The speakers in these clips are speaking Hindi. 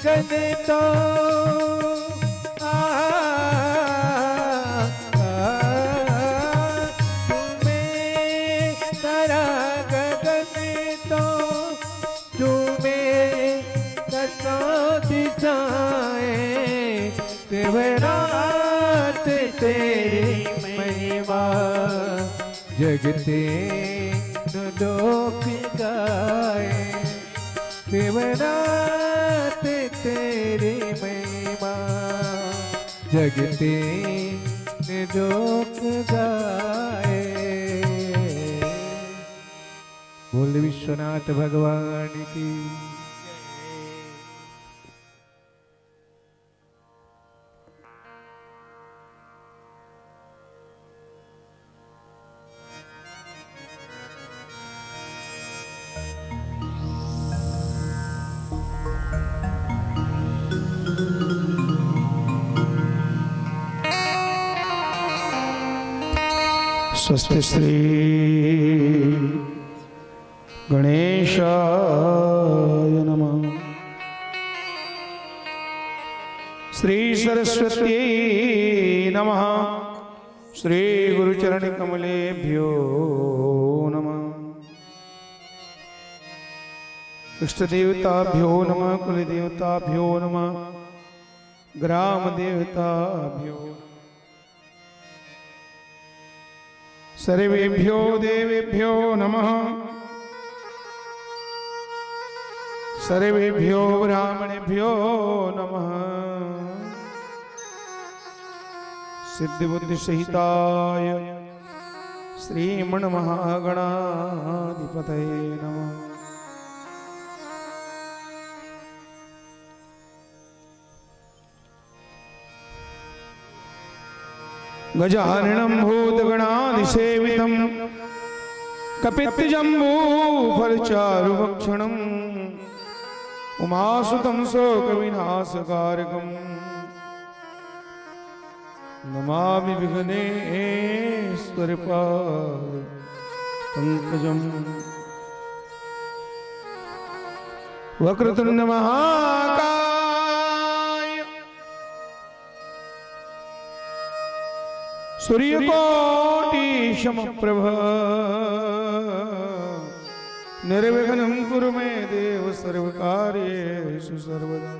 गगन तो तुम्हें तारा गगन तो तुम्हें दसों दिशाएं रात तेरी महिमा जगते लोक गाए रात तेरी महिमा जगते लोक गाए। बोल विश्वनाथ भगवान की। स्वस्ति श्री गणेशाय नमः। श्री सरस्वती नमः। श्री गुरुचरण कमलेभ्यो नमः। इष्ट देवताभ्यो नमः। कुल देवताभ्यो नमः। ग्राम देवताभ्यो सर्वेभ्यो देवेभ्यो नमः। सर्वेभ्यो ब्राह्मणेभ्यो नमः। सिद्धि बुद्धि सहिताय श्रीमन् महागणाधिपतये नमः। गजाननं भूतगणाधिसेवितं कपित्तजम्बूफलचारुभक्षणम् उमासुतं शोकविनाशकारकम् नमामि विघ्नेश्वरपादपङ्कजम्। वक्रतुण्ड महाकाय सूर्यकोटि समप्रभ निर्विघ्नं कुरु मे देव सर्वकार्येषु सर्वदा।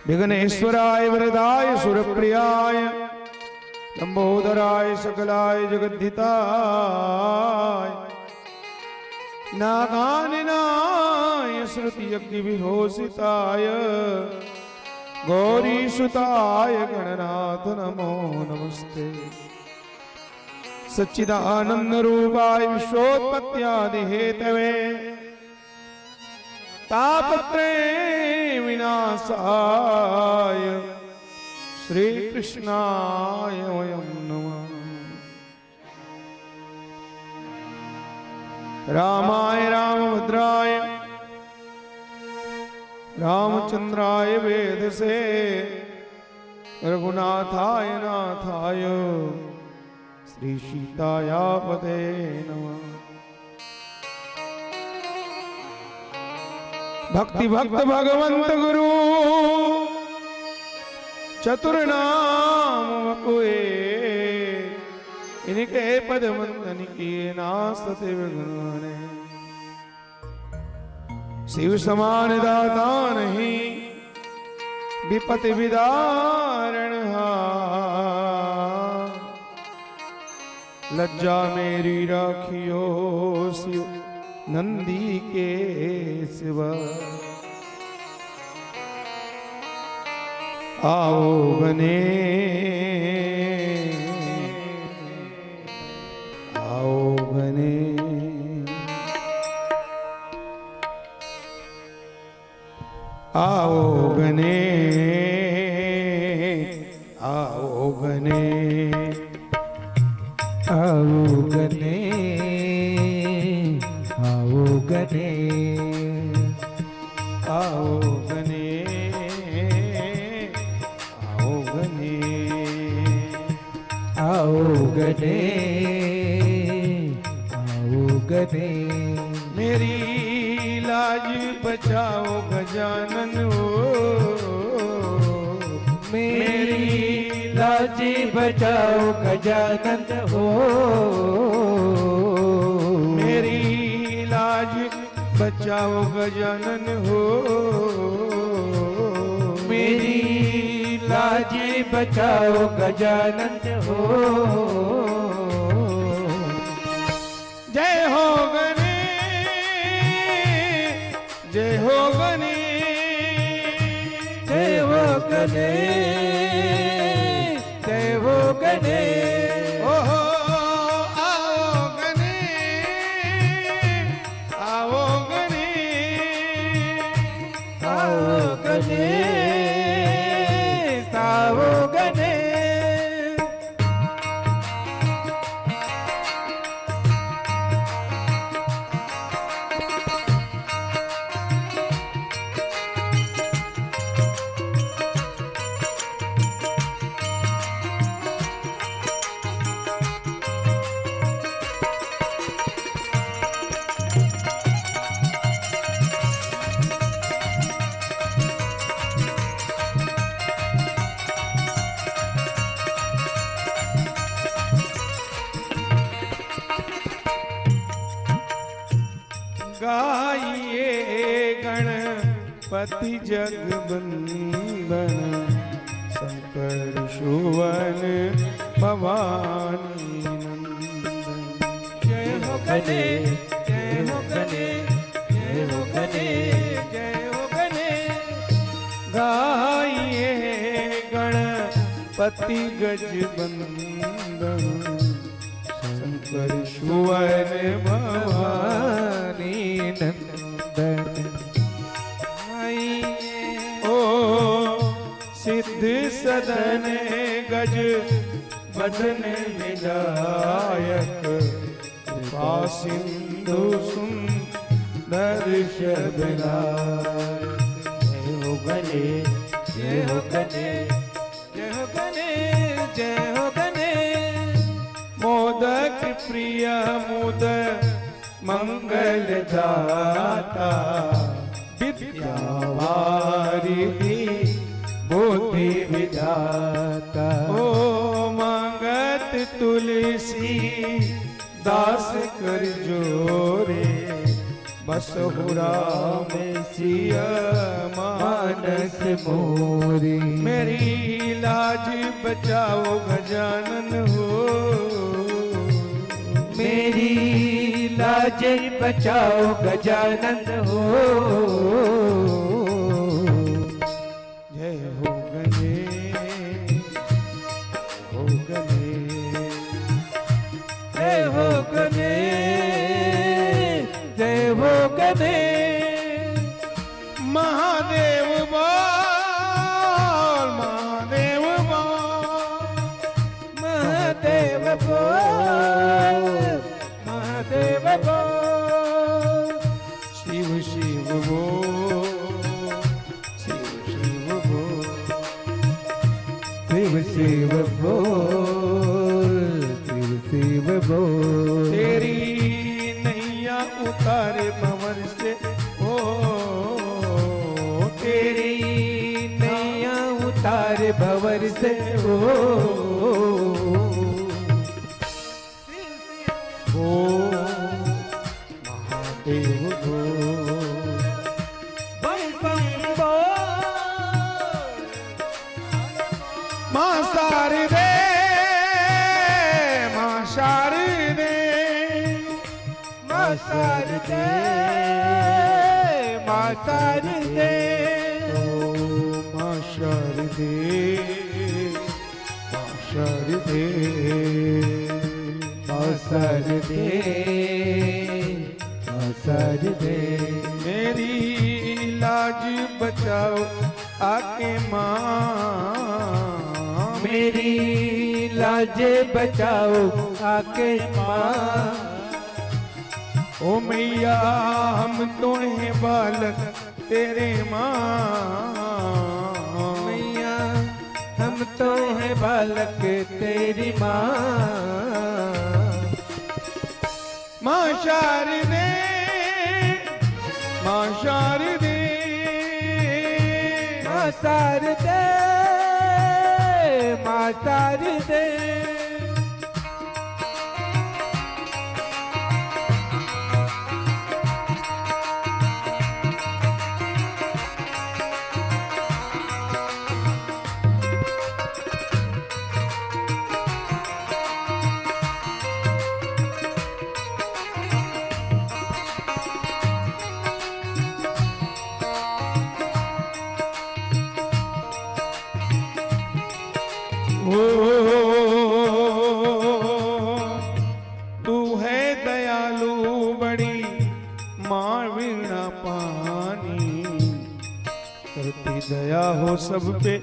विघ्नेश्वराय वरदाय सुरप्रियाय लंबोदराय सकलाय जगद्धिताय नागाननाय श्रुति यज्ञ विभूषिताय गौरीसुताय गणनाथ नमो नमस्ते। सच्चिदानंद रूपाय विश्वोत्पत्त्यादि हेतवे तापत्रय विनाशाय श्री कृष्णाय वयं नमः। रामाय रामभद्राय रामचंद्राय वेदसे रघुनाथाय नाथाय श्री सीतायापते नमः। भक्ति भक्त भगवंत गुरु चतुर्नाम वपुए इनके पद वंदन किए नासते विघ्न। शिव समान दाता नहीं विपति विदारण लज्जा मेरी राखियो शिव नंदी के सिवा। आओ बने आओ बने आओ गने आओ गने आओ गने आओ गने आओ गने आओ गने आओ गने आओ गने। मेरी लाज बचाओ गजानन हो, मेरी लाज बचाओ गजानन हो, मेरी लाज बचाओ गजानन हो, मेरी लाज बचाओ गजानन हो। जय हो गणेश, जय हो गणेश, जय हो गणेश, जय हो गणेश। ओहो आओ गणेश, आओ गणेश, आओ गणेश, आओ गणेश। गाइए गणपति जगबंदन, शंकर सुवन भवानी नंदन। जय हो गणेश, जय हो गणेश, जय हो गणेश, जय हो गणेश। गाइए गणपति गजबंदन, शंकर सुवन भवानी नंदन। ओ सिद्ध सदन गज बदन विनायक, कृपा सिंधु सुंदर शबनायक। जय हो गणेश, जय हो गणेश, जय हो गणेश, जय हो गणेश। मोदक प्रिय मुद मंगल दाता, विद्या वारिधि बुद्धि विधाता। ओ मांगत तुलसी दास कर जोरे, बसहुरा में सिया मानस मोरी। मेरी लाज बचाओ गजानन हो, मेरी लाज बचाओ गजानन हो। जय हो गणेश, हो गणेश, जय हो गणेश, जय हो गणेश। महादेव बोल, महादेव बोल, महादेव बोल, महादेव बोल। शिव शिव बोल, शिव शिव बोल, शिव शिव बोल, शिव शिव बोल। तेरी नैया उतारे भंवर से, ओ तेरी नैया उतार भंवर से हो। महादेव बोल, बम बम बोल। मां शारदे, मां शारदे, मां शारदे, मां शारदे। मां शारदे, मां शारदे, मां शारदे, मां शारदे। मेरी लाज बचाओ आके मां, मेरी लाज बचाओ आके मां। ओ मैया हम तो हैं बालक तेरे मां, मैया हम तो हैं बालक तेरी माँ। मां शारदे, मां शारदे मां शारदे मां शारदे तू है दयालु बड़ी मां वीणा पानी करती दया हो सब पे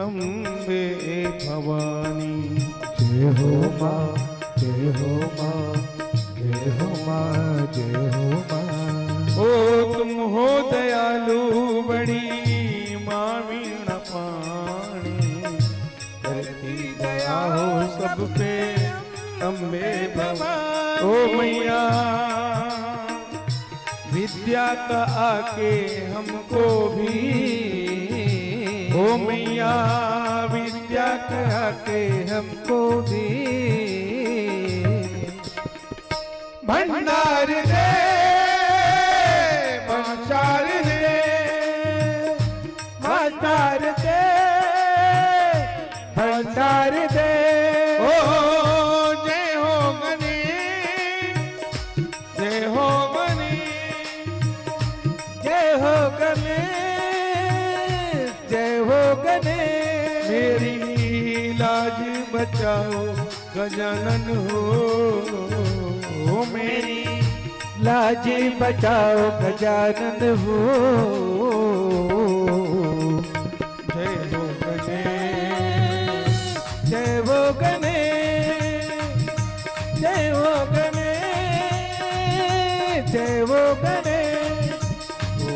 अम्बे भवानी। जय हो मां जय हो मां जय हो मां जय हो मां। ओ तुम हो दयालु बड़ी मां वीणा पानी करती दया हो सब पे अम्बे भवानी। ओ मैया विद्या का आके हमको भी, ओ मैया विद्या का आके हमको भी भंडार दे भंडार दे भंडार दे भंडार दे। ओ जय हो गणेश जय हो गणेश जय हो गणेश जय हो गणेश। मेरी लाज बचाओ गजानन हो, ओ मेरी लाज बचाओ गजानन हो। जय हो गणेश जय हो गणेश जय हो गणेश जय हो गणेश। ओ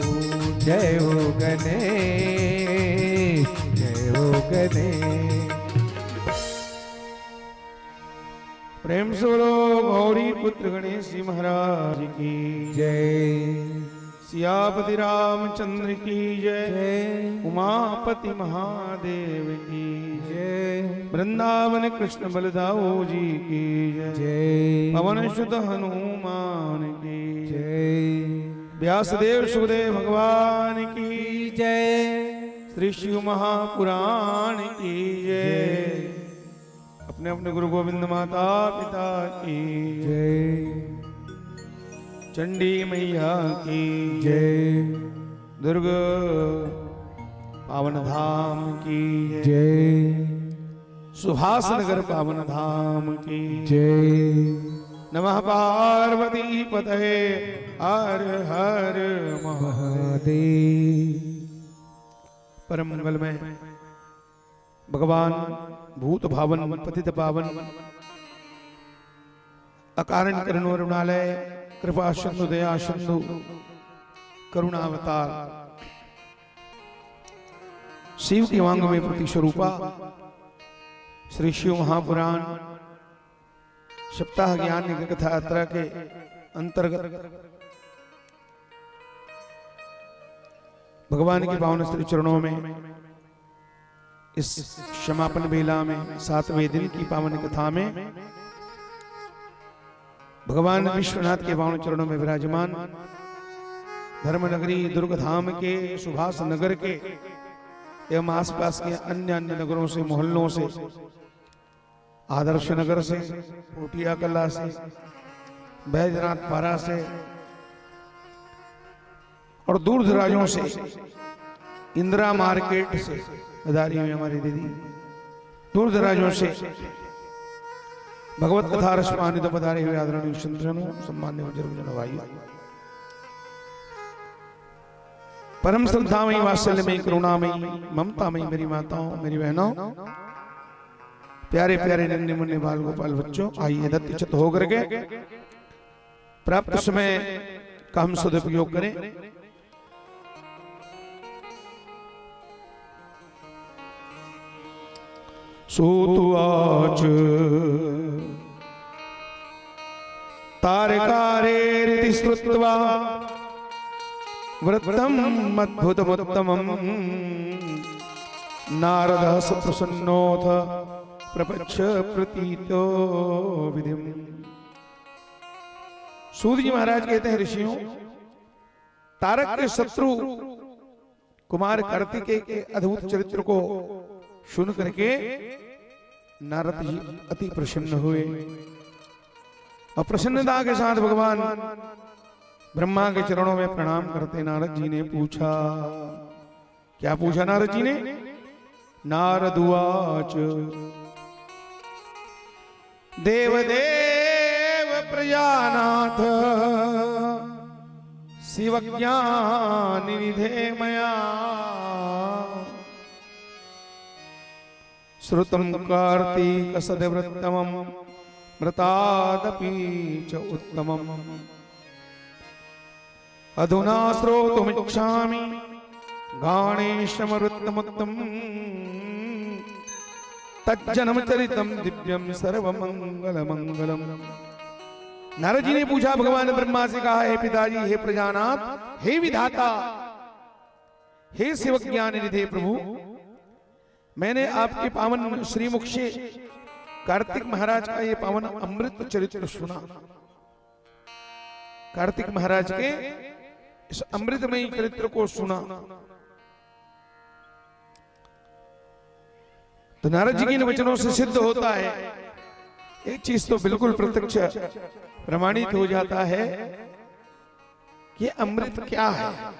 जय हो गणेश जय हो गणेश। प्रेम से बोलो गौरी पुत्र गणेश जी महाराज की जय। सियापति रामचंद्र की जय, जय उमापति महादेव की जय वृंदावन कृष्ण बलदाऊ जी की जय, जय पवन सुत हनुमान की जय व्यासदेव सुखदेव भगवान की जय श्री शिव महापुराण की जय, अपने अपने गुरु गोविंद माता पिता की जय चंडी मैया की जय दुर्ग पावन धाम की जय सुहास नगर पावन धाम की जय। नमः पार्वती पतये हर हर महादेव। परम मंगल में भगवान भूत भावन पतित पावन अकारण करुण रुणालय कृपा सिंधु दया सिंधु करुणावतार शिव की वांग में प्रति स्वरूपा श्री शिव महापुराण सप्ताह ज्ञान कथा यात्रा के अंतर्गत भगवान के पावन श्री चरणों में इस समापन बेला में 7वें दिन की पावन कथा में भगवान विश्वनाथ के पावन चरणों में विराजमान धर्मनगरी दुर्ग धाम के सुभाष नगर के एवं आसपास के अन्य अन्य नगरों से मोहल्लों से आदर्श नगर से पोटिया कला से बैजनाथ पारा से और दूर दराजों से इंदिरा मार्केट से बधारी हुई हमारी दीदी दूर दराजों से भगवत कथा रसपानित पधारे हुए आदरणीय संतजनों सम्मान्य बुजुर्गजनों भाई परम श्रद्धामयी वात्सल्यमयी करुणामयी ममतामयी मेरी माताओं मेरी बहनों प्यारे प्यारे नन्हे मुन्ने बाल गोपाल बच्चों आइए दत्त चित्त होकर के प्राप्त समय का हम सदुपयोग करें। सूतुवाच तारकारेरिति श्रुत्वा वृत्तम अद्भुतमुत्तमम् नारदः सुप्रसन्नोऽथ प्रपच्छ प्रतीतो विधिम। सूत जी महाराज कहते हैं, ऋषियों, तारक के शत्रु कुमार कार्तिकेय के अद्भुत चरित्र को सुन करके नारद जी अति प्रसन्न हुए और प्रसन्नता के साथ भगवान ब्रह्मा के चरणों में प्रणाम करते नारद जी ने पूछा, क्या पूछा नारद जी ने? नारद उवाच देवदेव प्रजानाथ शिवज्ञानिनिधे मया श्रुतं कार्तिक सदवृत्तमं मृतादपि च उत्तमम् अधुना श्रोतुमिच्छामि गाणेशमवृत्तमुत्तमम् तज्जन्मचरितं दिव्यं सर्वमंगलमंगलम्। नारद जी ने पूछा, भगवान ब्रह्मा से कहा, हे पिताजी, हे प्रजानाथ, हे विधाता, हे शिवज्ञान निधे प्रभु, मैंने आपके पावन श्रीमुख से कार्तिक महाराज का ये पावन अमृत चरित्र सुना। कार्तिक महाराज के इस अमृतमयी चरित्र को सुना। तो नारद जी के इन वचनों से सिद्ध होता है, एक चीज तो बिल्कुल प्रत्यक्ष प्रमाणित हो जाता है कि अमृत क्या है।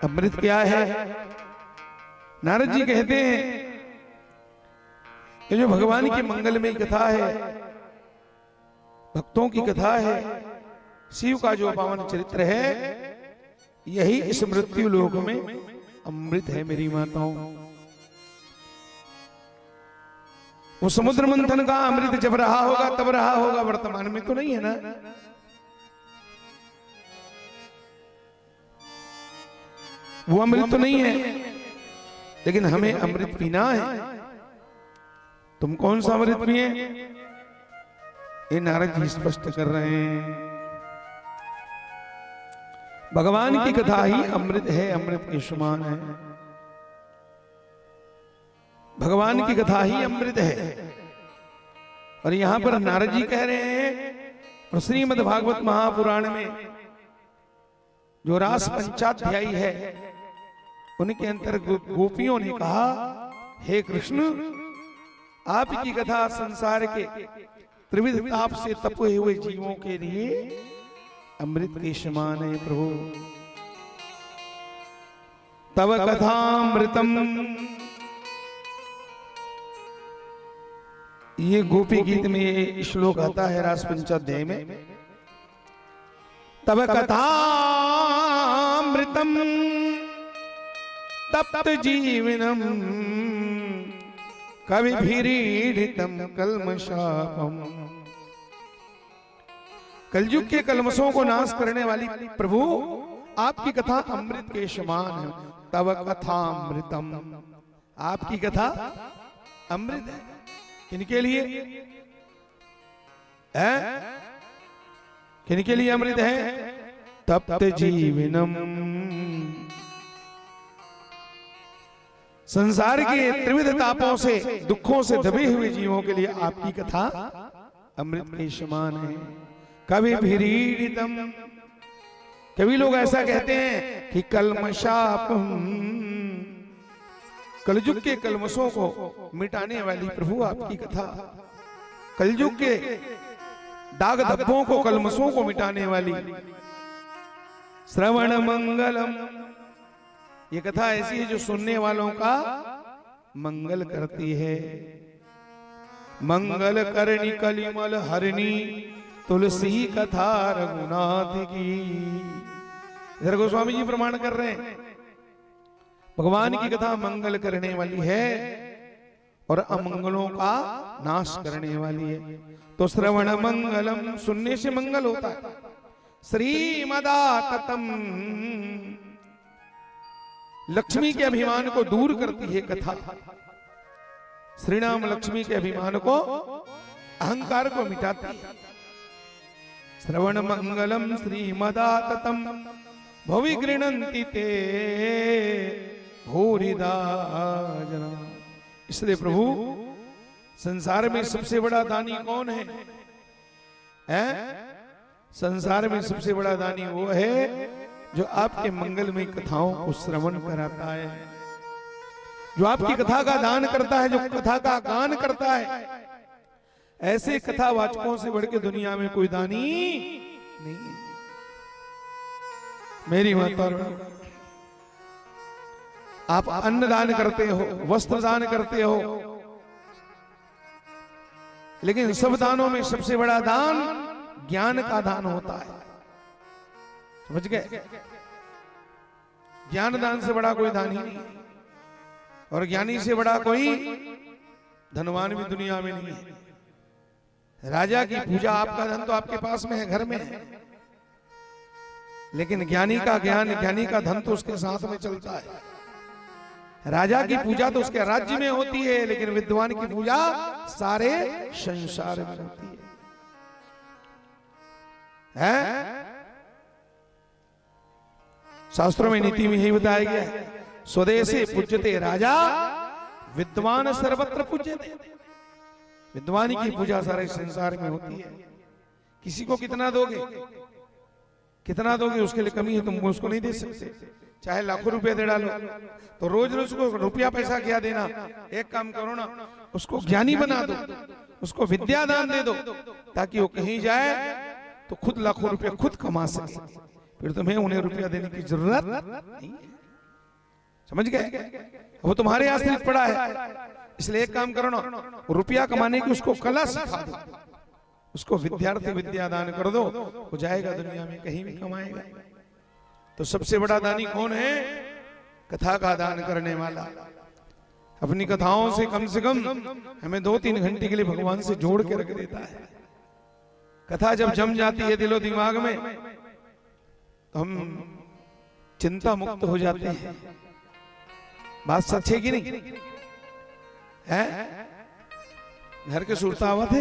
अमृत क्या है? नारद जी कहते हैं, ये जो भगवान की मंगलमयी कथा है, भक्तों की कथा है, शिव का जो पावन चरित्र है, यही इस मृत्यु लोक में अमृत है मेरी माताओं। वो समुद्र मंथन का अमृत जब रहा होगा तब रहा होगा, वर्तमान में तो नहीं है ना। वो अमृत तो नहीं है, लेकिन हमें अमृत पीना है। तुम कौन सा अमृत पिए? ये नारद जी स्पष्ट कर रहे हैं, भगवान की कथा ही अमृत है, अमृत के समान है। भगवान की कथा ही अमृत है। और यहां पर नारद जी कह रहे हैं, और श्रीमद् भागवत महापुराण में जो रास पंचाध्यायी है, उनके अंतर्गत गोपियों ने कहा, हे कृष्ण, आपकी कथा संसार के त्रिविध ताप से तपे हुए जीवों के लिए अमृत के समान है प्रभु। तव कथामृतम, ये गोपी गीत में ये श्लोक आता है रास पंचाध्याय में। तव कथामृतम तप्त जीवनम कविभिरीडितम कल्मषापम। कलयुग के कलमशों को नाश करने वाली प्रभु, आपकी कथा अमृत के समान है। तव कथामृतम, आपकी कथा अमृत है। किनके लिए है? किनके लिए अमृत है? तप्त जीवनम, संसार के त्रिविध तापों से, दुखों से दबे हुए जीवों के लिए आपकी कथा अमृत के समान है। कभी भिरीडितम, कभी लोग ऐसा कहते हैं कि कल्मषापम, कलयुग के कलमशों को मिटाने वाली प्रभु आपकी कथा, कलयुग के दाग धब्बों को, कलमशों को मिटाने वाली। श्रवण मंगलम, ये कथा ऐसी है जो सुनने वालों का मंगल करती है। मंगल करणी कलिमल हरणी तुलसी कथा रघुनाथ की। इधर गोस्वामी जी प्रमाण कर रहे हैं, भगवान की कथा मंगल करने वाली है और अमंगलों का नाश करने वाली है। तो श्रवण मंगलम, सुनने से मंगल होता है। श्रीमदाततम, लक्ष्मी के अभिमान को दूर करती है कथा। श्रीनाम लक्ष्मी के अभिमान को, अहंकार को मिटाती है। श्रवण मंगलम श्रीमदाततम भवि गृणंति ते भूरिदा जना। इसलिए प्रभु संसार में सबसे बड़ा दानी कौन है? संसार में सबसे बड़ा दानी वो है जो आपके मंगलमय कथाओं को श्रवण कराता है, जो आपकी कथा का दान करता है, जो कथा का गान करता है। ऐसे कथावाचकों से बढ़ के दुनिया में कोई दानी नहीं। मेरी माता, आप अन्न दान करते हो, वस्त्र दान करते हो, लेकिन सब दानों में सबसे बड़ा दान ज्ञान का दान होता है। समझ गए? ज्ञान दान से बड़ा कोई दान ही नहीं, और ज्ञानी से बड़ा कोई धनवान भी दुनिया में नहीं है। राजा की पूजा, आपका धन तो आपके पास में है, घर में है, लेकिन ज्ञानी का ज्ञान, ज्ञानी का धन तो उसके साथ में चलता है। राजा की पूजा तो उसके राज्य में होती है, लेकिन विद्वान की पूजा सारे संसार में होती है? शास्त्रों में नीति में यही बताया गया है, स्वदेशे पूज्यते राजा विद्वान सर्वत्र पूज्यते। विद्वान की पूजा सारे संसार में होती है। किसी को कितना दोगे, कितना दोगे, उसके लिए कमी है, तुम उसको नहीं दे सकते। चाहे लाखों रुपया दे डालो, तो रोज रोज उसको रुपया पैसा क्या देना। एक काम करो ना, उसको ज्ञानी बना दो, उसको विद्या दान दे दो, ताकि वो कहीं जाए तो खुद लाखों रुपया खुद कमा सके, फिर तुम्हें उन्हें रुपया देने की जरूरत नहीं। समझ गए? वो तुम्हारे आश्रित पड़ा है। इसलिए एक काम करो ना, रुपया कमाने की उसको कला सिखा दो, उसको विद्यार्थी विद्या दान कर दो, वो जाएगा दुनिया में कहीं भी कमाएगा। तो सबसे बड़ा दानी कौन है? कथा का दान करने वाला। अपनी कथाओं से कम हमें 2-3 घंटे के लिए भगवान से जोड़ के रख देता है। कथा जब जम जाती है दिलो दिमाग में, तो हम चिंता मुक्त हो जाते हैं। बात सच है कि नहीं है? घर के सुरतावत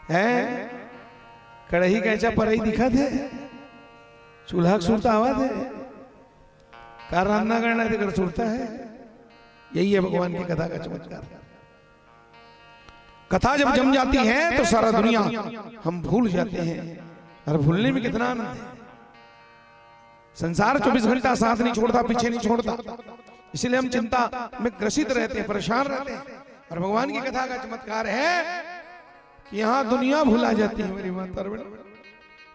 है, कढ़ाई कैचा परई दिखा थे, चूल्हा सुरता आवाज है, कार रान्ना करना है तो सुरता है। यही है भगवान की कथा का चमत्कार। कथा जब जम जाती है तो सारा दुनिया हम भूल जाते हैं, और भूलने में कितना आनंद है। संसार 24 घंटा साथ नहीं छोड़ता, पीछे नहीं छोड़ता, इसलिए हम चिंता में ग्रसित रहते हैं, परेशान रहते हैं। और भगवान की कथा का चमत्कार है कि यहाँ दुनिया भुला जाती है। मेरी माता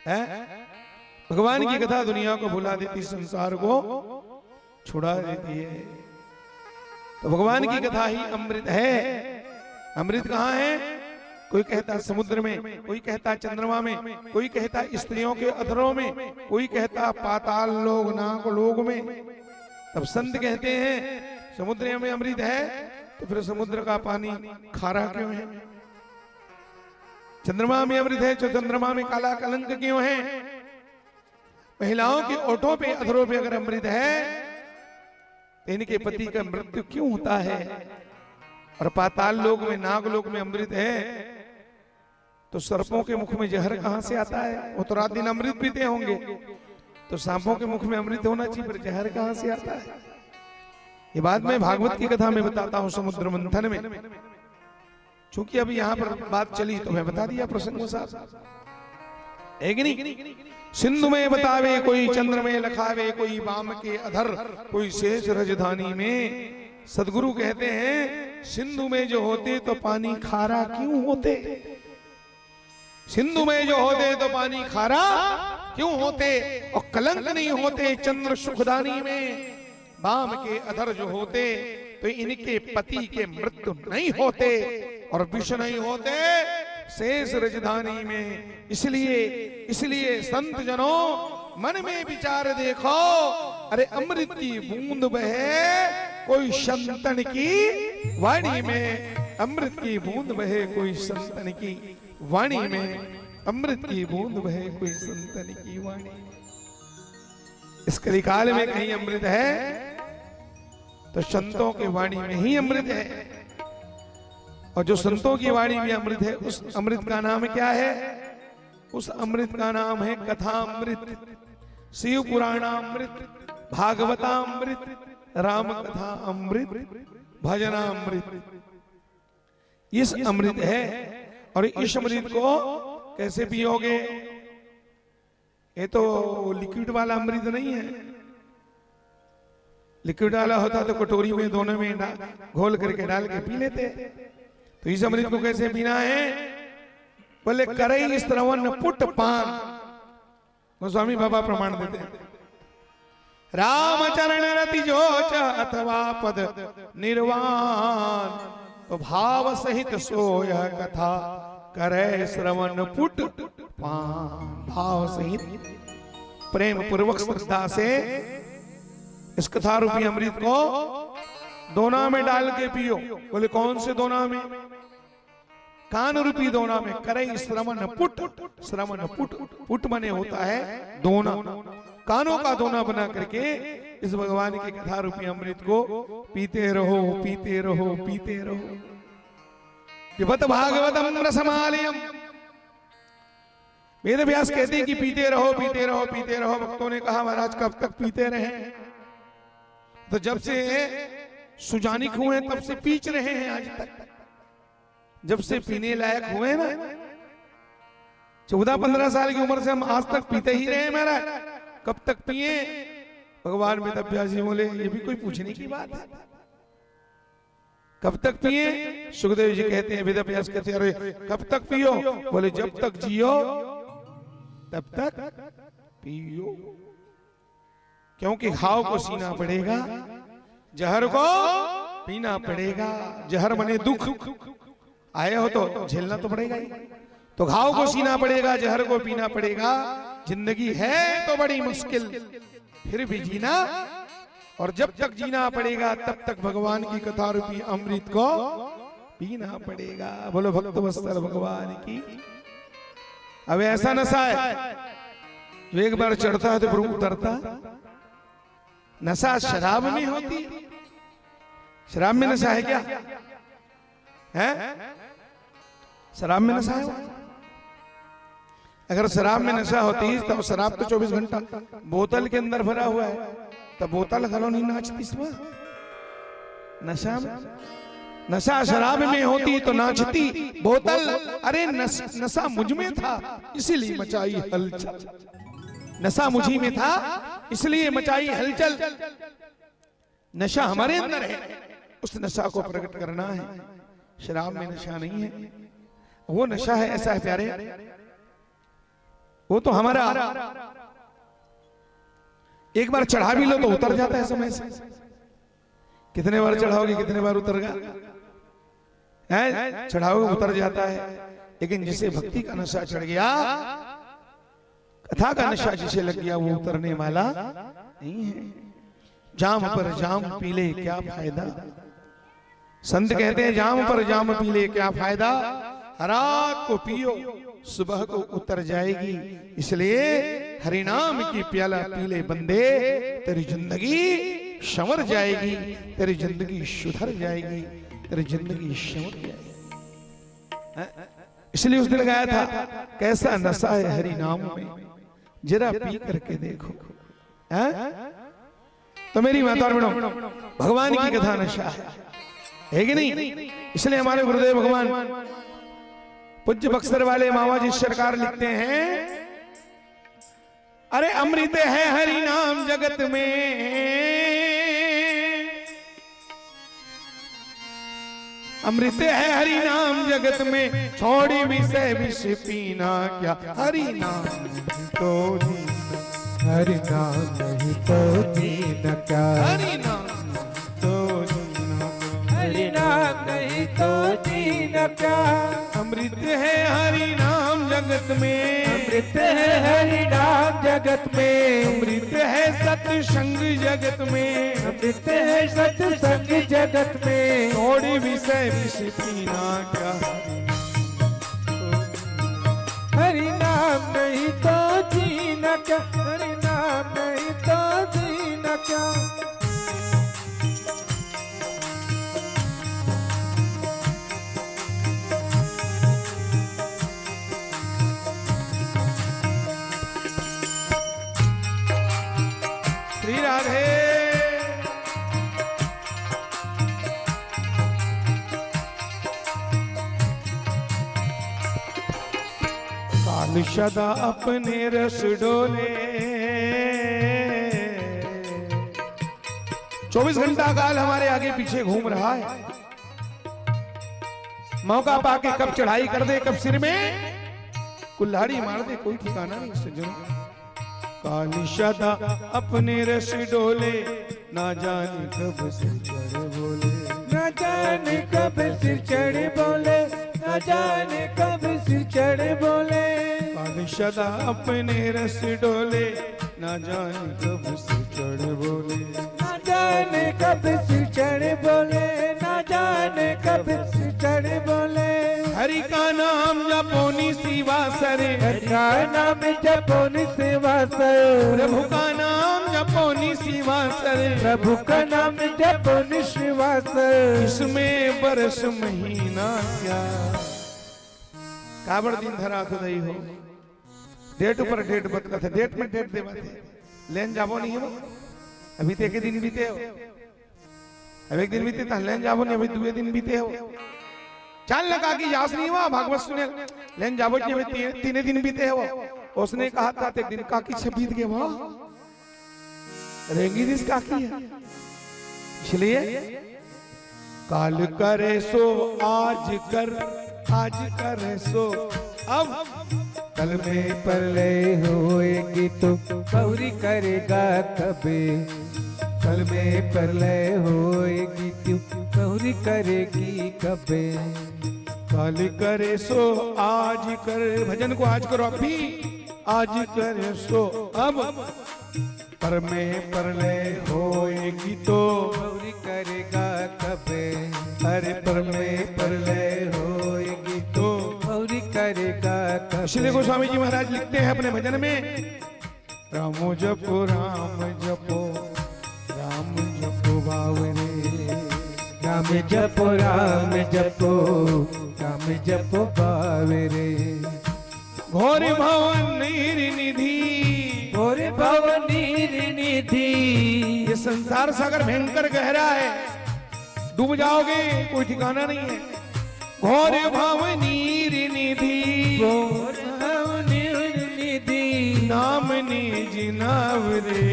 है, भगवान की कथा दुनिया को भुला देती, संसार को छुड़ा देती है। तो भगवान की कथा ही अमृत है। अमृत कहाँ है? कोई कहता समुद्र में, कोई कहता चंद्रमा में, कोई कहता स्त्रियों के अधरों में, कोई कहता पाताल लोक नाग लोक में। तब संत कहते हैं समुद्र में अमृत है, तो फिर समुद्र का पानी खारा क्यों है? चंद्रमा में अमृत है, तो चंद्रमा में काला कलंक क्यों है? महिलाओं के ओठों पे, अधरों पे अगर अमृत है, तो इनके पति का मृत्यु क्यों होता है? और पाताल लोक में, नाग लोक में अमृत है, तो सर्पों के मुख में जहर कहां से आता है? वो तो रात दिन अमृत पीते होंगे, तो सांपों के मुख में अमृत होना चाहिए, पर जहर कहां से आता है? ये बात मैं भागवत की कथा में बताता हूं, समुद्र मंथन में। चूंकि अभी यहां पर बात चली तो मैं बता दिया प्रसंग साथ। एक नहीं, सिंधु में बतावे कोई, चंद्र में लखावे कोई, बाम के अधर कोई, शेष राजधानी में। सदगुरु कहते हैं सिंधु में जो होते तो पानी खारा क्यों होते? सिंधु में जो होते तो पानी खारा क्यों होते? और कलंक नहीं होते चंद्र सुखदानी में। बाम के अधर जो होते तो इनके पति के मृत्यु नहीं होते, और विष नहीं होते शेष राजधानी में। इसलिए संत जनों मन में विचार देखो, अरे अमृत की बूंद बहे कोई संतन की वाणी में। अमृत की बूंद बहे कोई संतन की वाणी में। अमृत की बूंद बहे कोई संतन की वाणी। इस कलिकाल में कहीं अमृत है तो संतों की वाणी में ही अमृत है। और जो संतों की वाणी में अमृत है, उस अमृत का नाम क्या है? उस अमृत का नाम है कथामृत, शिव पुराणामृत, भागवतामृत, राम कथा अमृत, भजनामृत। इस अमृत है। और इस अमृत को कैसे पियोगे? ये तो लिक्विड वाला अमृत नहीं है। लिक्विड वाला होता तो कटोरी में दोनों में घोल करके डाल के पी लेते। तो इस अमृत को कैसे पीना है? बोले करई श्रवण पुट पान। गोस्वामी बाबा प्रमाण देते हैं। रामचरण रति जोच अथवा पद निर्वाण, तो भाव सहित सोय कथा करे श्रवण पुट पान। भाव सहित प्रेम पूर्वक श्रद्धा से इस कथा रूपी अमृत को दोना में डाल के पियो। बोले कौन से दोना में? कान रूपी दोना में। करई श्रवण पुट, श्रवण पुट, पुट मने होता है दोना। कानों का दोना बना करके इस भगवान की कथा रूपी अमृत को पीते रहो, पीते रहो, पीते रहो। पिबत भागवतम रसमालयम। वेद व्यास कहते हैं कि पीते रहो, पीते रहो, पीते रहो। भक्तों ने कहा महाराज कब तक पीते रहे? तो जब से सुजानिक हुए तब से पीच रहे हैं आज तक। जब से पीने लायक हुए ना, 14-15 साल की उम्र से हम आज तक पीते ही रहे महाराज। कब तक पिए? भगवान वेदव्यास जी बोले ये भी कोई पूछने की बात है? कब तक पिए? सुखदेव जी कहते हैं, वेदव्यास कहते हैं अरे कब तक पियो? बोले जब तक जियो तब तक पियो। क्योंकि घाव को सीना पड़ेगा, जहर को पीना पड़ेगा। जहर बने दुख, आए हो तो झेलना तो पड़ेगा ही। तो घाव को सीना पड़ेगा, जहर को पीना पड़ेगा। जिंदगी है तो बड़ी मुश्किल, फिर भी जीना। और जब तक जीना पड़ेगा तब तक भगवान की कथा रूपी अमृत को पीना पड़ेगा। बोलो भक्त वत्सल भगवान की। अब ऐसा नशा है जो एक बार चढ़ता है तो फिर उतरता। नशा शराब में होती। शराब में नशा है क्या? है? शराब में नशा है? अगर शराब में नशा होती तब तो शराब तो 24 घंटा बोतल के अंदर भरा हुआ है, तब बोतल खलो नहीं नाचती इसमें। नशा में, नशा शराब में होती तो नाचती बोतल। अरे नशा मुझ में था इसीलिए मचाई हलचल। नशा मुझी में था इसलिए मचाई हलचल। नशा हमारे अंदर है, उस नशा को प्रकट करना है। शराब में नशा नहीं है, वो नशा है ऐसा है प्यारे, वो तो हमारा एक बार चढ़ा भी लो तो उतर जाता है समय से। कितने बार चढ़ाओगे कितने बार उतरगा है? चढ़ाओगे उतर जाता है। लेकिन जिसे भक्ति का नशा चढ़ गया, कथा का नशा जिसे लग गया, वो उतरने वाला नहीं है। जाम पर जाम पी ले क्या फायदा। संत कहते हैं जाम पर जाम पी ले क्या फायदा। रात को पियो सुबह को उतर जाएगी। इसलिए हरिनाम की प्याला पी ले बंदे, तेरी जिंदगी संवर जाएगी, तेरी जिंदगी सुधर जाएगी, तेरी जिंदगी संवर जाएगी। इसलिए उस दिन गाया था, कैसा नशा है हरि नाम में, जरा पी करके देखो। तो मेरी माता और बहनों, भगवान की कथा नशा है कि नहीं? इसलिए हमारे गुरुदेव भगवान पूज्य बक्सर वाले मामा जी सरकार लिखते हैं, अरे अमृत है हरि नाम जगत में, अमृत है हरि नाम जगत में, छोड़ी विषय विष पीना क्या। हरि नाम तो हरि नाम नहीं तो जीना क्या। हरि नाम तो हरि नाम नहीं तो जीना क्या। अमृत है हरि नाम जगत में, अमृत है हरि नाम जगत में, अमृत है सत्संग जगत में, अमृत है सत्संग जगत में, थोड़ी विषय विष पीना क्या। हरि नाम नहीं तो जीना क्या, हरि नाम नहीं तो जीना क्या। राधे। काल सदा अपने रस डोले। 24 घंटा काल हमारे आगे पीछे घूम रहा है। मौका पाके कब चढ़ाई कर दे, कब सिर में कुल्हाड़ी मार दे, कोई ठिकाना नहीं सज्जनों। काल सदा अपने रस डोले, ना जाने कब सिर चढ़ बोले, न जाने कब सिर चढ़ बोले, न जाने कब सिर चढ़ बोले। काल सदा अपने रस डोले, ना जाने कब सिर चढ़ बोले, न जाने कब सिर चढ़ बोले, न जाने कब सिर चढ़ बोले। हरि का नाम जपो निशिवा सरे, हरि का नाम जपो निशिवा सरे, प्रभु का नाम जपो निशिवा सरे, प्रभु का नाम जपो निशिवा सरे। इसमें बरस महीना क्या, काबड़ दिन धरा तो दई हो। डेट ऊपर डेट बत कथे, डेट में डेट देवा थे, लेन जाबो नहीं हो। अभी ते के दिन बीते हो, अब एक दिन बीते ता लेन जाबो नहीं, अभी दुए दिन बीते हो। चल लगा कि यास नहीं हुआ, भागवत सुने लेन जाबो नहीं, अभी तीन दिन बीते हो। उसने कहा था एक दिन काकी से बीत गए, वाह रेंगी दिस काकी है। इसलिए काल करे सो आज कर, आज करे सो अब, कल में प्रलय होएगी तो गौरी करेगा कबे। कल में प्रलय होएगी तो गौरी करेगी कबे। काल करे सो आज कर, भजन को आज करो अभी, आज करे सो अब, पर में प्रलय होएगी तो गौरी करेगा कबे। अरे पर में प्रलय होएगी तो गौरी करेगा कबे। इसलिए गोस्वामी जी महाराज लिखते हैं अपने भजन में, रामो जपो राम जपो, राम जपो बावरे, राम जपो राम जपो, राम जपो बावरे। घोर भवन निधि, घोर भवन निधि। ये संसार सागर भयंकर गहरा है, डूब जाओगे कोई ठिकाना नहीं है। घोर भवनी निधि, घोर भवनी निधि। नाम निज नावरे।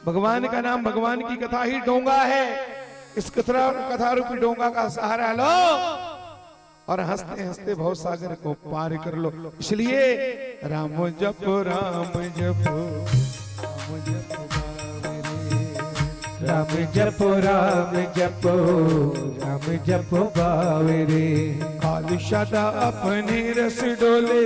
भगवान का नाम, भगवान की कथा ही डोंगा है। इस कथा रूपी डोंगा का सहारा लो और हंसते हंसते भव सागर को पार कर लो। इसलिए राम जपो राम जपो, राम जपो बावरे। राम जपो राम जपो, राम जपो बावरे। काल सदा अपने रस डोले,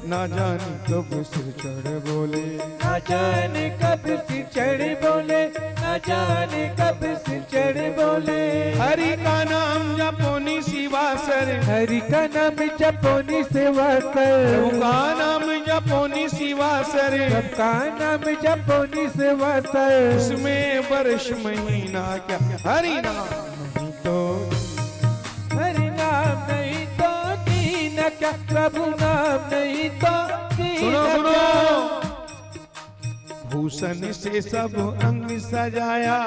ना जाने कब सिर चढ़ बोले, न जाने कब सिर चढ़ बोले, न जाने कब सिर चढ़ बोले। हरि का नाम जपो निशिवा सरे, हरि का नाम जपो निशिवा प्रभु सरे, का नाम जपो निशिवा सरे, सबका नाम जपो निशिवा सरे। इसमें वर्ष महीना क्या, हरि नाम नहीं तो, हरि नाम नहीं तो दीन क्या, प्रभु नाम नहीं तो दीन सुनो सुनो, क्या। भूषण से सब अंग सजाया,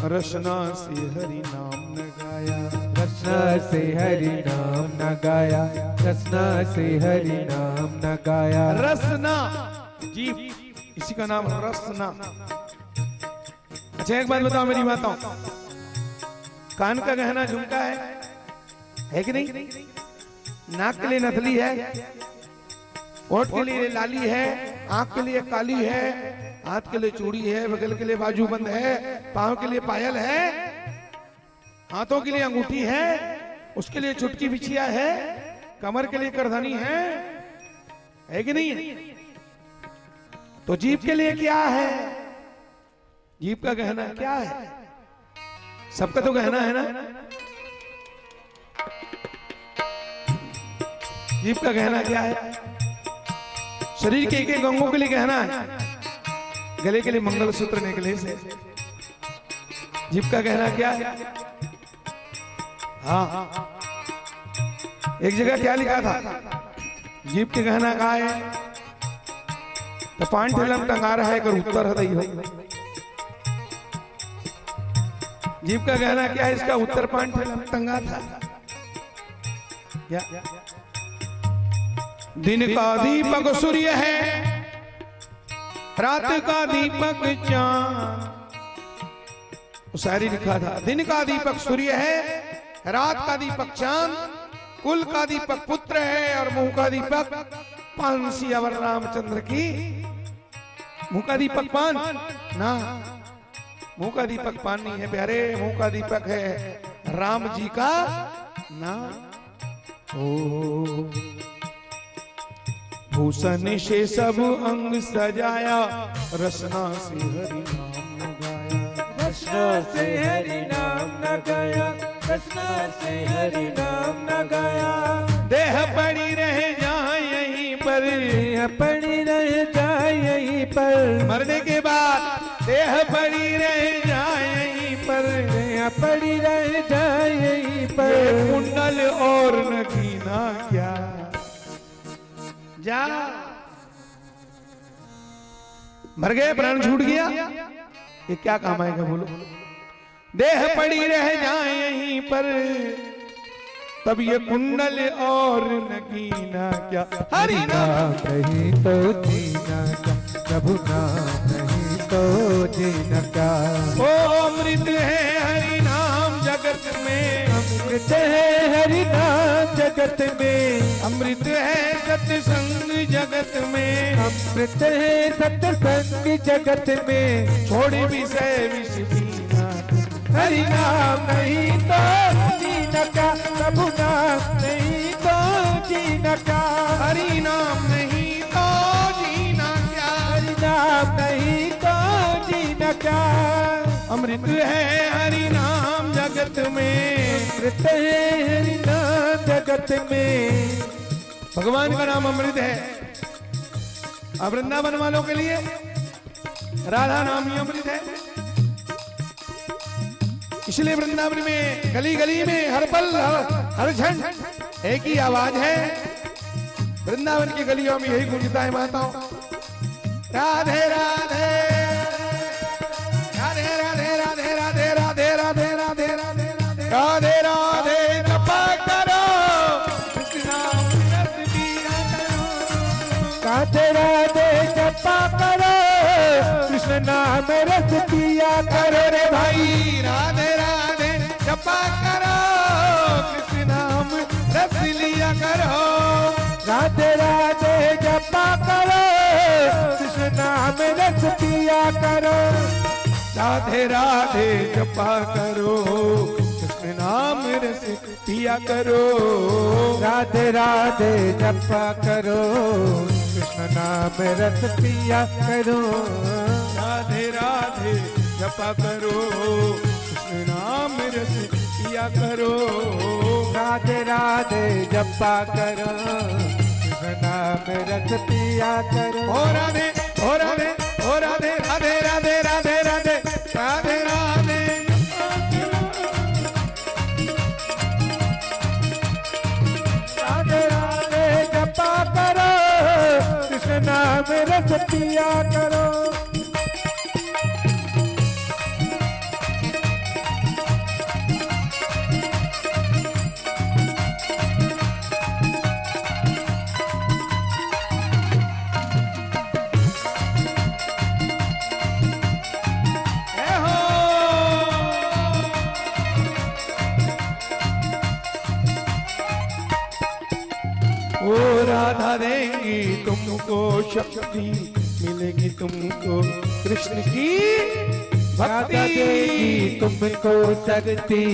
रसना से हरि नाम न गाया, रसना से हरि नाम न गाया, रसना से हरि नाम न गाया। रसना जीव, इसी का नाम रसना। अच्छा एक बात बताओ मेरी माताओं, कान का गहना झुमका है कि नहीं? नाक के लिए नथली है, होठ के लिए लाली है, आंख के लिए काली है, हाथ के लिए चूड़ी है, बगल के लिए बाजूबंद है, पांव के लिए पायल है, हाथों के लिए अंगूठी है, उसके लिए चुटकी बिछिया है, कमर के लिए करधनी है कि नहीं? तो जीभ के लिए क्या है? जीभ का गहना क्या है? सबका तो गहना है ना? जीभ का गहना क्या है? शरीर के एक एक अंगों के लिए गहना है, गले के लिए मंगलसूत्र निकले से। जीभ का गहना क्या है? हाँ, एक जगह क्या लिखा था? जीभ के गहना का है तो पांठेलम टंगा रहा है कर उत्तर है दई हो। जीव का कहना क्या है, इसका उत्तर पांठेलम टंगा था क्या? दिन का दीपक सूर्य है, रात का दीपक चांद। शायरी लिखा था, दिन का दीपक सूर्य है, रात का दीपक चांद, कुल का दीपक पुत्र है और मुंह का दीपक पान। सियावर रामचंद्र की मुंह का दीपक पान ना, मुंह का दीपक पान नहीं है प्यारे, मुंह का दीपक है राम जी का नाम। ओ भूषण से सब अंग सजाया, रसना से हरि नाम न गाया। रसना से हरि नाम न गाया, रसना से हरि नाम न गाया। देह पड़ी रह जाए यहीं पर, देह पड़ी रह जाए यहीं पर, मरने के बाद देह पड़ी रह जाए यहीं पर, देह पड़ी रह जाए यहीं पर। ये कुंडल और नगीना क्या जा, मर गए, प्राण छूट गया, ये क्या काम आएगा बोलो? देह पड़ी रह जाए यहीं पर, तब ये कुंडल और नगीना क्या। हरि नाम नहीं तो जीना क्या, प्रभु नाम नहीं तो जीना क्या। ओ अमृत है हरि नाम जगत में, अमृत है हरि नाम जगत में, अमृत है सत्संग जगत में, अमृत है सत्संग जगत में। छोड़ विषय विष पीना। हरि नाम नहीं तो जीना क्या, प्रभु नाम नहीं तो जीना क्या। हरि नाम नहीं तो जीना क्या, हरि नाम नहीं तो जीना क्या। अमृत है हरि नाम जगत में, अमृत है हरि नाम जगत में। भगवान का नाम अमृत है। अब वृंदावन वालों के लिए राधा नाम ही अमृत है, इसलिए वृंदावन में गली गली में हर पल हर क्षण एक ही आवाज है। वृंदावन की गलियों में यही गूंजता है माताओं, राधे राधे राधे राधे राधे राधे राधे राधे राधे राधे राधे राधे जपा करो कृष्ण नाम रस पिया करो। राधे राधे जपा करो कृष्ण नाम रस पिया करो रे भाई। राधे राधे जपा करो कृष्ण नाम रस लिया करो। राधे राधे जपा करो कृष्ण नाम रस पिया करो। राधे राधे जपा करो कृष्ण नाम रस पिया करो। राधे राधे जपा करो कृष्ण नाम रस पिया करो। राधे राधे जपा करो कृष्ण नाम रस पिया करो। राधे राधे जपा करो कृष्ण नाम रस पिया करो। ओ राधे ओ राधे ओ राधे राधे राधे राधे राधे राधे राधे। राधे राधे जपा करो कृष्ण नाम रस पिया करो। ओ राधा देंगी तुमको शक्ति, मिलेगी तुमको कृष्ण की राधा देगी तुमको शक्ति,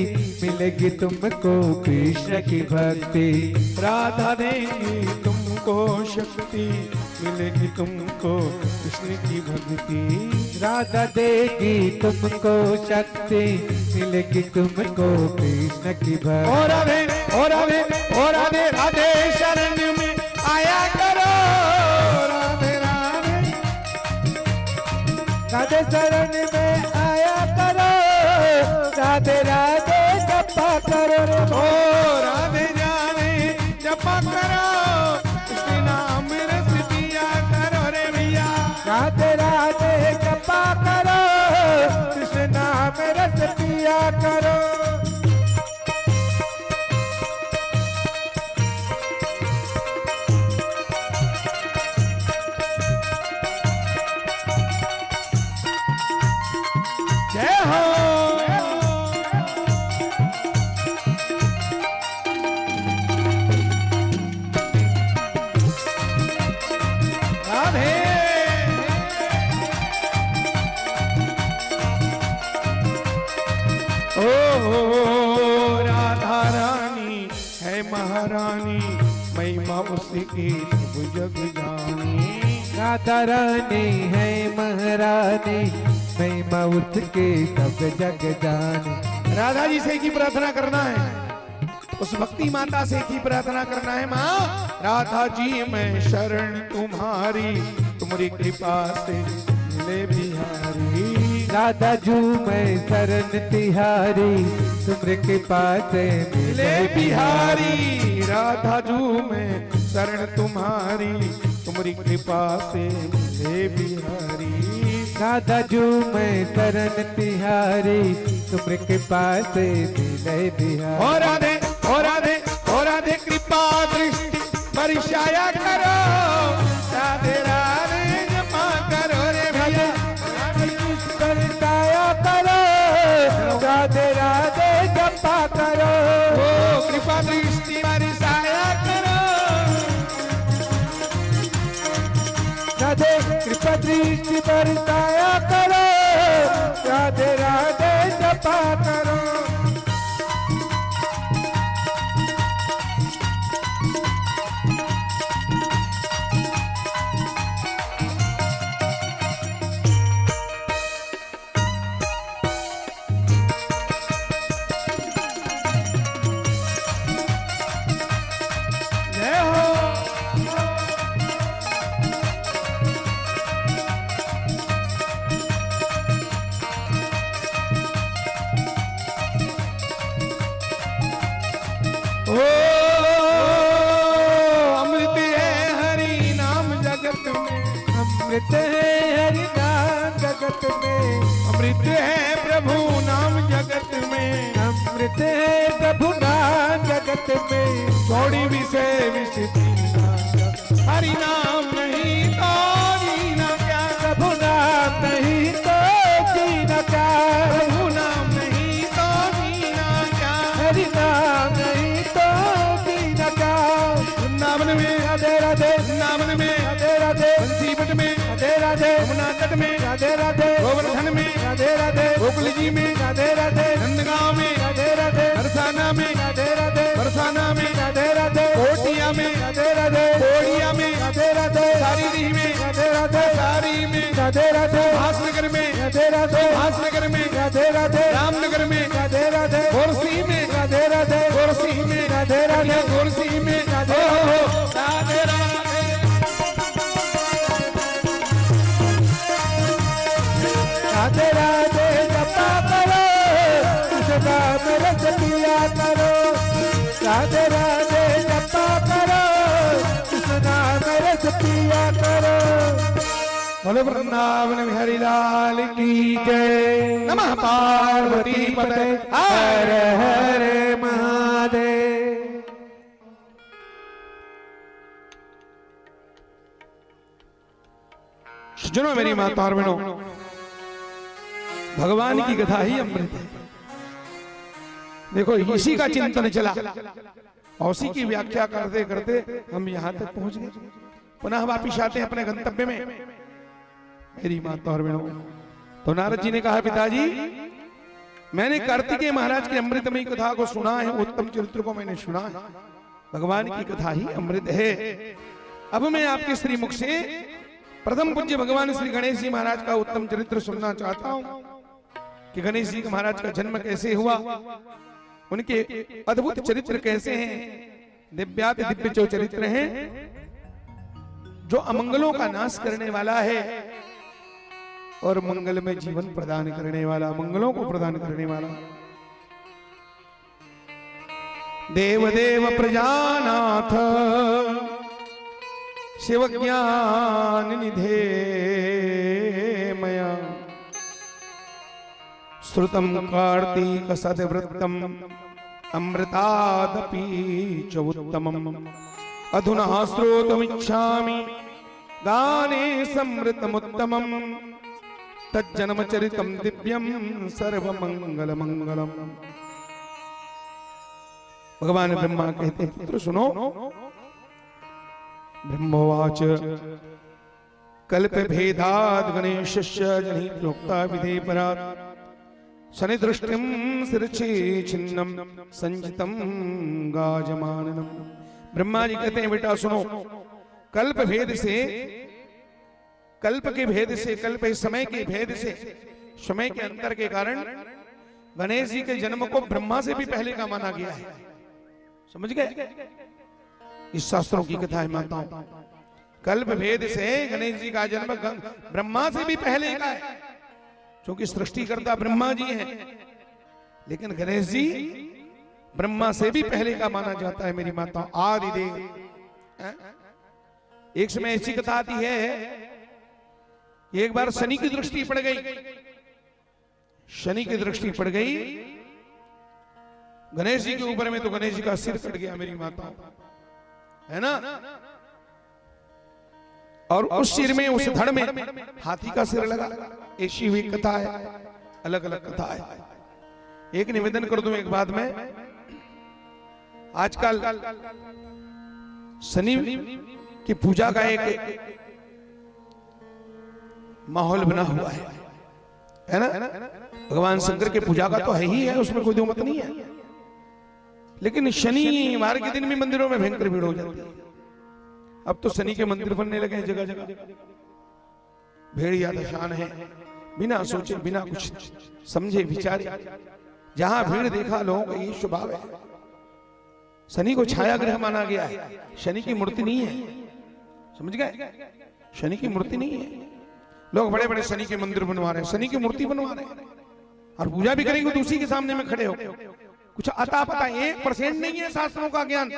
मिलेगी तुमको कृष्ण की भक्ति। राधा देंगी तुमको शक्ति, मिलेगी तुमको कृष्ण की भक्ति। राधा देगी तुमको शक्ति, मिलेगी तुमको कृष्ण की भक्ति। ओ राधे ओ राधे ओ राधे राधे शरण में आया करो। राधे राधे राधे शरण में आया करो। राधे राधे जपा करो। ओ राधे जाने जपा करो कृष्ण नाम रस पिया करो रे भैया। राधे राधे जपा करो, कृष्ण नाम रस पिया करो। जय हो। राधे ओ राधा रानी है महारानी, महिमा उसकी सब जग जानी। राधा रानी है महारानी, महिमा उसके सब जग जानी। राधा जी से की प्रार्थना करना है, उस भक्ति माता से की प्रार्थना करना है। माँ राधा जी मैं शरण तुम्हारी, तुम्हारी कृपा से मिले बिहारी। राधा जू मैं शरण तिहारी, तुम्हारी कृपा से मिले बिहारी। राधा जू मैं शरण तुम्हारी, तुम्हारी कृपा से मिले बिहारी। राधा जू मैं शरण तिहारी, तुम्हारी कृपा से मिले बिहारी। ओ राधे ओ राधे ओ राधे कृपा दृष्टि बरसाया करो, राधे राधे जपा करो रे भैया। बरसाया करो, राधे राधे जपा करो। ओ कृपा दृष्टि बरसाया करो, राधे कृपा दृष्टि बरसाया करो, राधे राधे जपा करो। जय हो। ओ अमृत है हरि नाम जगत में, अमृत है हरि नाम जगत में, अमृत है प्रभु नाम जगत में। अमृत है प्रभु नाम जगत में। थोड़ी विषय विषय हरि नाम नहीं तो जीना क्या, प्रभु नाम नहीं तो जीना क्या, प्रभु नाम नहीं तो जीना क्या। हरि नाम नहीं तो जीना क्या। वृंदावन में राधे राधे, वृंदावन में राधे राधे, बंसीपट में राधे राधे, यमुना तट में राधे राधे, गोवर्धन में राधे राधे, गोकुल जी में राधे राधे, नंदगांव में राधे राधे, बरसाना में राधे राधे, बरसाना में राधे राधे, कोटिया में राधे राधे, कोड़िया में राधे राधे, सारी में राधे राधे, सारी में राधे राधे, भासनगर में राधे राधे, भासनगर में राधे राधे, रामनगर में राधे राधे, गोरसी में राधे राधे, गोरसी में राधे राधे, गोरसी में राधे राधे राधे। राधे राधे जपा करो, कृष्ण नाम रस पिया करो। राधे राधे जपा करो, कृष्ण नाम रस पिया करो। बोलो वृंदावन बिहारी लाल की जय। नमः पार्वती पते हर हर महादेव। सुनो मेरी माता और बहनों, भगवान की कथा ही अमृत है। देखो इसी का चिंतन चला और उसी की व्याख्या करते करते हम यहाँ तक पहुंच गए। पुनः वापिस आते हैं अपने गंतव्य में। मेरी माता और बहनों, तो नारद जी ने कहा पिताजी मैंने कार्तिकेय महाराज की अमृतमयी कथा को सुना है, उत्तम चरित्र को मैंने सुना है। भगवान की कथा ही अमृत है। अब मैं आपके श्री मुख से प्रथम पूज्य भगवान श्री गणेश जी महाराज का उत्तम चरित्र सुनना चाहता हूं कि गणेश जी महाराज का जन्म कैसे हुआ, उनके अद्भुत चरित्र कैसे हैं, दिव्याति दिव्य जो चरित्र हैं, जो अमंगलों का नाश करने वाला है और मंगल में जीवन प्रदान करने वाला, मंगलों को प्रदान करने वाला। देव देव प्रजानाथ शिव ज्ञान निधे श्रुतं कार्तीक सदवृत्तम अमृतादपि च उत्तमम् अधुना श्रोतुमिच्छामि गाने समृतमुत्तमम् तज्जन्मचरितं दिव्यं सर्वमंगलमंगलम्। भगवान ब्रह्मा कहते हैं पुत्र सुनो। ब्रह्मोवाच कल्प भेदाद गणेशस्य जनि प्रोक्ता विधे परात् शनि दृष्टिम सिरचे छिन्नम संजितम गाजमाननम। ब्रह्मा जी कहते हैं बेटा सुनो, कल्प भेद से, कल्प के भेद से, कल्प समय के भेद से, समय के अंतर के कारण गणेश जी के जन्म को ब्रह्मा से भी पहले का माना गया है। समझ गए? इस शास्त्रों की कथा है माताओं। कल्प भेद से गणेश जी का जन्म ब्रह्मा से भी पहले का है, क्योंकि सृष्टिकर्ता ब्रह्मा जी हैं, लेकिन गणेश जी ब्रह्मा से भी पहले का माना जाता है मेरी माताओं। आदिदेव। एक समय ऐसी कथा आती है, एक बार शनि की दृष्टि पड़ गई, शनि की दृष्टि पड़ गई गणेश जी के ऊपर में, तो गणेश जी का सिर कट गया मेरी माताओं, है ना। और उस सिर में, उस धड़ में हाथी का सिर लगा। ऐसी हुई कथा है, अलग अलग कथा है। एक निवेदन कर दूं एक बात में, आजकल शनि की पूजा का एक माहौल बना हुआ है ना। भगवान शंकर के पूजा का तो है ही है, उसमें कोई दो मत नहीं है, लेकिन शनिवार के दिन भी मंदिरों में भयंकर भीड़ हो जाती है। अब तो शनि के मंदिर बनने लगे हैं जगह जगह। भेड़िया दशान है, बिना सोचे बिना कुछ समझे विचारे, जहां भीड़ देखा लोगों का ये स्वभाव है। शनि को छाया ग्रह माना गया है, शनि की मूर्ति नहीं है। समझ गए? शनि की मूर्ति नहीं है। लोग बड़े बड़े शनि के मंदिर बनवा रहे हैं, शनि की मूर्ति बनवा रहे हैं, और पूजा भी करेंगे तो उसी के सामने में खड़े हो। कुछ अता पता 1% नहीं है शास्त्रों का ज्ञान।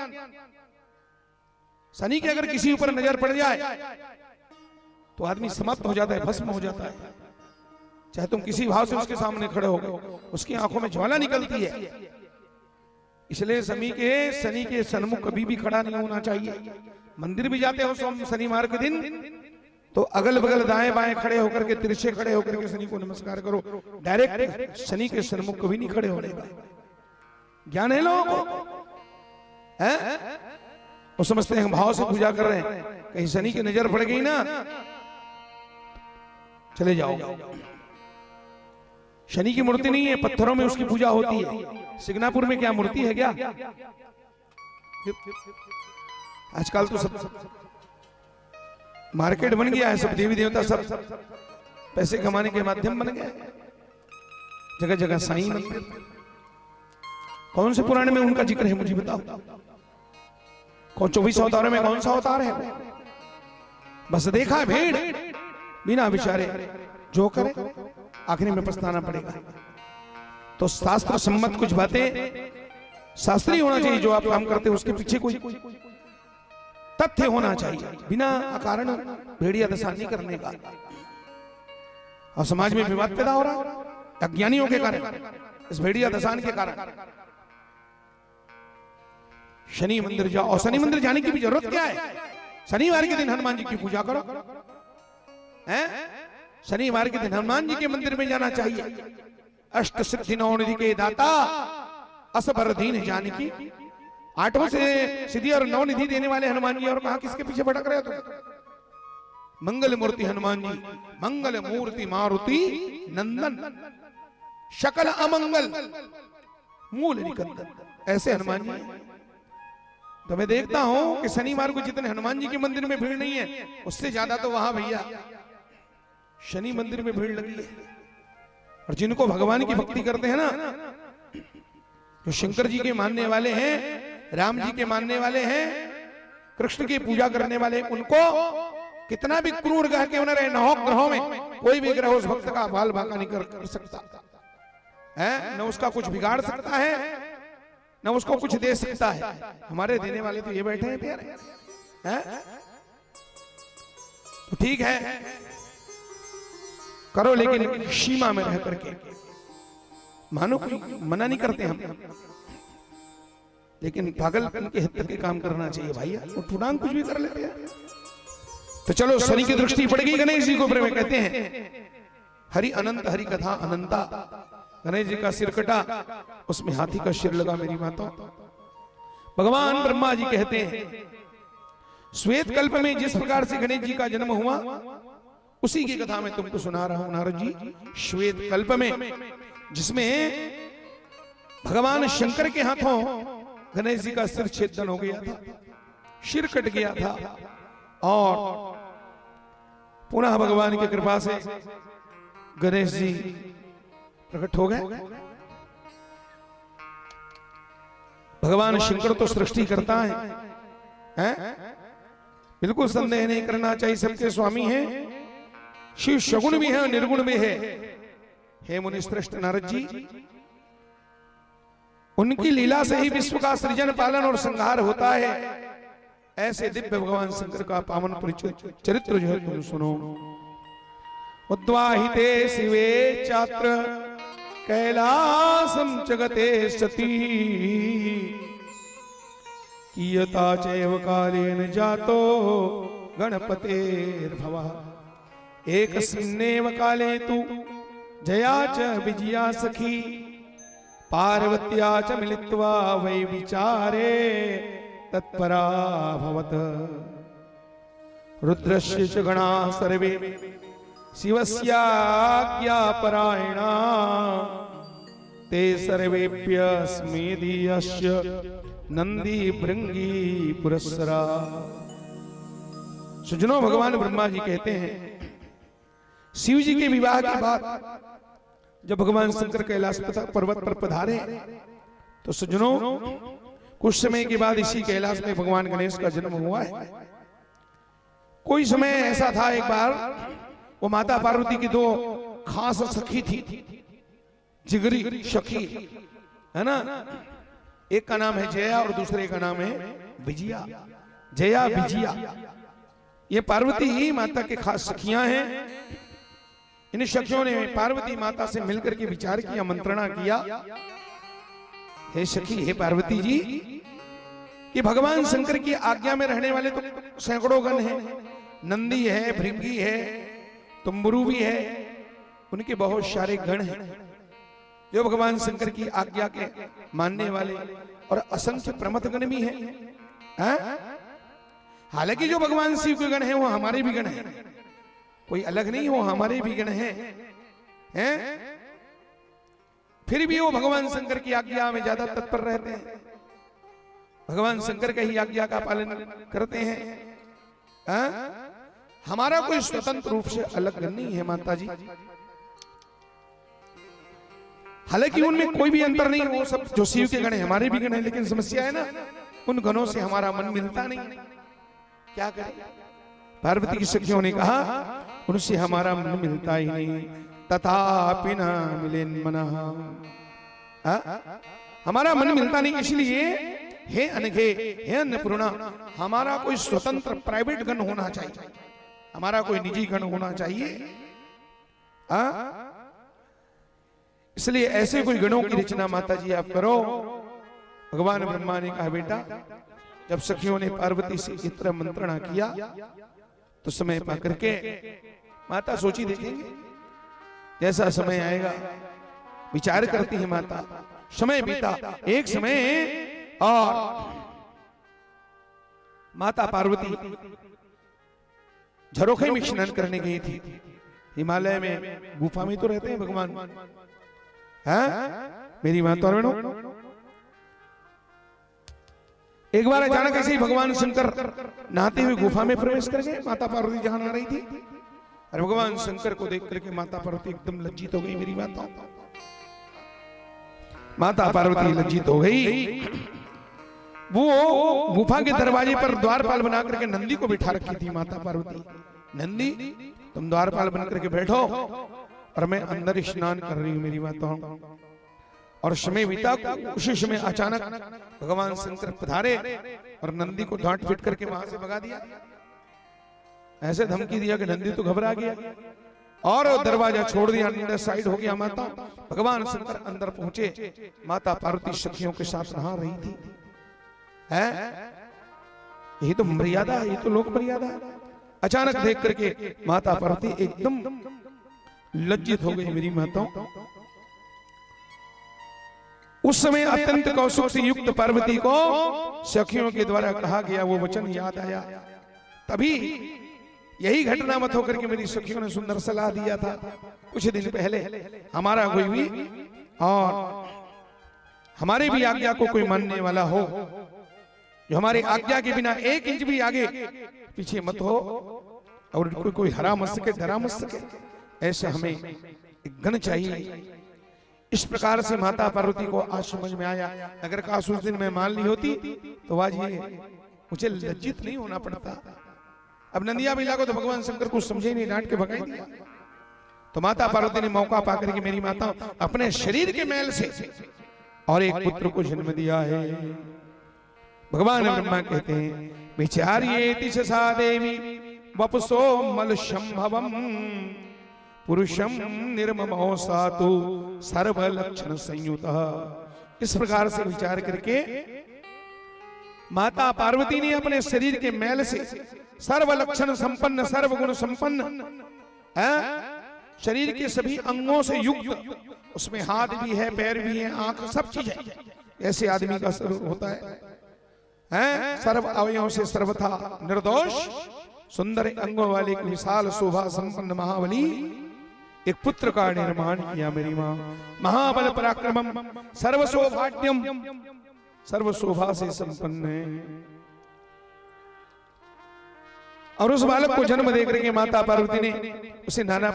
शनि के अगर किसी ऊपर नजर पड़ जाए तो आदमी समाप्त हो जाता है, भस्म हो जाता है। चाहे तुम किसी भाव से उसके सामने खड़े हो गए, उसकी आंखों में ज्वाला निकलती है। इसलिए शनि के सन्मुख कभी भी खड़ा नहीं होना चाहिए। मंदिर भी जाते हो शनिवार के दिन तो अगल बगल दाएं बाएं खड़े होकर के, तिरछे खड़े होकर के शनि को नमस्कार करो। डायरेक्ट शनि के सन्मुख कभी नहीं खड़े होने का। ज्ञान है लोगों को, है? वो समझते हैं हम भाव से पूजा कर रहे हैं, कहीं शनि की नजर पड़ गई ना चले जाओ। शनि की मूर्ति नहीं है, पत्थरों में उसकी पूजा होती है। सिग्नापुर में क्या मूर्ति है क्या? आजकल तो सब मार्केट बन गया है, सब देवी देवता सब पैसे कमाने के माध्यम बन गए। जगह जगह साईं मंदिर। कौन से पुराण में उनका जिक्र है मुझे बताओ? कौन 24 अवतारों में कौन सा अवतार है? बस देखा भीड़, बिना विचारे जो करे आखिरी में पछताना पड़ेगा। तो शास्त्र सम्मत कुछ बातें शास्त्रीय होना चाहिए। जो आप काम करते हैं उसके पीछे कोई तथ्य होना चाहिए, बिना कारण भेड़िया दशा नहीं करने का। और समाज में विवाद पैदा हो रहा है अज्ञानियों के कारण, इस भेड़िया दशान के कारण। शनि मंदिर जाओ, और शनि मंदिर जाने की भी जरूरत क्या है? शनिवार के दिन हनुमान जी की पूजा करो, हैं? शनिवार के दिन हनुमान जी के मंदिर में जाना चाहिए। अष्ट सिद्धि नौ निधि के दाता असबर दीन जानकी। 8 से सिद्धि और 9 निधि देने वाले हनुमान जी, और कहा किसके पीछे भटक रहे हो तुम? मंगल मूर्ति हनुमान जी, मंगल मूर्ति मारुति नंदन, शकल अमंगल मूल निकंदन, ऐसे हनुमान जी। तो मैं देखता हूं कि शनिवार को जितने हनुमान जी के मंदिर में भीड़ नहीं है, उससे ज्यादा तो वहां भैया शनि मंदिर में भीड़ लगी है। और जिनको भगवान की भक्ति करते हैं ना, जो शंकर जी के मानने वाले हैं, राम जी के मानने वाले हैं, कृष्ण की पूजा करने वाले, उनको कितना भी क्रूर ग्रह क्यों न रहे, 9 ग्रहों में कोई भी ग्रह उस भक्त का बाल बांका नहीं कर सकता है, न उसका कुछ बिगाड़ सकता है, न उसको कुछ दे सकता है। हमारे देने वाले तो ये बैठे हैं प्यारे, हैं? तो ठीक है करो, लेकिन सीमा में रह करके। मानो कोई मना नहीं करते हम, लेकिन पागलपन के हद तक के काम करना चाहिए भैया, उठांग कुछ भी कर लेते हैं। तो चलो शनि की दृष्टि पड़ गई गणेश जी को, प्रेम में कहते हैं हरि अनंत, हरि कथा अनंता। गणेश जी का सिर कटा, उसमें हाथी का सिर लगा मेरी माता। भगवान ब्रह्मा जी कहते हैं श्वेत कल्प में जिस प्रकार से गणेश जी का जन्म हुआ, उसी की कथा मैं तुमको सुना रहा हूं नारद जी। श्वेत कल्प में जिसमें भगवान शंकर के हाथों गणेश जी का सिर छेदन हो गया था, सिर कट गया था, और पुनः भगवान की कृपा से गणेश जी प्रकट हो गए। भगवान शंकर तो सृष्टि करता है? बिल्कुल संदेह नहीं करना चाहिए, सबके स्वामी हैं। शिव सगुण भी है और निर्गुण भी है। हे मुनि श्रेष्ठ नारद जी, उनकी लीला से ही विश्व का सृजन, पालन और संहार होता है। ऐसे दिव्य भगवान शंकर का पावन चरित्र जो है तुम सुनो। उद्वाहिते शिवे चात्र कैलासम जगते सती, कीयता चैव कालेन जातो गणपतेर्भवः। एकस्मिन्नेव काले तु जया च विजया सखी, पार्वत्या च मिलित्वा वै विचारे तत्परा भवत। रुद्रस्य च गणा सर्वे शिवस्याज्ञापरायणा, ते सर्वेप्यस्मेदीयस्य नंदी भृंगी पुरस्सरा। सुजनो भगवान ब्रह्मा जी कहते हैं शिव जी के विवाह के बाद जब भगवान शंकर कैलाश पर्वत पर पधारे, तो सुजनो कुछ समय के बाद इसी कैलाश में भगवान गणेश का जन्म हुआ है। कोई समय ऐसा था, एक बार वो माता पार्वती की दो खास सखी थी, जिगरी सखी है ना। एक का नाम है जया और दूसरे का नाम है विजया। जया विजया ये पार्वती ही माता के खास सखियां हैं। इन सखियों ने पार्वती माता से मिलकर के विचार किया, मंत्रणा किया, हे सखी, हे पार्वती जी, कि भगवान शंकर की आज्ञा में रहने वाले तो सैकड़ों गण हैं। नंदी है, भृंगी है, तुम्बरू भी है, उनके बहुत सारे गण हैं जो भगवान शंकर की आज्ञा के मानने वाले, और असंख्य प्रमथ गण भी हैं। हालांकि जो भगवान शिव के गण हैं वो हमारे भी गण हैं, कोई अलग नहीं, वो हमारे भी गण हैं। फिर भी वो भगवान शंकर की आज्ञा में ज्यादा तत्पर रहते हैं, भगवान शंकर की ही आज्ञा का पालन करते हैं। हमारा कोई स्वतंत्र रूप से अलग गण नहीं है माता जी। हालांकि उनमें कोई भी अंतर नहीं, वो सब जो शिव के गण है हमारे भी गण है, लेकिन समस्या है ना, उन गणों से हमारा मन मिलता नहीं। क्या करें? पार्वती की सखियों ने कहा उनसे हमारा मन मिलता ही नहीं। तथापि न मिलेन मनः, हमारा मन मिलता नहीं, इसलिए हे अनघे, हे अन्नपूर्णा, हमारा कोई स्वतंत्र प्राइवेट गण होना चाहिए, हमारा कोई निजी गण होना चाहिए। इसलिए ऐसे कोई गणों की रचना माता जी आप करो। भगवान ब्रह्मा ने कहा बेटा, जब सखियों ने पार्वती से इस तरह मंत्रणा किया तो समय पा करके माता सोची देखेंगे, जैसा समय आएगा विचार करती है माता। समय बीता, एक समय और माता पार्वती झरोखे में स्नान करने गई थी। हिमालय में गुफा में तो रहते हैं भगवान, है मेरी माता और बहनों। एक बार अचानक ऐसे ही भगवान शंकर नहाते हुए गुफा में प्रवेश कर गए। माता पार्वती जहां नहा रही थी, और भगवान शंकर को देख करके माता पार्वती एकदम लज्जित हो गई। मेरी माता पार्वती लज्जित हो गई। वो गुफा के दरवाजे पर द्वारपाल बना करके नंदी को बिठा रखी थी माता पार्वती। नंदी, तुम द्वारपाल बन करके बैठो और मैं अंदर स्नान कर रही हूं मेरी माता। और समय बीता, उसी समय अचानक भगवान शंकर पधारे और नंदी को डांट पीट करके वहां से भगा दिया। ऐसे धमकी दिया कि नंदी तो घबरा गया। और दरवाजा छोड़ दिया, अंदर साइड हो गया माता। भगवान शंकर अंदर पहुंचे, माता पार्वती सखियों के साथ नहा रही थी। है यही तो मर्यादा है, ये तो लोक मर्यादा है। अचानक देख करके माता पार्वती एकदम लज्जित हो गई मेरी माता। उस समय अत्यंत कौशुक से युक्त पार्वती को सखियों के द्वारा कहा गया वो वचन याद आया। तभी यही घटना मत होकर के मेरी सखियों ने सुंदर सलाह दिया था कुछ दिन पहले। हमारा कोई भी और हमारे भी आज्ञा को कोई मानने वाला हो, जो हमारे आज्ञा के बिना 1 इंच भी आगे पीछे मत हो और कोई हरा मत सके, डरा मत सके, ऐसा हमें एक गण चाहिए। इस प्रकार से माता पार्वती को आज समझ में आया। अगर काश उस दिन मैं मान ली होती तो आज ये मुझे लज्जित नहीं होना पड़ता। अब नंदिया बिला को तो भगवान शंकर कुछ समझे ही नहीं, डांट के भगाई दिया। तो माता पार्वती ने मौका पाकर के मेरी माता अपने शरीर के मैल से और एक पुत्र को जन्म दिया है। भगवान ब्रह्मा कहते हैं विचार्येति सा देवी वपुसो मल संभवम पुरुषम निर्ममो सातु सर्व लक्षण संयुत। इस प्रकार से विचार करके माता पार्वती ने अपने शरीर के मैल से सर्व लक्षण संपन्न, सर्वगुण संपन्न, शरीर के सभी अंगों से युक्त, उसमें हाथ भी है, पैर भी है, आंख, सब चीज है। ऐसे आदमी का स्वरूप होता है, सर्व अवयवों से सर्वथा निर्दोष, सुंदर अंगों वाले विशाल शोभा संपन्न महाबली एक पुत्र का निर्माण किया मेरी मां। महाबल पराक्रमम सर्व सौभाग्यम, सर्व शोभा से संपन्न है। और उस बालक को जन्म देकर के माता पार्वती ने उसे नाना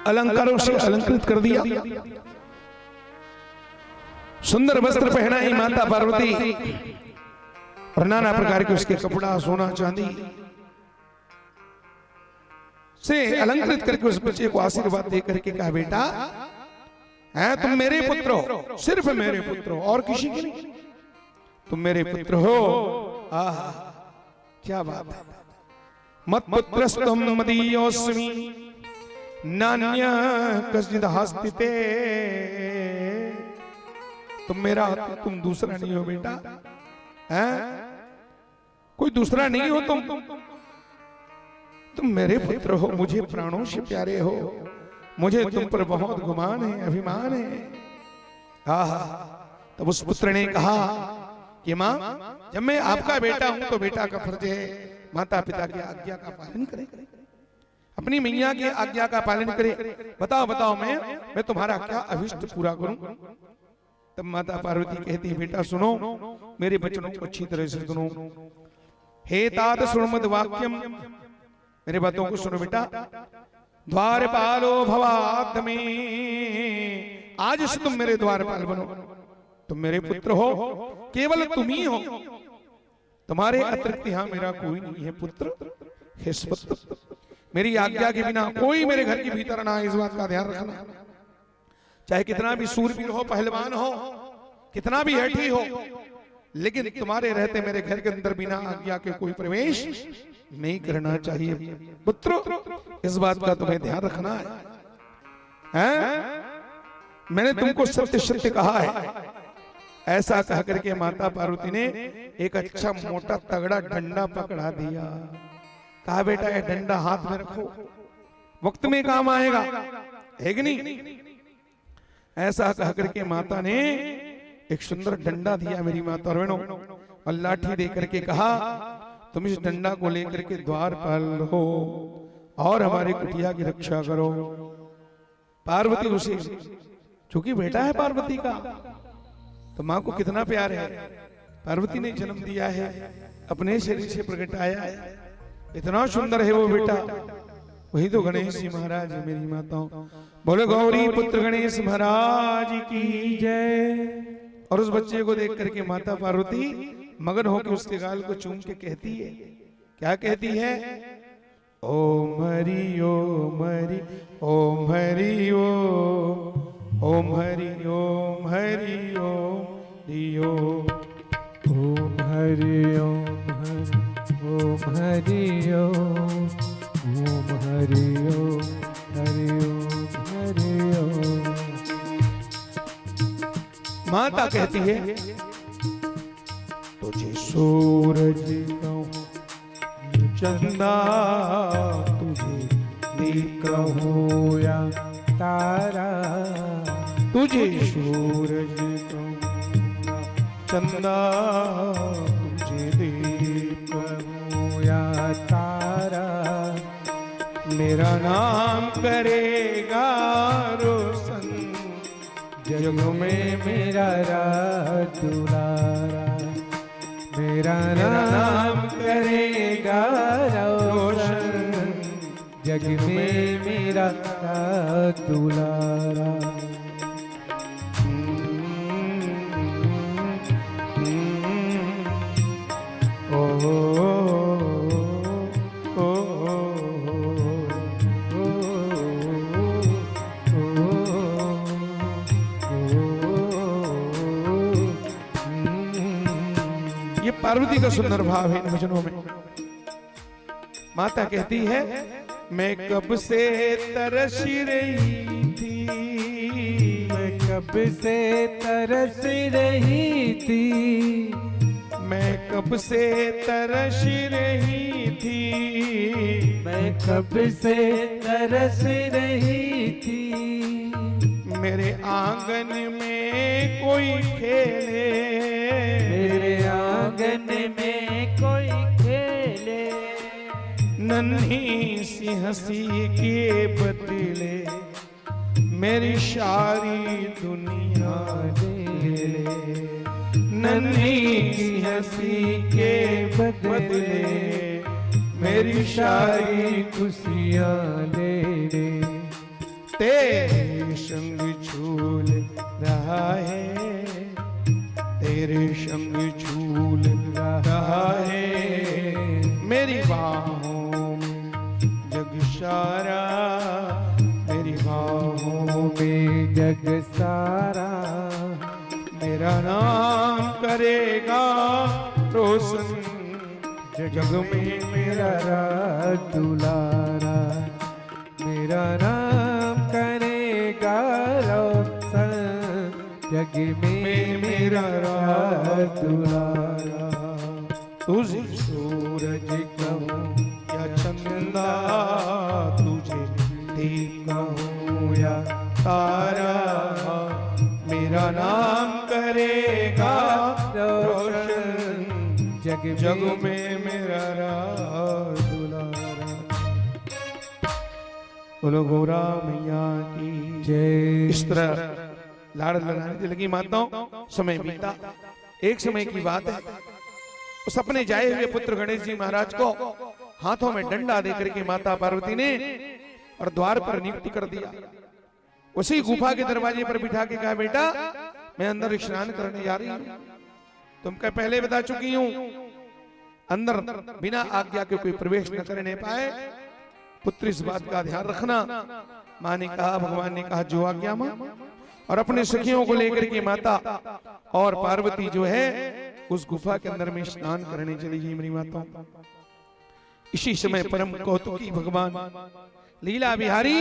अलंकारों से अलंकृत कर दिया। सुंदर वस्त्र पहनाई माता पार्वती और नाना प्रकार के उसके कपड़ा, सोना चांदी से अलंकृत करके उस बच्चे को आशीर्वाद दे करके कहा बेटा है तुम मेरे पुत्र हो, सिर्फ मेरे पुत्र हो और किसी के नहीं, तुम मेरे पुत्र हो। आह क्या बात है। मत पुत्रस्तम मदीयोस्मि नान्य कश्चिद हस्तिते। तुम मेरा, तुम दूसरा नहीं हो बेटा, हैं कोई दूसरा नहीं हो तुम मेरे पुत्र हो, मुझे प्राणों से प्यारे हो, मुझे तुम पर बहुत गुमान है, अभिमान है। आहा तब उस पुत्र ने कहा कि मां जब मैं आपका बेटा हूं तो बेटा का फर्ज है माता पिता की आज्ञा का पालन करे, अपनी मैया की आज्ञा का पालन करे। बताओ बताओ मैं तुम्हारा क्या अभिष्ट पूरा करूं। तब माता पार्वती कहती है बेटा सुनो, मेरे वचनों को अच्छी तरह से सुनो। हे तात सुमद वाक्यम, मेरे बातों को सुनो बेटा। द्वारपालो भवाद में, आज से तुम मेरे द्वारपाल बनो, तुम मेरे पुत्र हो, केवल तुम ही हो, तुम्हारे अतिरिक्त यहां मेरा कोई नहीं है पुत्र। हे पुत्र मेरी आज्ञा के बिना कोई मेरे घर के भीतर ना, इस बात का ध्यान रखना। चाहे कितना भी सूरवीर हो, पहलवान हो, कितना भी हठी हो, लेकिन तुम्हारे रहते मेरे घर के अंदर बिना आज्ञा के कोई प्रवेश नहीं करना चाहिए पुत्र। इस बात का तुम्हें ध्यान रखना है? मैंने तुमको सत्य सत्य कहा है। ऐसा कह करके माता पार्वती ने एक अच्छा मोटा तगड़ा डंडा पकड़ा दिया। कहा बेटा ये डंडा हाथ में रखो, वक्त में काम आएगा, है कि नहीं। ऐसा कह करके माता ने एक सुंदर डंडा दिया मेरी माता और लाठी दे करके कहा तुम इस डंडा को लेकर के द्वारपाल हो और हमारी कुटिया की रक्षा करो। पार्वती उसे, चूंकि बेटा है पार्वती का, तो मां को कितना प्यार है। पार्वती ने जन्म दिया है, अपने शरीर से प्रकटाया है, इतना सुंदर है वो बेटा। वही तो गणेश जी महाराज है मेरी माताओं। बोले गौरी पुत्र गणेश महाराज की जय। और उस बच्चे को देख करके माता पार्वती मगन होकर उसके गाल को चूम के कहती है, क्या कहती है? ओम हरि ओम हरि ओम हरि ओम हरि ओम हरि ओम हरि ओम हरि ओम हरि ओम हरि ओम हरि ओम। माता कहती है तुझे सूरज कहूं चंदा, तुझे दीप कहूं या तारा, तुझे सूरज कहूं चंदा, तुझे दीप कहूं या तारा, मेरा नाम करेगा रोशन जग में मेरा राज दुलारा, मेरा नाम करेगा रोशन जग में मेरा राज दुलारा। ये पार्वती का सुंदर भाव है इन भजनों में। माता कहती है मैं कब से तरस रही थी, मैं कब से तरस रही थी, मैं कब से तरस रही थी, मैं कब से तरस रही थी, मेरे आंगन में कोई खेले, मेरे आंगन में कोई खेले, नन्ही सी हंसी के बदले मेरी सारी दुनिया ले ले, नन्ही सी हंसी के बदले मेरी सारी खुशियां ले ले, तेरे संग झूल रहा है, तेरे संग झूल रहा है, मेरी बाहों में जग सारा, मेरी बाहों में जग सारा, मेरा नाम करेगा रोशन जग में मेरा राज दुलारा, मेरा नाम करेगा रोशन जग में मेरा राज दुलारा। तुझे सूरज कहूं या चंदा, तुझे दीप कहूं या तारा, मेरा नाम करेगा रोशन जग में मेरा राज दुलारा। बोलो गौरा मैया की जय। इस तरह लाड़ लगाने लगी माताओं। समय बीता। एक समय की बात है, उस अपने जाए हुए पुत्र गणेश जी महाराज को हाथों में डंडा देकर के माता पार्वती ने और द्वार पर नियुक्त कर दिया। उसी गुफा के दरवाजे पर बिठा के कहा, बेटा मैं अंदर स्नान करने जा रही हूं, तुमको पहले बता चुकी हूं, अंदर बिना आज्ञा के कोई प्रवेश न करने पाए। पुत्र इस बात का ध्यान रखना। मां ने कहा, भगवान ने कहा जो आज्ञा मां। और अपने सखियों को लेकर के माता और पार्वती जो है उस गुफा के अंदर में स्नान करने चली गई मेरी माता। इसी समय परम कौतुकी भगवान लीला बिहारी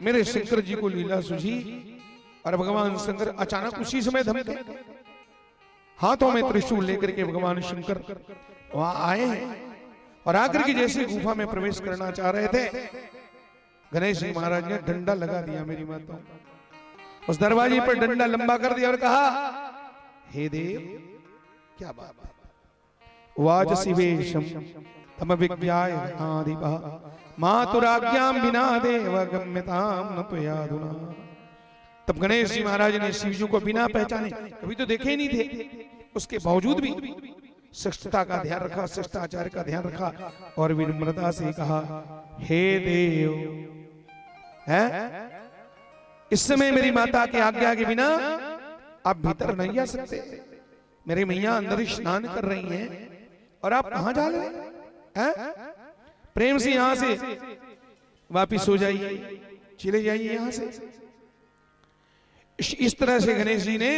मेरे शंकर जी को लीला सूझी और भगवान शंकर अचानक उसी समय धमके। हाथों में त्रिशूल लेकर के भगवान शंकर वहां आए हैं और आकर के जैसे गुफा में प्रवेश करना चाह रहे थे, गणेश जी महाराज ने डंडा लगा दिया मेरी माता। उस दरवाजे पर डंडा लंबा कर दिया और कहा, हे देव क्या बात है, वाज शिवेशम तम विज्ञाय आदिपः मातुराज्ञाम बिना देव गम्यताम न त्वयाधुना। तब गणेश जी महाराज ने शिव जी को बिना पहचाने, कभी तो देखे ही नहीं थे, उसके बावजूद भी शिष्टता का ध्यान रखा, शिष्टाचार का ध्यान रखा और विनम्रता से कहा, हे देव, है इस समय मेरी माता की आज्ञा के बिना आप भीतर नहीं आ सकते। मेरी मैया अंदर स्नान कर रही हैं और आप कहां जा रहे हैं? प्रेम से यहां से वापिस हो जाइए, चले जाइए यहां से। इस तरह से गणेश जी ने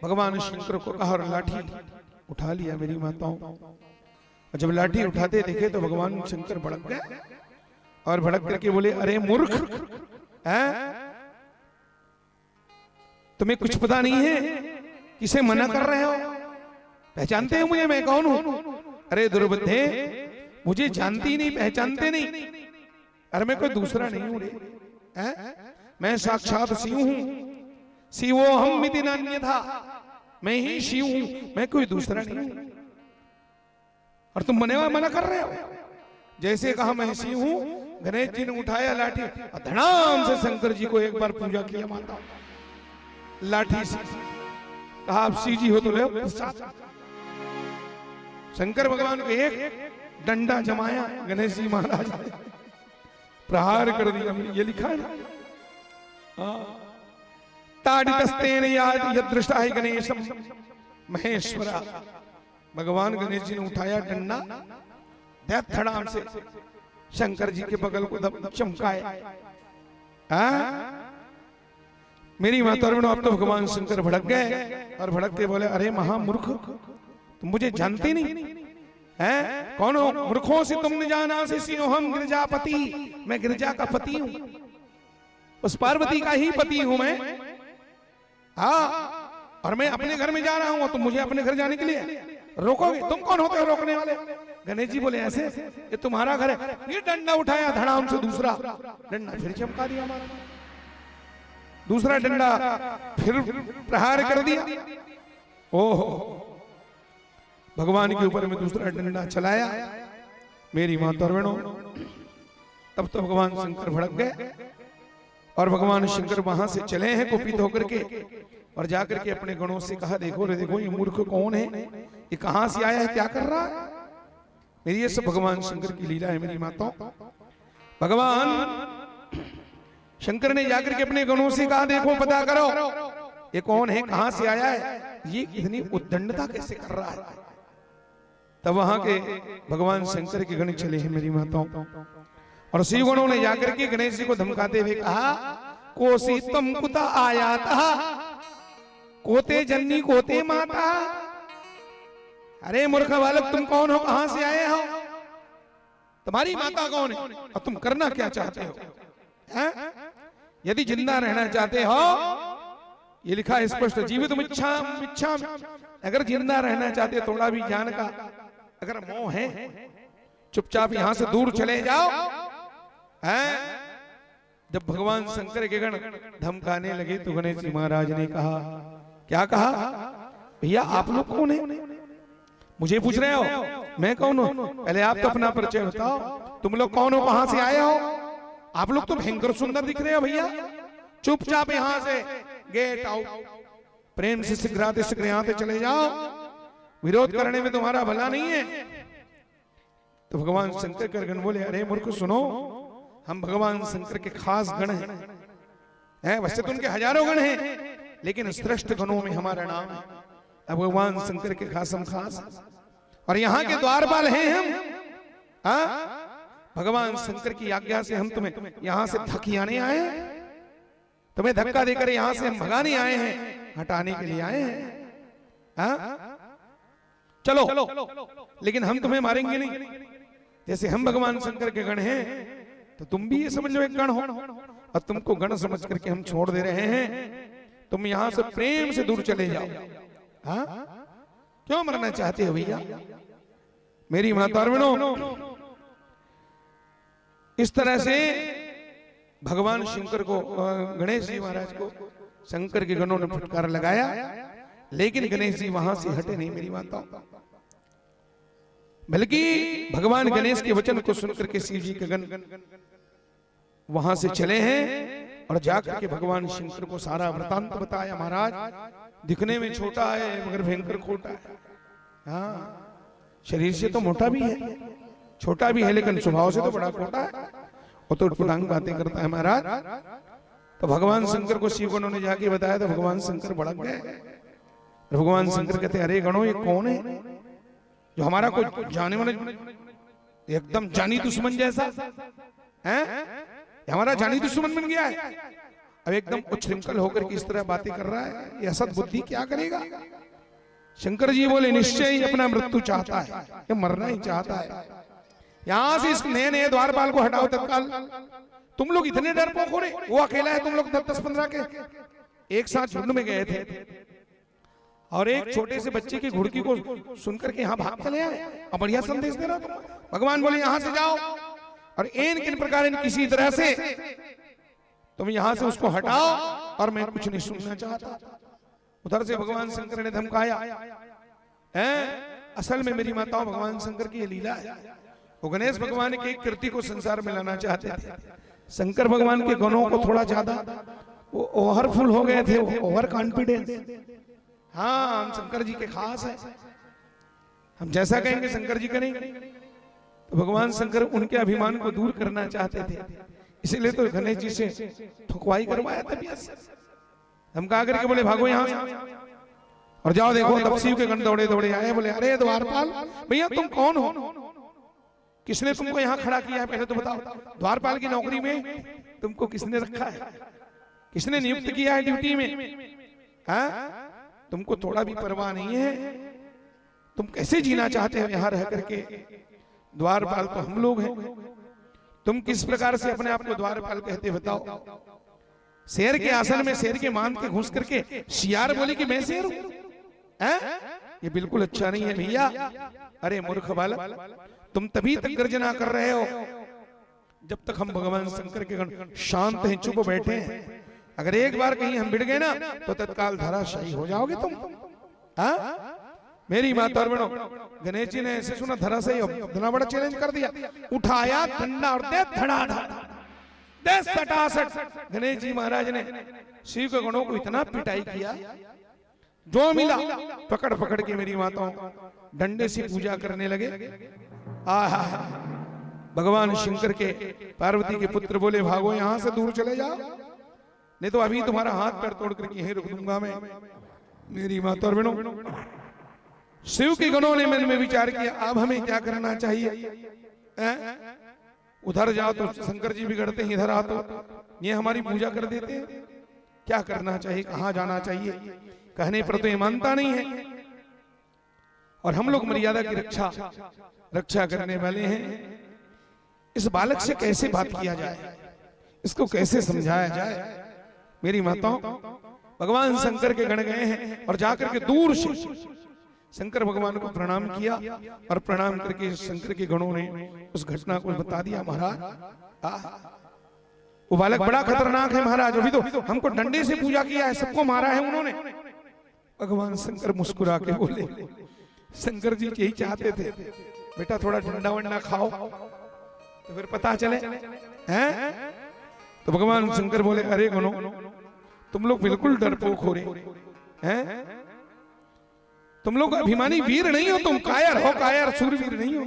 भगवान शंकर को कहा और लाठी उठा लिया मेरी माताओं। और जब लाठी उठाते देखे तो भगवान शंकर भड़क गए और भड़क करके बोले, अरे मूर्ख, तुम्हें कुछ पता नहीं है, किसे मना कर रहे हो? पहचानते हो मुझे, मैं कौन हूं? अरे दुर्बुद्धे, मुझे जानती नहीं, पहचानते नहीं। अरे मैं कोई दूसरा नहीं हूं रे, मैं साक्षात शिव हूं। शिवो हम मिति नान्य था, मैं ही शिव हूं, मैं कोई दूसरा नहीं हूं। और तुम मना कर रहे हो? जैसे कहा मैं शिव हूं, गणेश जी ने उठाया लाठी और धड़ाम से शंकर जी को एक बार पूजा किया माता लाठी से। कहा आप शिव जी हो तो ले प्रसाद। शंकर भगवान को एक डंडा जमाया, गणेश जी महाराज ने प्रहार कर दिया। ये लिखा है ना, ताड़ितस्तेन यदृष्टा है गणेशम महेश्वरा। भगवान गणेश जी ने उठाया डंडा, धड़ाम से शंकर जी के बगल को चमकाया। मेरी माता अब तो भगवान शंकर भड़क गए और भड़क के बोले, अरे महामूर्ख, तुम मुझे जानते नहीं हैं? कौन हो? मूर्खों से तुमने जाना से हम गिरजापति, मैं गिरजा का पति हूं, उस पार्वती का ही पति हूं मैं। हाँ, और मैं अपने घर में जा रहा हूं, तुम मुझे अपने घर जाने के लिए रोकोगे? तुम कौन होते हो रोकने वाले? गणेश जी बोले, ऐसे ये तुम्हारा घर है। ये डंडा उठाया धड़ाम से, दूसरा डंडा फिर चमका दिया हमारा, दूसरा डंडा फिर प्रहार कर दिया। ओहो, भगवान के ऊपर में दूसरा डंडा चलाया। मेरी माता और बहनों, तब तो भगवान शंकर भड़क गए और भगवान शंकर वहां से चले हैं कुपित होकर के, और जाकर के अपने गणों से कहा, देखो रे देखो, ये मूर्ख कौन है, ये कहां से आया है, क्या कर रहा है? मेरी ये सब भगवान शंकर की लीला है मेरी माताओं। भगवान शंकर ने जाकर के अपने गणों से कहा, देखो पता करो ये कौन है, कहां से आया है, ये इतनी उद्दंडता कैसे कर रहा है? तब वहां के भगवान शंकर के गण चले हैं मेरी माताओं, और शिव गणों ने जाकर के गणेश जी को धमकाते हुए कहा, कोसी तम कुता आयाता, कोते जन्नी कोते माता। अरे मूर्ख बालक, तुम कौन हो, कहां से आए हो, तुम्हारी माता कौन है, और तुम करना क्या चाहते हो? यदि जिंदा रहना चाहते हो, ये लिखा है स्पष्ट, जीवित इच्छा, अगर जिंदा रहना चाहते, थोड़ा भी ज्ञान का अगर मोह है, चुपचाप यहां से दूर चले जाओ। जब भगवान शंकर के गण धमकाने लगे तो गणेश जी महाराज ने कहा, क्या कहा? भैया आप लोग कौन है? मुझे पूछ रहे हो मैं कौन हूं? पहले आप तो अपना परिचय बताओ, तुम लोग कौन हो, कहां से आए हो? आप लोग तो भयंकर सुंदर दिख रहे हो भैया, चुपचाप यहां से गेट आउट, प्रेम से शीघ्राते शीघ्राते चले जाओ, विरोध करने में तुम्हारा भला नहीं है। तो भगवान शंकर के गण बोले, अरे मूर्ख सुनो, हम भगवान शंकर के खास गण हैं, वैसे तो उनके हजारों गण हैं, लेकिन श्रेष्ठ गणों में हमारा नाम है। अब भगवान शंकर के खासम खास, और यहाँ के द्वारपाल हैं हम। भगवान शंकर की आज्ञा से हम तुम्हें यहाँ से धकियाने आए हैं, तुम्हें धक्का देकर यहाँ से हम भगाने आए हैं, हटाने के लिए आए हैं। चलो, लेकिन हम तुम्हें मारेंगे नहीं। जैसे हम भगवान शंकर के गण हैं, तो तुम भी ये समझ लो एक गण हो, और तुमको गण समझ करके हम छोड़ दे रहे हैं। तुम यहाँ से प्रेम से दूर चले जाओ। क्यों मरना चाहते हो भैया? मेरी माता और बहनों, इस तरह से भगवान शंकर को, गणेश जी महाराज को शंकर के गणों ने फटकार लगाया, लेकिन गणेश जी वहां से हटे नहीं मेरी माता। बल्कि भगवान गणेश के वचन को सुनकर के शिव जी के गण वहां से चले हैं और जाकर के भगवान शंकर को सारा वृतांत बताया। महाराज दिखने में छोटा है मगर भयंकर खोटा है। हाँ, शरीर से तो मोटा भी है, छोटा भी है, लेकिन स्वभाव से तो बड़ा खोटा है। वो तो उटपटांग बातें करता है महाराज। तो भगवान शंकर को शिव गणों ने जाके बताया, तो भगवान शंकर भड़क गए। भगवान शंकर कहते, अरे गणों ये कौन है जो हमारा कोई जाने वाले एकदम जानी दुश्मन जैसा है, हमारा जानी दुश्मन बन गया है। अब एकदम उच्छृंखल होकर के इस तरह बातें कर रहा है, ये असद बुद्धि क्या करेगा? शंकर जी बोले निश्चय ही अपना मृत्यु चाहता है, ये मरना ही चाहता है। यहां से इस नए नए द्वारपाल को हटाओ तत्काल। तुम लोग इतने डरपोक हो रहे, वो अकेला है, तुम लोग 10-15 के एक साथ झुंड में गए थे और एक छोटे से बच्चे की घुड़की को सुनकर के यहाँ भाग चले आए और बढ़िया संदेश दे रहा तुम। भगवान बोले यहाँ से जाओ और इन किन प्रकार इन किसी तरह से तुम यहाँ से उसको हटाओ और मैं कुछ नहीं सुनना चाहता। उधर से भगवान शंकर ने धमकाया है। असल में मेरी माताओं भगवान शंकर की ये लीला है। वो गणेश भगवान की कीर्ति को संसार में लाना चाहते थे। शंकर भगवान के गुणों को थोड़ा ज्यादा वो ओवरफुल हो गए थे, ओवर कॉन्फिडेंस। हाँ, हम शंकर जी के खास है, हम जैसा कहेंगे शंकर जी करेंगे। तो भगवान शंकर उनके अभिमान को दूर करना चाहते थे, इसलिए तो गणेश जी से ठुकवाई करवाया था। हम कहा करके बोले भागो यहाँ से और जाओ देखो। तब शिव के गण दौड़े दौड़े आए, बोले अरे द्वारपाल भैया तुम कौन हो, किसने तुमको यहाँ खड़ा किया है, पहले तो बताओ। द्वारपाल की नौकरी में तुमको किसने रखा है, किसने नियुक्त किया है ड्यूटी में? हाँ, तुमको थोड़ा भी परवाह नहीं है, तुम कैसे जीना चाहते हो यहाँ रह करके? द्वारपाल तो हम लोग हैं, तुम किस प्रकार से अपने आप को द्वारपाल कहते बताओ? शेर के आसन में शेर के मान के घुस करके शियार बोले कि मैं शेर हूं, ये बिल्कुल अच्छा नहीं है भैया। अरे मूर्ख बालक, तुम तभी तक गर्जना कर रहे हो जब तक हम भगवान शंकर के गण शांत हैं, चुप बैठे हैं। अगर एक बार कहीं हम बिड़ गए ना तो तत्काल धराशायी हो जाओगे तुम। मेरी माता और बहनों, गणेश जी ने ऐसे सुना धराशायी, इतना बड़ा चैलेंज कर दिया। उठाया डंडा और दे धड़ाधड़, दे सटासट। गणेश जी महाराज ने शिव के गणों को इतना पिटाई किया, जो मिला पकड़ पकड़ के मेरी माताओं डंडे से पूजा करने लगे। आहा, भगवान शंकर के पार्वती के पुत्र बोले भागो यहाँ से, दूर चले जाओ, नहीं तो अभी तुम्हारा हाथ पैर तोड़ करके यहीं रुक दूंगा मैं। मेरी माता और बहनों, शिव के गणों ने मन में विचार किया अब हमें क्या करना चाहिए? उधर जाओ तो शंकर जी बिगड़ते हैं, इधर आ तो ये हमारी पूजा कर देते हैं। क्या करना चाहिए, कहाँ जाना चाहिए? कहने पर तो ये मानता नहीं है और हम लोग मर्यादा की रक्षा करने वाले हैं। इस बालक से कैसे बात किया जाए, इसको कैसे समझाया जाए? मेरी माताओं, भगवान शंकर के गण गए हैं और जाकर के दूर से शंकर भगवान को प्रणाम किया और प्रणाम करके शंकर के गणों ने उस घटना को बता दिया। महाराज, वो बालक बड़ा खतरनाक है महाराज, अभी तो हमको डंडे से पूजा किया है, सबको मारा है उन्होंने। भगवान शंकर मुस्कुरा के बोले, शंकर जी यही चाहते थे बेटा थोड़ा डंडा वंडा खाओ तो फिर पता चले हैं। तो भगवान शंकर बोले अरे गणों, तुम लोग बिल्कुल डरपोक हो रहे हैं, तुम लोग अभिमानी वीर नहीं हो, तुम कायर हो, कायर सूरवीर नहीं हो।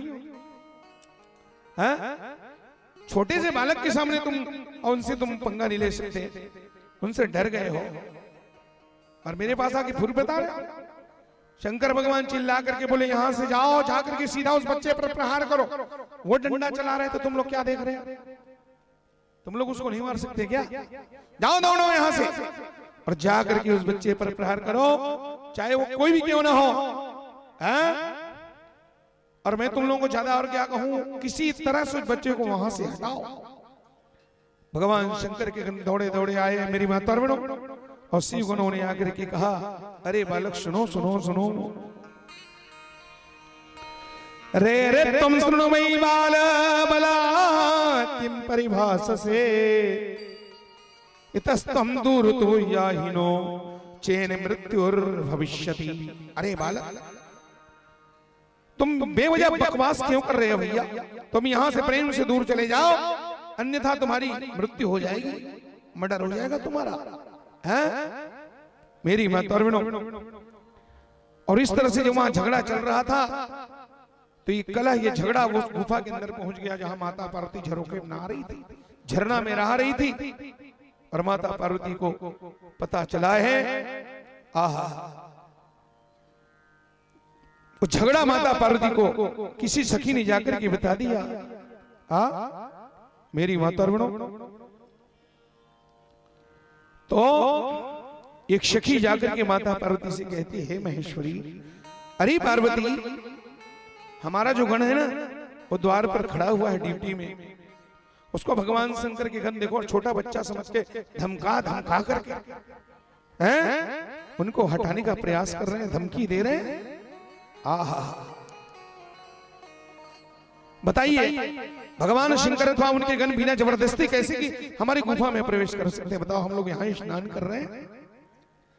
छोटे से बालक के सामने तुम और उनसे तुम पंगा नहीं ले सकते, उनसे डर गए हो और मेरे पास आके फिर बता रहे हो। शंकर भगवान चिल्ला करके बोले यहाँ से जाओ, जाकर के सीधा उस बच्चे पर प्रहार करो। वो डंडा चला रहे थे, तुम लोग क्या देख रहे हो? तुम लोग उसको नहीं मार सकते क्या? जाओ दौड़ो यहाँ से और जाकर के उस बच्चे पर प्रहार करो, चाहे वो कोई भी क्यों ना हो। और मैं तुम लोगों को ज्यादा और क्या कहूं, किसी तरह से उस बच्चे को वहां से हटाओ। भगवान शंकर के दौड़े दौड़े आए मेरी माता और बहनों, और शिव गणों ने आकर के कहा अरे बालक सुनो सुनो सुनो, रे रे तुम सुनो मई बाल बला किम परिभाष से इतस्तम दूर तो याहिनो चेन मृत्युर भविष्यति। अरे बालक, तुम बेवजह बकवास क्यों कर रहे हो भैया? तुम यहाँ से प्रेम से दूर चले जाओ, अन्यथा तुम्हारी मृत्यु हो जाएगी, मर्डर हो जाएगा तुम्हारा। है मेरी माता और बहनों, और इस तरह से जो वहां झगड़ा चल रहा था तो ये कलह, ये झगड़ा वो गुफा के अंदर पहुंच गया जहां माता पार्वती झरोखे में नहा रही थी, झरना में रहा रही थी। और माता पार्वती को पता चला है, आहा, वो झगड़ा माता पार्वती को किसी सखी ने जाकर के बता दिया। मेरी माता और बहनों, तो एक सखी जाकर के माता पार्वती से कहती है, महेश्वरी, अरे पार्वती, हमारा जो गण है ना वो द्वार पर खड़ा हुआ है ड्यूटी में, उसको भगवान शंकर के गण देखो, और छोटा बच्चा समझ के धमका धमका करके हैं उनको हटाने का प्रयास कर रहे हैं, धमकी दे रहे हैं। आहा, बताइए भगवान शंकर अथवा उनके गण बिना जबरदस्ती कैसे की हमारी गुफा में प्रवेश कर सकते हैं? बताओ, हम लोग यहाँ स्नान कर रहे हैं,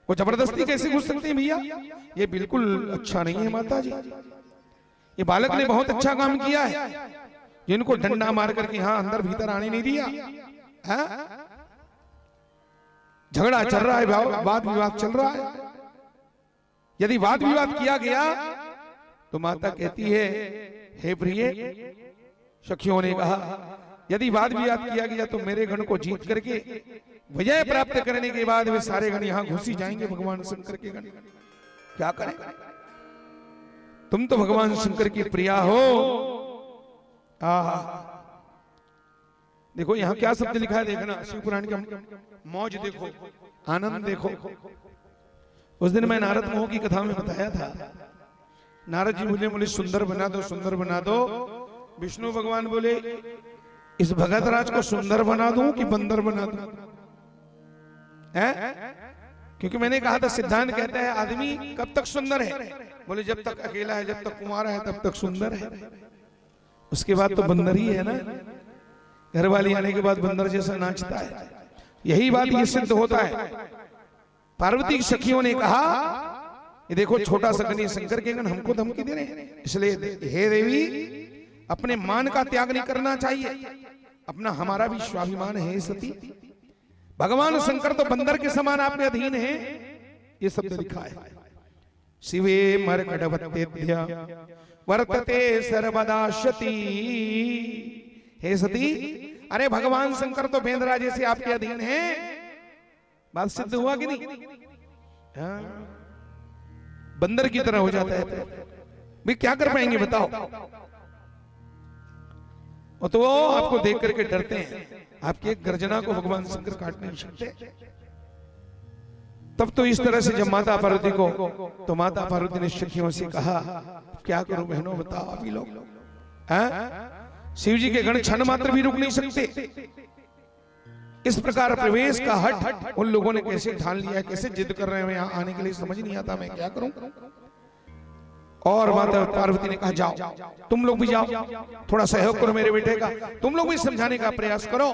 वो जबरदस्ती कैसे घुस सकते हैं भैया? ये बिल्कुल अच्छा नहीं है माता जी। ये बालक ने बहुत अच्छा काम किया है, जिनको डंडा मार करके यहाँ अंदर भीतर आने नहीं दिया। झगड़ा चल रहा है, वाद विवाद चल रहा है। यदि वाद विवाद किया गया तो माता कहती है, हे प्रिय, सखियों ने कहा, यदि वाद विवाद किया गया तो मेरे गण को जीत करके विजय प्राप्त करने के बाद वे सारे गण यहाँ घुसी जाएंगे, भगवान शंकर के गण। क्या करें? तुम तो भगवान शंकर की प्रिया हो। देखो यहाँ क्या शब्द लिखा है, देखना, शिव पुराण का मौज देखो, आनंद देखो। उस दिन मैं नारद मोह की कथा में बताया था, नारद जी बोले सुंदर बना दो, सुंदर बना दो। विष्णु भगवान बोले, इस भगत राज को सुंदर बना दूं कि बंदर बना दूं? क्योंकि मैंने कहा था, सिद्धांत कहता है आदमी कब तक सुंदर है? बोले जब तक अकेला है, जब तक कुंवारा है तब तक सुंदर है, उसके बाद तो बंदर ही है ना। घर वाली आने के बाद बंदर जैसा नाचता है। यही बात ये सिद्ध होता है। पार्वती की सखियों ने कहा, ये देखो छोटा सा गणेश शंकर के गण हमको धमकी दे रहे हैं, इसलिए हे देवी, अपने मान का त्याग नहीं करना चाहिए, अपना हमारा भी स्वाभिमान है सती। भगवान शंकर तो बंदर के समान आपके अधीन है, ये शब्द लिखा है। शिवे मरकटवत्तेभ्य वर्तते सर्वदा सती। हे सती, अरे भगवान शंकर तो भेंदरा जैसे आपके अधीन है। बात सिद्ध हुआ कि नहीं? बंदर की तरह हो जाता है भी क्या कर पाएंगे बताओ? और तो वो आपको देख करके डरते हैं, आपकी एक गर्जना को भगवान शंकर काट नहीं सकते। तब तो इस तरह से जब माता पार्वती को, तो माता पार्वती ने सखियों से कहा, क्या करूं बहनों, बताओ आप ही लोग। शिव जी के गण क्षण मात्र भी रुक नहीं सकते। इस प्रकार प्रवेश का हट उन लोगों ने कैसे ठान लिया है, कैसे जिद कर रहे हैं यहाँ आने के लिए, समझ नहीं आता मैं क्या करूं। और माता पार्वती ने कहा, जाओ तुम लोग भी जाओ, थोड़ा सहयोग करो मेरे बेटे का, तुम लोग भी समझाने का प्रयास करो।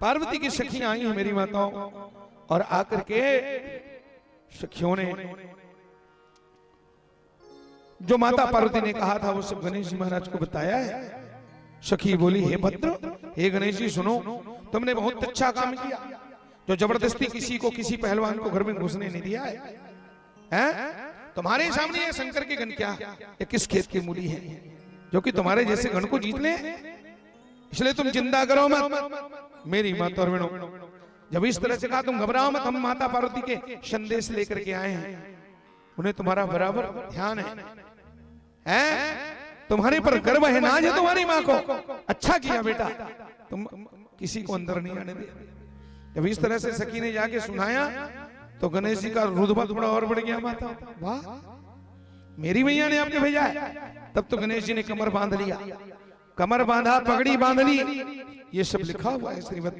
पार्वती की सखियां आई हैं मेरी माताओं, और आकर के सखियों ने जो माता पार्वती ने कहा था वो सब गणेश जी महाराज को बताया है। सखी बोली, हे भद्र, हे गणेश जी सुनो, तुमने बहुत अच्छा काम किया, जो जबरदस्ती किसी को, किसी पहलवान को घर में घुसने नहीं दिया है। तुम्हारे सामने ये शंकर के गण क्या, ये किस खेत की मूली है जो कि तुम्हारे जैसे गण को जीत ले? इसलिए तुम चिंता करो मत मेरी माता और बहनों। जब इस तरह से कहा, तुम घबराओ मत, हम माता पार्वती के संदेश लेकर के आए हैं, उन्हें तुम्हारा बराबर ध्यान है? तुम्हारे पर गर्व है, नाज है तुम्हारी माँ को। अच्छा किया बेटा, तुम किसी को अंदर नहीं आने दे। जब इस तरह से सखी ने जाके सुनाया तो गणेश जी का रुतबा थोड़ा और बढ़ गया। माता, वाह, मेरी मैया ने आपके भेजा है। तब तो गणेश जी ने कमर बांध लिया, कमर बांधा, पगड़ी बांध ली। ये सब लिखा हुआ है श्रीमद्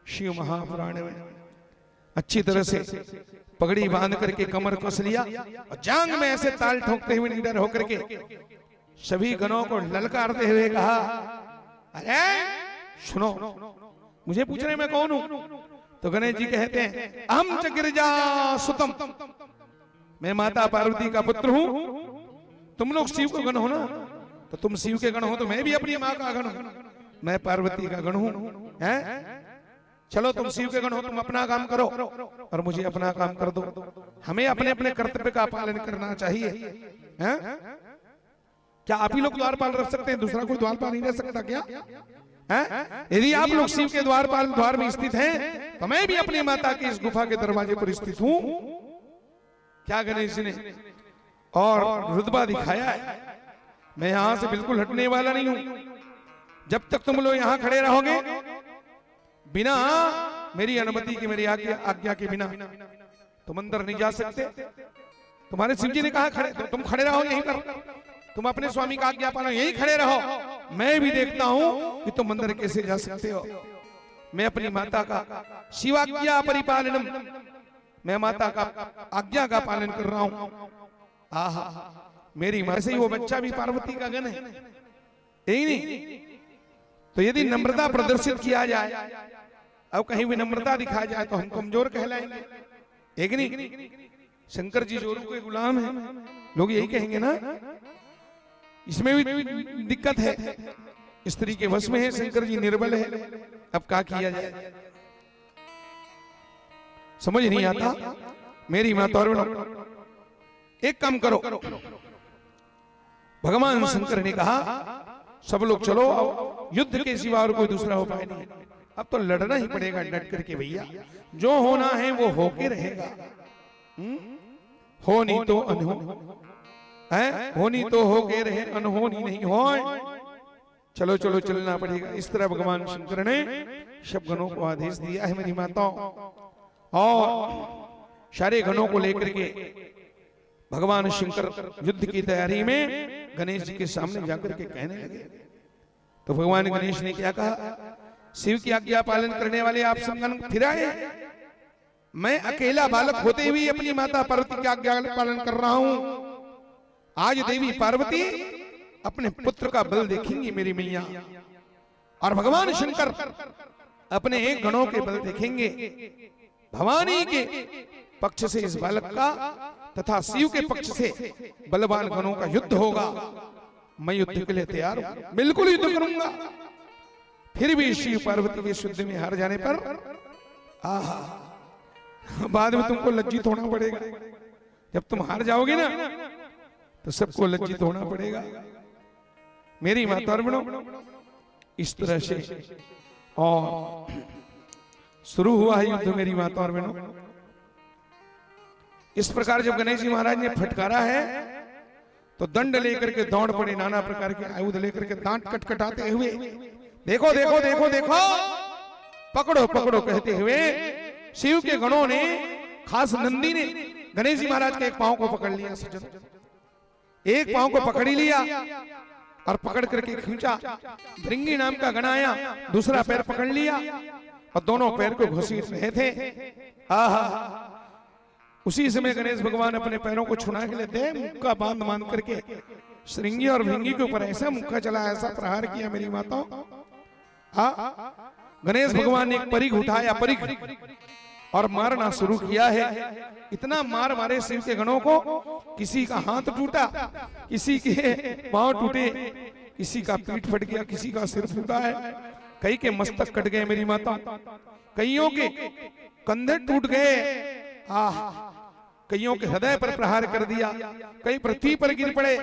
शिव महापुराण में। अच्छी तरह से पगड़ी बांध करके कमर कस लिया, और जांग में ऐसे ताल ठोकते हुए निडर होकर के सभी गणों को ललकारते हुए कहा, अरे सुनो, मुझे पूछ रहे मैं कौन हूं? तो गणेश जी कहते हैं, अहम च गिरिजा सुतम, मैं माता पार्वती का पुत्र हूं। तुम लोग शिव के गण हो ना, तो तुम शिव के गण हो तो मैं भी अपनी माँ का गण हूं, मैं पार्वती का गण हूं। चलो तुम शिव के गण हो, तुम अपना काम करो और मुझे अपना काम कर दो। हमें अपने अपने कर्तव्य का पालन करना चाहिए। क्या आप ही लोग द्वारपाल रख सकते हैं? दूसरा कोई द्वारपाल नहीं रह सकता क्या? यदि आप लोग शिव के द्वार में स्थित हैं, तो मैं भी अपनी माता की इस गुफा के दरवाजे पर स्थित हूं। क्या गणेश जी ने और रुतबा दिखाया है। मैं यहां से बिल्कुल हटने वाला नहीं हूं। जब तक तुम लोग यहां खड़े रहोगे, बिना मेरी अनुमति की, मेरी आज्ञा के बिना, तुम अंदर नहीं जा सकते। तुम्हारे शिव जी ने कहा खड़े, तो तुम खड़े रहो यहीं पर, तुम अपने स्वामी का आज्ञा पालन यहीं खड़े रहो, मैं भी देखता हूं कि तुम अंदर कैसे जा सकते हो। मैं अपनी माता का शिवाज्ञा परिपालनम, मैं माता का आज्ञा का पालन कर रहा हूं। आहा, मेरी मां से ही वो बच्चा भी पार्वती का गण है, यही नहीं। तो यदि नम्रता प्रदर्शित किया जाए, अब कहीं भी नम्रता दिखाया जाए तो हम कमजोर कहलाएंगे, एक नहीं। शंकर जी जोरू के गुलाम हैं, लोग यही कहेंगे ना। इसमें भी दिक्कत है, स्त्री के वश में है, शंकर जी निर्बल है, अब क्या किया जाए, समझ नहीं आता। मेरी माता और एक काम करो, भगवान शंकर ने कहा सब लोग चलो, युद्ध के सिवा और कोई दूसरा उपाय नहीं, अब तो लड़ना ही पड़ेगा डट करके भैया, जो होना है वो होके रहेगा। हो नहीं तो अनहो है, होनी तो होके रहे, अनहोनी नहीं हो। चलो चलो चलना पड़ेगा। इस तरह भगवान शंकर ने सब गणों को आदेश दिया है मेरी माताओं, और सारे गणों को लेकर के भगवान शंकर युद्ध की तैयारी में गणेश जी के सामने जाकर के कहने लगे। तो भगवान गणेश ने क्या कहा, शिव की आज्ञा पालन करने वाले आप सब गण फिर आए, मैं अकेला बालक होते हुए अपनी माता पार्वती की आज्ञा पालन कर रहा हूं। आज देवी पार्वती अपने पुत्र का बल देखेंगी मेरी मैया, और भगवान शंकर अपने एक गणों के बल देखेंगे। भवानी के पक्ष से इस बालक का तथा शिव के पक्ष से बलवान गणों का युद्ध होगा। मैं युद्ध के लिए तैयार हूं, बिल्कुल युद्ध करूंगा। फिर भी शिव पार्वती के युद्ध में हार जाने पर आहा, बाद में तुमको लज्जित होना पड़ेगा। जब तुम हार जाओगे ना तो सबको लज्जित होना पड़ेगा। मेरी माता और बहनों, इस तरह से और शुरू हुआ है युद्ध मेरी माता और बहनों। इस प्रकार जब गणेश जी महाराज ने फटकारा है तो दंड लेकर के दौड़ पड़े, नाना प्रकार के आयुध लेकर के दांत कटकटाते हुए, देखो देखो देखो देखो, पकड़ो पकड़ो कहते हुए शिव के गणों ने, खास नंदी ने गणेश जी महाराज के एक पांव को पकड़ लिया। एक पांव को पकड़ ही लिया और पकड़ करके खींचा। भृंगी नाम का गण आया, दूसरा पैर पकड़ लिया और दोनों पैर को घसीट रहे थे। आहा, उसी समय गणेश भगवान अपने पैरों को छुना के लेते, मुक्का बांध बांध करके श्रृंगी और भृंगी के ऊपर ऐसा मुक्का चला, ऐसा प्रहार किया मेरी माताओं। गणेश भगवान ने एक परिघ उठाया, परिघ, और मारना शुरू किया है। इतना मार मारे शिव के गणों को, किसी का हाथ टूटा, किसी के पांव टूटे, किसी का पीठ फट गया, किसी का सिर फूटा है, कई के मस्तक कट गए मेरी माता, कईयों के कंधे टूट गए, कईयों के हृदय पर प्रहार कर दिया, कई पृथ्वी पर गिर पड़े,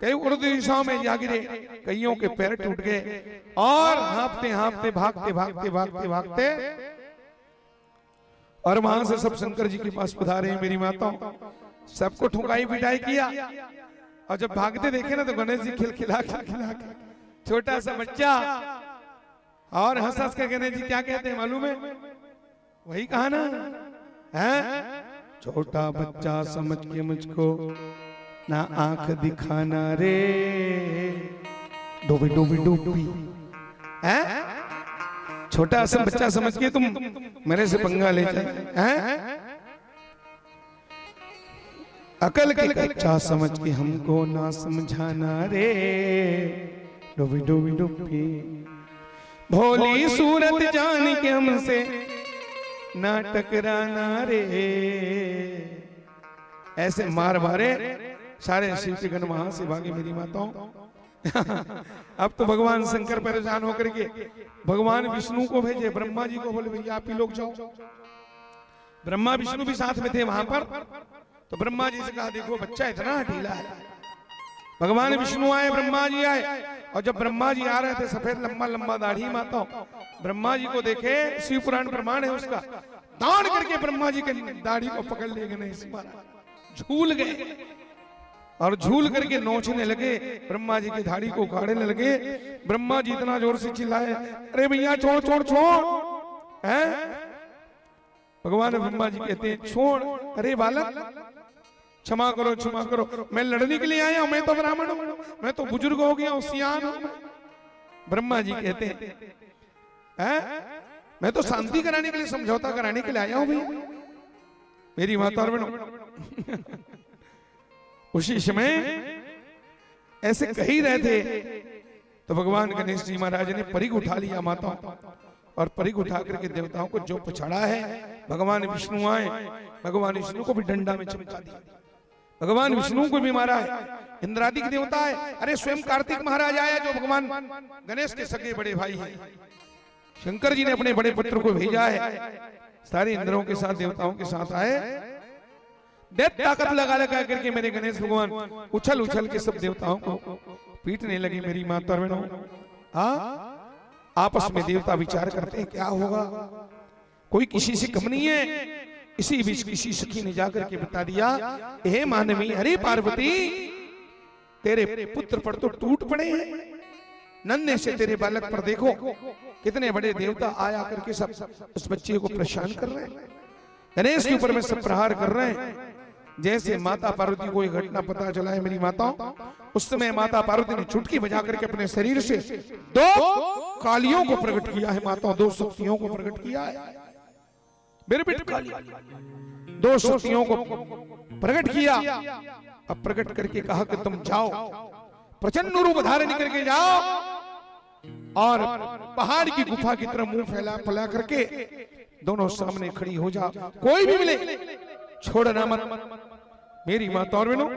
कई उर्दू दिशाओं में जा गिरे, कईयों के पैर टूट गए, और हाँफते हाँफते भागते भागते भागते भागते और वहां से सब शंकर जी के पास पधारे हैं मेरी माताओं। सबको ठुकाई पिटाई किया, और जब भागते देखे ना तो गणेश जी खिलखिला खिलखिला के, छोटा सा बच्चा, और हंस हंस के गणेश जी क्या कहते हैं मालूम है? वही कहा ना, है छोटा बच्चा समझ के मुझको ना आंख दिखाना रे, डूबी डूबी डूबी, है छोटा सा बच्चा समझ के तुम मेरे से पंगा ले जाए, हैं? अकल के कच्चा समझ के हमको ना समझाना रे, डूबी डूबी डूबी, भोली सूरत जान के हमसे ना टकराना रे। ऐसे मार मारे सारे शिव के गण वहां से भागे मेरी माताओं। अब तो भगवान शंकर परेशान होकर के भगवान विष्णु को भेजे, ब्रह्मा जी को बोले भैया आप ही लोग जाओ। ब्रह्मा विष्णु भी साथ में थे वहां पर, तो ब्रह्मा जी से कहा देखो बच्चा इतना ढीला है। भगवान विष्णु आए, ब्रह्मा जी आए, और जब ब्रह्मा जी आ रहे थे सफेद लंबा लंबा दाढ़ी माताओं, ब्रह्मा जी को देखे, शिव पुराण प्रमाण है उसका, दाढ़ करके ब्रह्मा जी के दाढ़ी को पकड़ ले गणेश महाराज, झूल गए और झूल करके नोचने लगे, ब्रह्मा जी की दाढ़ी को उखाड़ने लगे। ब्रह्मा जी इतना जोर से चिल्लाए, अरे भैया छोड़ छोड़ छोड़, हैं? भगवान ब्रह्मा जी कहते हैं छोड़, अरे बालक क्षमा करो, मैं लड़ने के लिए आया हूं, मैं तो ब्राह्मण हूं, मैं तो बुजुर्ग हो गया हूं, सियान हूं। ब्रह्मा जी कहते हैं मैं तो शांति कराने के लिए, समझौता कराने के लिए आया हूं भैया, मेरी माता और बहनों। उसी समय ऐसे कह ही रहे थे तो भगवान गणेश जी महाराज ने परिग उठा लिया माताओं, और परिग उठा करके देवताओं को जो पछाड़ा है, भगवान विष्णु आए, भगवान विष्णु को भी डंडा में चमका दिया, भगवान विष्णु को भी मारा है, इंद्रादि के देवता है, अरे स्वयं कार्तिक महाराज आया जो भगवान गणेश के सगे बड़े भाई हैं, शंकर जी ने अपने बड़े पुत्र को भेजा है, सारे इंद्रों के साथ देवताओं के साथ आए, दैत्य ताकत लगा लगा करके मेरे गणेश भगवान उछल उछल के सब देवताओं को पीटने लगे। मेरी माता और बहनों, आपस में देवता विचार करते हैं क्या होगा, कोई किसी से कम नहीं है। इसी बीच किसी सखी ने जाकर के बता दिया, हे मानवी, अरे पार्वती, तेरे पुत्र पर तो टूट पड़े हैं, नन्हे से तेरे बालक पर देखो कितने बड़े देवता आया करके सब उस बच्चे को परेशान कर रहे हैं, गणेश के ऊपर में सब प्रहार कर रहे हैं। जैसे माता पार्वती को ये घटना पता चला है मेरी माताओं, उस समय माता पार्वती ने चुटकी बजा करके अपने शरीर से 2 कालियों को प्रकट किया है, माताओं 2 शक्तियों को प्रकट किया है, मेरे बेटे काली 2 शक्तियों को प्रकट किया। अब प्रकट करके कहा कि तुम जाओ, प्रचंड रूप धारण करके जाओ और पहाड़ की गुफा की तरफ मुंह फैला करके दोनों सामने खड़ी हो जा, कोई भी मिले छोड़ना मत। मेरी माता और बहनों,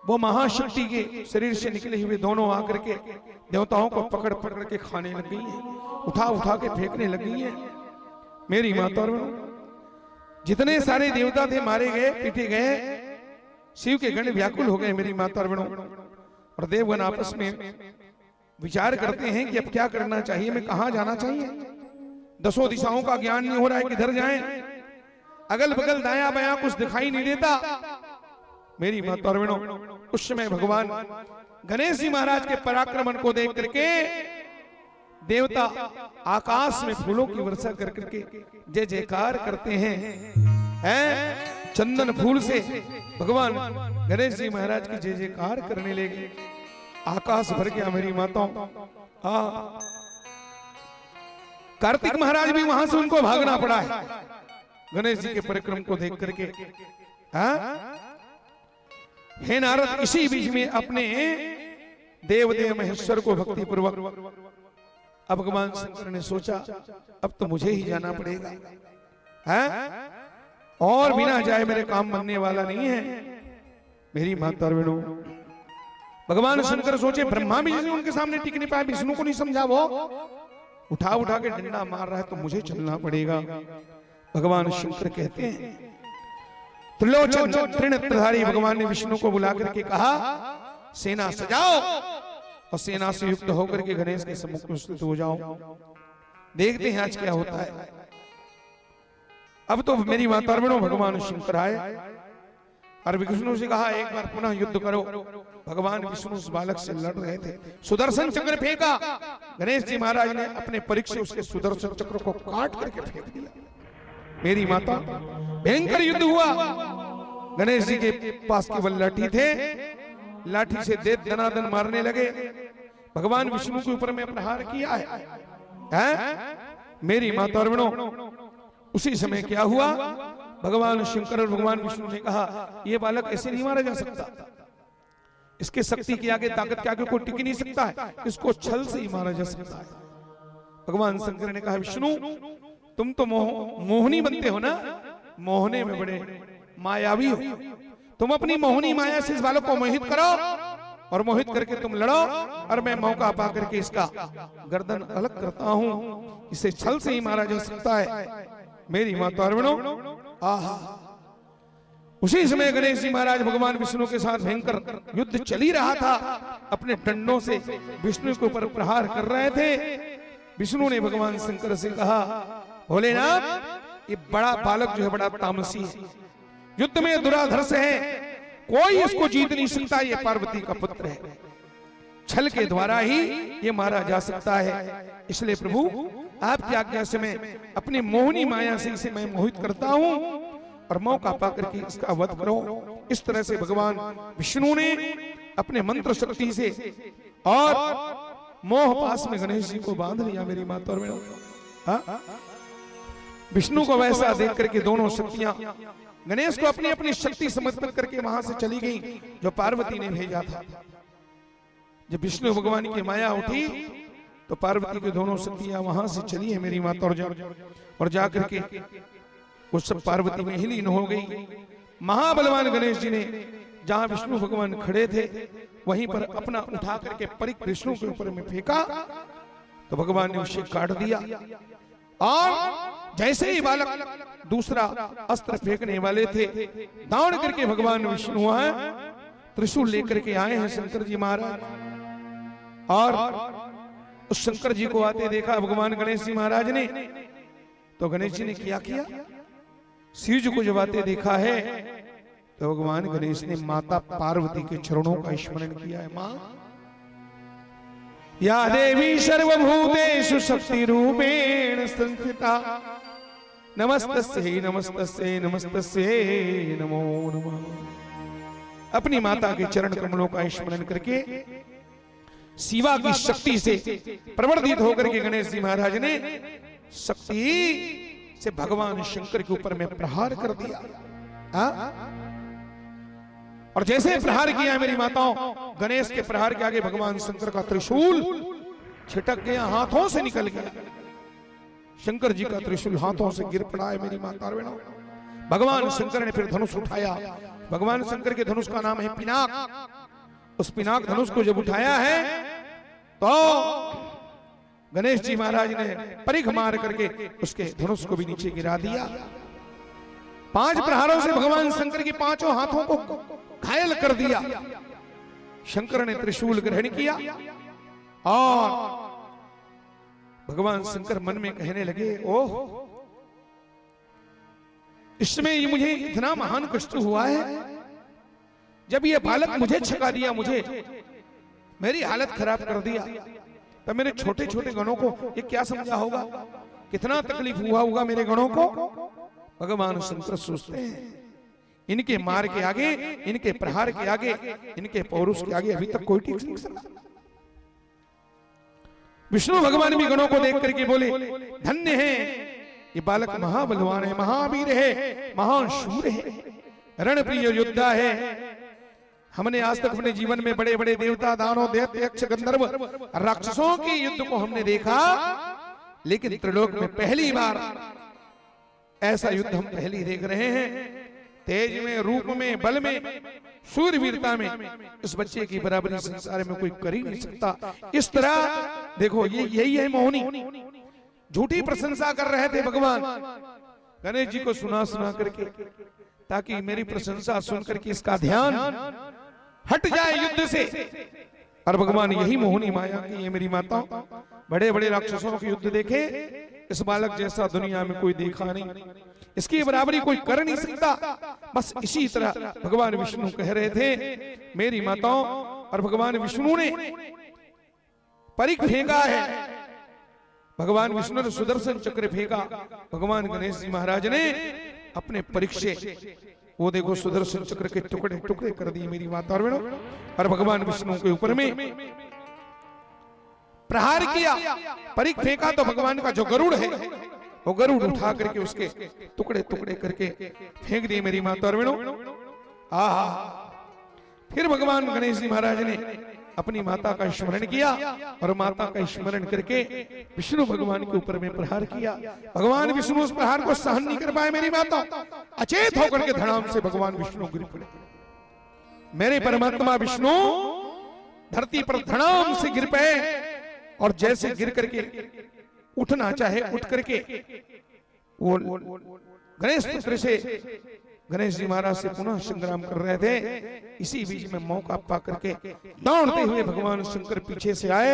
वो महाशक्ति के शरीर से निकले हुए दोनों आकर के देवताओं को पकड़ पकड़ के खाने लग गई है, उठा के फेंकने लग गई है। मेरी माता और बहनों, जितने सारे देवता थे मारे गए, पीटे गए, शिव के गण व्याकुल हो गए। मेरी माता और बहनों, और देवगण आपस में विचार करते हैं कि अब क्या करना चाहिए, मैं कहां जाना चाहिए, 10 दिशाओं का ज्ञान नहीं हो रहा है, किधर जाएं, अगल बगल दाया बाया कुछ दिखाई नहीं देता। मेरी माता और बहनों, उस समय भगवान गणेश जी महाराज के पराक्रमण को देख करके देवता आकाश में फूलों की वर्षा कर करके जय जयकार करते हैं। चंदन फूल से भगवान गणेश जी महाराज की जय जयकार करने लगे, आकाश भर गया। मेरी माताओं, कार्तिक महाराज भी वहां से उनको भागना पड़ा है गणेश जी के परिक्रम को देख करके। हे नारद, इसी बीच में अपने देवदेव महेश्वर को भक्ति पूर्वक अब भगवान शंकर ने सोचा अब तो मुझे ही जाना पड़ेगा, और बिना जाए मेरे काम बनने वाला नहीं है। मेरी माता और बहनों, भगवान शंकर सोचे ब्रह्मा भी उनके सामने टिक नहीं पाए, विष्णु को नहीं समझा, वो उठा के डंडा मार रहा है, तो मुझे चलना पड़ेगा। भगवान शंकर कहते हैं, त्रिलोचन त्रिनेत्रधारी भगवान ने विष्णु को बुला करके कहा, सेना सजाओ और सेना से युक्त होकर के गणेश के सम्मुख प्रस्तुत हो जाओ, देखते हैं आज क्या होता है। अब तो मेरी माता और बहनों, भगवान शंकर आए और विष्णु से कहा एक बार पुनः युद्ध करो। भगवान विष्णु उस बालक से लड़ रहे थे, सुदर्शन चक्र फेंका, गणेश जी महाराज ने अपने परिक्ष से उसके सुदर्शन चक्र को काट करके फेंक दिया। मेरी माता, भयंकर युद्ध हुआ। गणेश जी के पास केवल लाठी थे, लाठी से दे दनादन मारने लगे। भगवान विष्णु के ऊपर में प्रहार किया है। मेरी माता और बहनों, उसी समय क्या हुआ, भगवान शंकर और भगवान विष्णु ने कहा ये बालक ऐसे नहीं मारा जा सकता, इसके शक्ति के आगे, ताकत के आगे कोई टिक नहीं सकता है, इसको छल से ही मारा जा सकता है। भगवान शंकर ने कहा विष्णु, तुम तो मोहनी बनते हो ना, मोहने में बड़े मायावी हो, तुम अपनी मोहनी माया से इस बालक को मोहित करो और मोहित करके तुम लड़ो, और मैं मौका पा करके इसका गर्दन अलग करता हूं, इसे छल से ही मारा जा सकता है। मेरी माता और बहनों, उसी समय गणेश जी महाराज भगवान विष्णु के साथ भयंकर युद्ध चल ही रहा था, अपने डंडों से विष्णु के ऊपर प्रहार कर रहे थे। विष्णु ने भगवान शंकर से कहा, भोलेनाथ, ये बड़ा बालक जो है बड़ा तामसी है, युद्ध में दुराधर्ष है, कोई इसको जीत नहीं सकता, ये पार्वती का पुत्र है, छल के द्वारा ही ये मारा जा सकता है। इसलिए प्रभु आपकी आज्ञा से मैं अपनी मोहनी माया से इसे मैं मोहित करता हूं और मौका पाकर के इसका वध करो। इस तरह से भगवान विष्णु ने अपने मंत्र शक्ति से और मोह पास में गणेश जी को बांध लिया मेरी माता और बहनों। विष्णु को वैसा देख करके दोनों शक्तियां गणेश को अपनी अपनी शक्ति समर्पित करके वहां से चली गई जो पार्वती ने भेजा था। जब विष्णु भगवान की माया उठी तो पार्वती की दोनों शक्तियां वहां से चली है मेरी माता और जाकर के उस सब पार्वती में ही लीन हो गई। महाबलवान गणेश जी ने जहां विष्णु भगवान खड़े थे वहीं पर अपना उठा करके परिक विष्णु के ऊपर में फेंका तो भगवान ने उसे काट दिया। और जैसे ही बालक दूसरा अस्त्र फेंकने वाले थे दौड़ करके भगवान विष्णु त्रिशूल लेकर के आए हैं शंकर जी महाराज। और उस शंकर जी को आते देखा भगवान गणेश जी महाराज ने तो गणेश जी ने क्या किया, शिव जी को जब आते देखा है तो भगवान गणेश ने माता पार्वती के चरणों का स्मरण किया है। मां या देवी सर्वभूतेषु शक्ति रूपेण संस्थिता नमस्तस्यै नमस्तस्यै नमस्तस्यै नमो नमः। अपनी माता के चरण कमलों का स्मरण करके शिवा की शक्ति से प्रवर्धित होकर के गणेश जी महाराज ने शक्ति से भगवान शंकर के ऊपर में प्रहार कर दिया। और जैसे प्रहार किया मेरी माताओं, गणेश के प्रहार के आगे भगवान शंकर का त्रिशूल छिटक गया, हाथों से निकल गया। शंकर जी का त्रिशूल हाथों से गिर पड़ा है मेरी माता बहनों। भगवान शंकर ने फिर धनुष उठाया। भगवान शंकर के धनुष का नाम है पिनाक। उस पिनाक धनुष को जब उठाया है तो गणेश जी महाराज ने परिघ मार करके उसके धनुष को भी नीचे गिरा दिया। 5 प्रहारों से भगवान शंकर की 5 हाथों को घायल कर दिया। शंकर ने त्रिशूल ग्रहण किया और भगवान शंकर मन में कहने लगे, ओह इसमें ये मुझे इतना महान कष्ट हुआ है। जब ये बालक मुझे छका दिया, मुझे मेरी हालत खराब कर दिया, तो मेरे छोटे छोटे गणों को ये क्या समझा होगा, कितना तकलीफ हुआ होगा मेरे गणों को। भगवान शंकर सोचते हैं इनके मार के आगे, इनके प्रहार के आगे, इनके पौरुष के आगे अभी तक कोई टिक नहीं सका। विष्णु भगवान भी गणों को देख करके बोले, धन्य है ये बालक, महाबलवान है, महावीर है, महान शूर है, रणप्रिय योद्धा है। हमने आज तक अपने जीवन में बड़े बड़े देवता, दानव, दैत्य, यक्ष, गंधर्व, राक्षसों के युद्ध को हमने देखा, लेकिन त्रिलोक में पहली बार ऐसा युद्ध हम पहली देख रहे हैं। तेज में, रूप में, बल में, शूरवीरता में इस बच्चे की बराबरी संसार में कोई कर ही नहीं सकता। इस तरह देखो, ये यही है मोहिनी। झूठी प्रशंसा कर रहे थे भगवान गणेश जी को सुना सुना करके, ताकि मेरी प्रशंसा सुन करके इसका ध्यान हट जाए युद्ध से। और भगवान यही मोहिनी माया की है मेरी माता। बड़े बड़े राक्षसों के युद्ध देखे, इस बालक जैसा दुनिया में कोई देखा नहीं, इसकी बराबरी कोई कर नहीं सकता। बस इसी तरह भगवान विष्णु कह रहे थे मेरी माताओं। और भगवान विष्णु ने परिघ फेंका है, भगवान विष्णु ने सुदर्शन चक्र फेंका। भगवान गणेश जी महाराज ने अपने परिघ से वो देखो सुदर्शन चक्र के टुकड़े टुकड़े कर दिए मेरी माता और भगवान विष्णु के ऊपर में प्रहार किया। परिघ फेंका तो भगवान का जो गरुड़ है वो गरुड़ उठा करके उसके टुकड़े टुकड़े करके फेंक दिए मेरी माता और बहनों। आहा, फिर भगवान गणेश जी महाराज ने अपनी माता का स्मरण किया और माता का स्मरण करके विष्णु भगवान के ऊपर में प्रहार किया। भगवान विष्णु उस प्रहार को सहन नहीं कर पाए मेरी माता, अचेत होकर के धड़ाम से भगवान विष्णु गिर पड़े। मेरे परमात्मा विष्णु धरती पर धड़ाम से गिर पे और जैसे गिर करके उठना चाहे उठ करके वो गणेश पुत्र से गणेश जी महाराज से पुनः संग्राम कर रहे थे। इसी बीच में मौका पा करके दौड़ते हुए भगवान शंकर पीछे से आए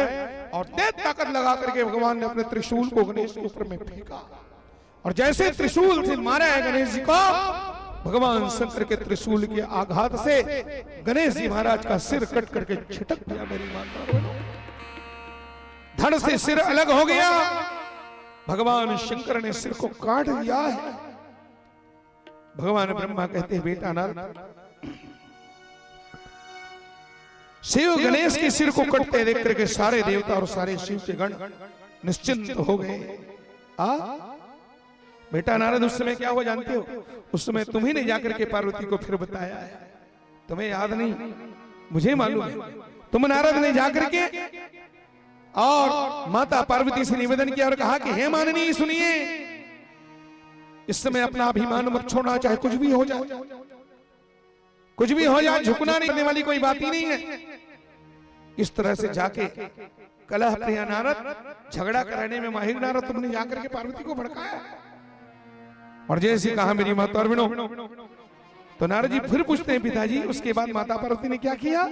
और तेज ताकत लगा करके भगवान ने अपने त्रिशूल को गणेश के ऊपर में फेंका। और जैसे त्रिशूल से मारा है गणेश जी को, भगवान शंकर के त्रिशूल के आघात से गणेश जी महाराज का सिर कट करके छिटक गया मेरी माता। धड़ से सिर अलग हो गया भगवान शंकर ने सिर को काट दिया है। भगवान ब्रह्मा कहते हैं बेटा नारद, शिव गणेश के सिर को कटते देख करके सारे देवता और सारे शिव के गण निश्चिंत हो गए। बेटा नारद, उस समय क्या हुआ जानते हो? उस समय तुम्ही ने जाकर के पार्वती को फिर बताया है, तुम्हें याद नहीं? मुझे मालूम है। तुम नारद ने जाकर के और माता पार्वती से निवेदन किया और कहा कि हे माननीय सुनिए, इस समय अपना अभिमान मत छोड़ना, चाहे कुछ भी हो जाए, कुछ भी हो जाए, झुकना नहीं करने वाली कोई बात ही नहीं है। इस तरह से जाके कलह प्रिय नारद, झगड़ा कराने में माहिर नारद, तुमने जाकर के पार्वती को भड़काया। और जैसे कहा मेरी माता अरविणो, तो नारद जी फिर पूछते हैं पिताजी, उसके बाद माता पार्वती ने क्या किया?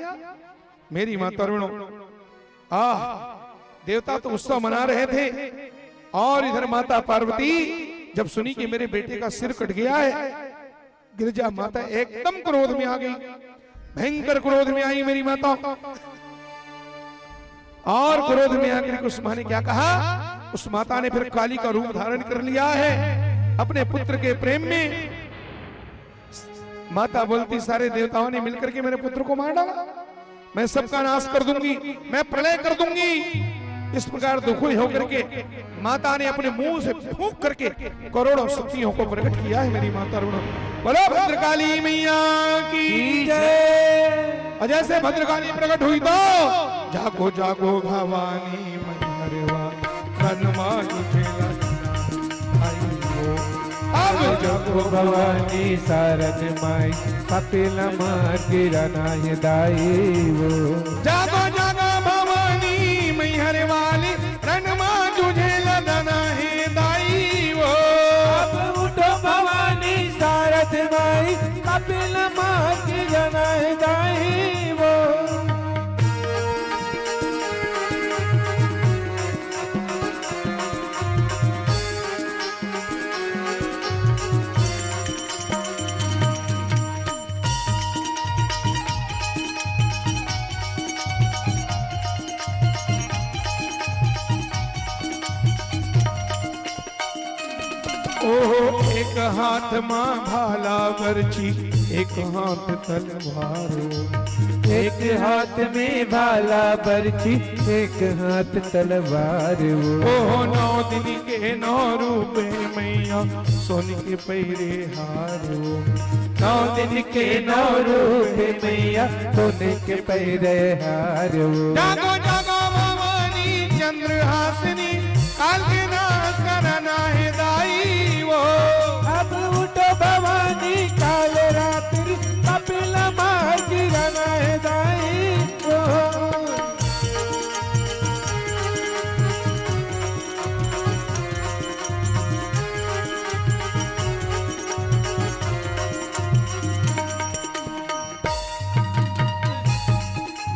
मेरी माता अरविणो, देवता तो उत्सव मना रहे थे और इधर माता पार्वती जब सुनी कि मेरे बेटे का सिर कट गया है, गिरजा माता एकदम क्रोध में आ गई, भयंकर क्रोध में आई मेरी माता। और क्रोध में आकर उस माँ ने क्या कहा? उस माता ने फिर काली का रूप धारण कर लिया है अपने पुत्र के प्रेम में। माता बोलती सारे देवताओं ने मिलकर के मेरे पुत्र को मार डाला, मैं सबका नाश कर दूंगी, मैं प्रलय कर दूंगी। इस प्रकार दुखी होकर के माता ने अपने मुंह से फूंक करके करोड़ों शक्तियों को प्रकट किया है मेरी माता अरुण। बोलो भद्रकाली मैया की जय। और जैसे भद्रकाली प्रकट हुई तो जागो जागो भवानी मैहरवा कनमा तुझे अब जागो भवानी शारद माई कपिल गिरनाय दाई वो। जागो जागो भवानी मैहर वाली रणमा तुझे लदना है दाई वो। अब उठो भवानी शारद माई कपिल गिरनाय दाई वो। ओहो एक हाथ मां भाला बरछी, एक हाथ तलवारो, एक हाथ में भाला बरछी, एक हाथ तलवार वो। ओहो 9 दिन के 9 रूप मैया सोने के पैरे हारो। 9 दिन के 9 रूप मैया सोने के पैरे हार वो। जागो जागो भवानी चंद्रहासिनी काल के नाश करना है दाई वो। अब उठो भवानी काल रात्रि कपिल गिरना है दाई वो।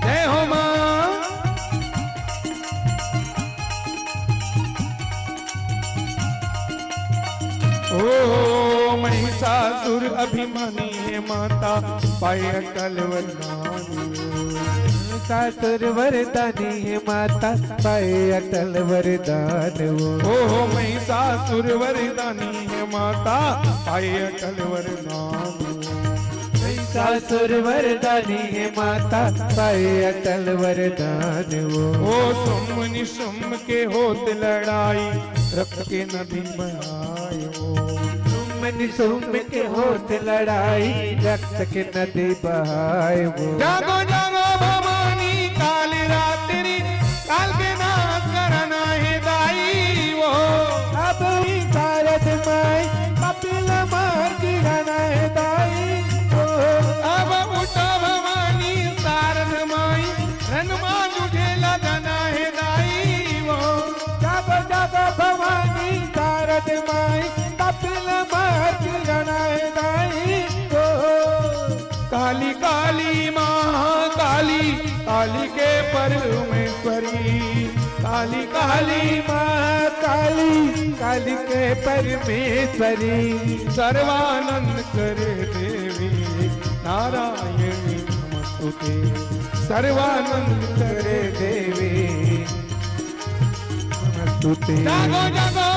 जय हो मां। ओ महिषासुर अभिमानी है माता पाए अटल वरदानी। सासुर वरदानी है माता पाए अटल वरदान वो। ओ महिषासुर वरदानी है माता पाए अटल वरदान। सासुर वरदानी है माता पाए अटल वरदान वो। ओ सुम निशुम के होत लड़ाई रक्त के नदी बहायो। सुम के होत लड़ाई रक्त के नदी बहाए वो। जागो जागो भवानी काल रात्रि काल के नाश करना है दाई वो। अब शारद माई कपिल गिरना है दाई वो। अब उठो भवानी शारद माई रणमा तुझे लदना है दाई वो। जागो जागो भवानी शारद माई कपिल गिरना है दाई वो। काली काली महाकाली काली के परमेश्वरी। काली काली काली काली के परमेश्वरी। सर्वानंद करे देवी नारायणी नमस्तुते। सर्वानंद करे देवी नमस्तुते। जागो जागो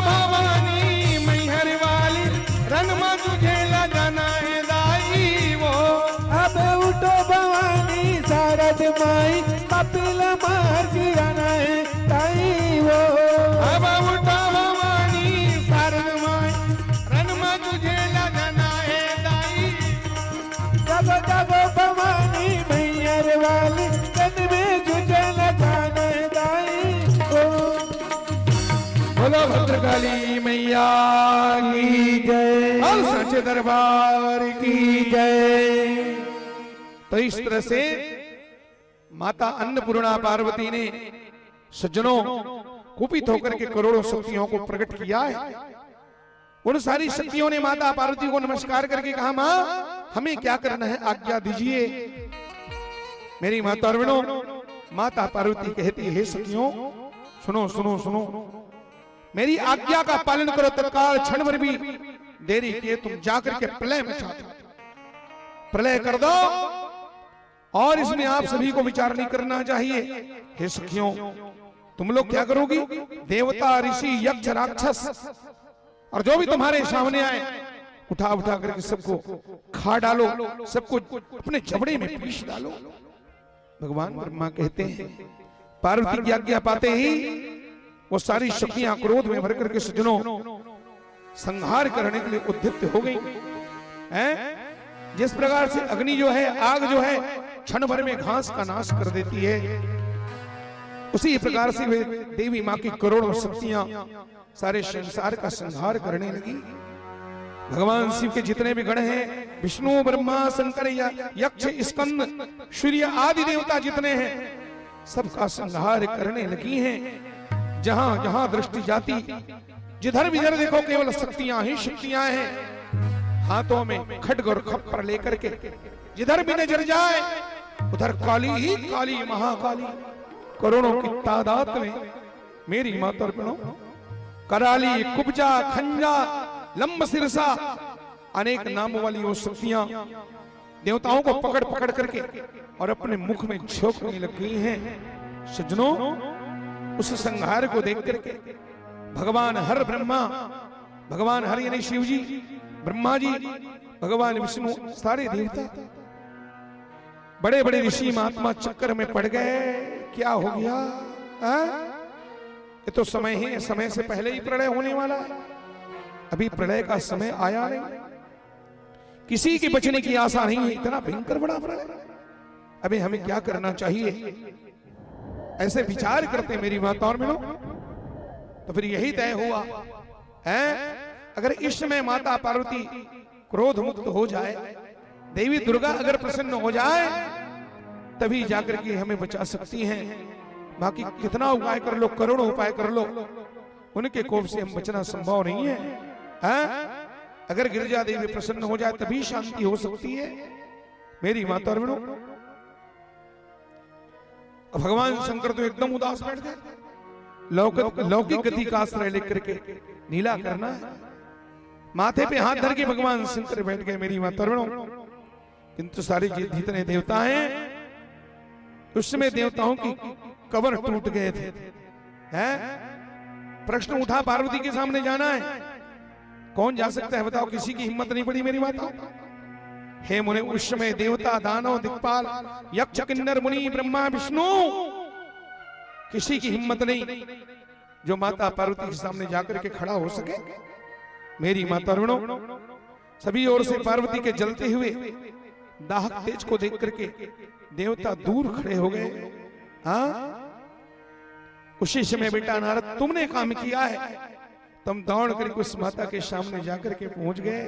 माई कपिल मार गिराना है ताई वो अब उठा भवानी सारन माई रण में तुझे लगाना है दाई जब जब भवानी मैयर वाली तन में तुझे लगाना है ताई वो। बोलो भद्रकाली मैया की जय और सच्चे दरबार की जय। तो इस तरह से माता अन्नपूर्णा पार्वती ने सज्जनों कुपित होकर के करोड़ों शक्तियों को प्रकट किया है। उन सारी शक्तियों ने माता पार्वती को नमस्कार करके कहा, मां हमें क्या करना है, आज्ञा दीजिए। मेरी माता अर्वणों, माता पार्वती कहती है, हे शक्तियों सुनो सुनो सुनो, मेरी आज्ञा का पालन करो, तत्काल क्षण भर भी देरी किए तुम जाकर के प्रलय मचा दो, प्रलय कर दो। और इसमें आप सभी को विचार नहीं करना चाहिए। हे सखियों, तुम लोग क्या करोगी? देवता, ऋषि, यक्ष, राक्षस और जो भी तुम्हारे सामने आए उठा उठा करके सबको खा डालो, सबको अपने जबड़े में पीस डालो। भगवान ब्रह्मा कहते हैं, पार्वती की आज्ञा पाते ही वो सारी शक्तियां क्रोध में भर करके सज्जनों संहार करने के लिए उद्युक्त हो गई हैं। जिस प्रकार से अग्नि जो है, आग जो है, क्षण भर में घास का नाश कर देती है, उसी प्रकार से वे देवी मां की करोड़ों शक्तियां सारे संसार का संहार करने लगी। भगवान शिव के जितने भी गण हैं, विष्णु, ब्रह्मा, शंकर, यक्ष, स्कंद, सूर्य आदि देवता जितने हैं, सबका संहार करने लगी हैं। जहां जहां दृष्टि जाती, जिधर भी देखो केवल शक्तियां ही शक्तियां हैं। हाथों में खड्ग और खप्पर लेकर के जिधर भी नजर जाए उधर काली ही काली, महाकाली, करोड़ों की तादाद में मेरी माता अर्पणों, कराली, कुब्जा, खंजा, लंब सिरसा, अनेक नाम वाली वो शक्तियां देवताओं को पकड़ पकड़ करके और अपने मुख में झोंकने लग गई हैं। सज्जनों, उस संहार को देख करके भगवान हर ब्रह्मा, भगवान हर यानी शिव जी, ब्रह्मा जी, भगवान विष्णु, सारे देवता, बड़े बड़े ऋषि महात्मा चक्कर में पड़ गए। क्या हो गया? ये तो समय ही, समय से पहले ही प्रलय होने वाला है, अभी प्रलय का समय आया नहीं, किसी के बचने की आशा नहीं है, इतना भयंकर बड़ा प्रलय, अभी हमें क्या करना चाहिए? ऐसे विचार करते मेरी माता और मिलो। तो फिर यही तय हुआ है, अगर इस समय माता पार्वती क्रोध मुक्त हो जाए, देवी दुर्गा अगर प्रसन्न हो जाए, तभी जाकर के हमें बचा सकती हैं। बाकी कितना उपाय कर लो, करोड़ों उपाय कर लो, उनके कोप से हम बचना संभव नहीं है, अगर गिरिजा देवी प्रसन्न हो जाए तभी शांति हो सकती है। मेरी माता और बहनों, भगवान शंकर तो एकदम उदास बैठ गए। लौकिक गति का आश्रय लेकर के नीला करना है, माथे पे हाथ धर के भगवान शंकर बैठ गए। मेरी माता और बहनों, किंतु सारे जितने देवता हैं, उस समय देवताओं की कवर टूट गए थे। प्रश्न उठा, पार्वती के सामने जाना है, कौन जा सकता है बताओ? किसी की हिम्मत नहीं पड़ी मेरी माता। हे मुने, उस समय देवता, दानव, दिक्पाल, यक्ष, किन्नर, मुनि, ब्रह्मा, विष्णु, किसी की हिम्मत नहीं जो माता पार्वती के सामने जाकर के खड़ा हो सके। मेरी माता और बहनों, सभी ओर से पार्वती के जलते हुए दाहक तेज को देख करके देवता दूर खड़े हो गए। उसी समय बेटा नारद, तुमने काम किया है, तुम दौड़ करके उस माता के सामने जाकर के पहुंच गए।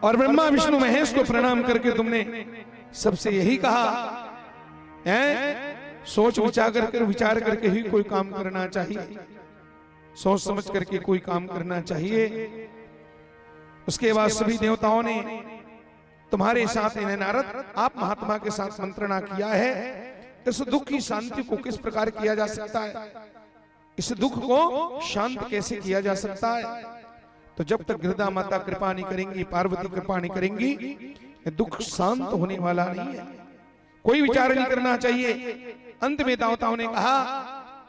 और ब्रह्मा विष्णु महेश को प्रणाम करके तुमने सबसे यही कहा है, सोच विचार करके ही कोई काम करना चाहिए, सोच समझ करके कोई काम करना चाहिए। उसके बाद सभी देवताओं ने तुम्हारे साथ, नारद आप महात्मा के साथ मंत्रणा किया है, इस दुख की शांति को किस प्रकार किया जा सकता है, इस दुख को शांत कैसे किया जा सकता है? तो जब तक गिरजा माता कृपा नहीं करेंगी, पार्वती कृपा नहीं करेंगी, ये दुख शांत होने वाला नहीं है। कोई विचार नहीं करना चाहिए। अंत में देवताओं ने कहा,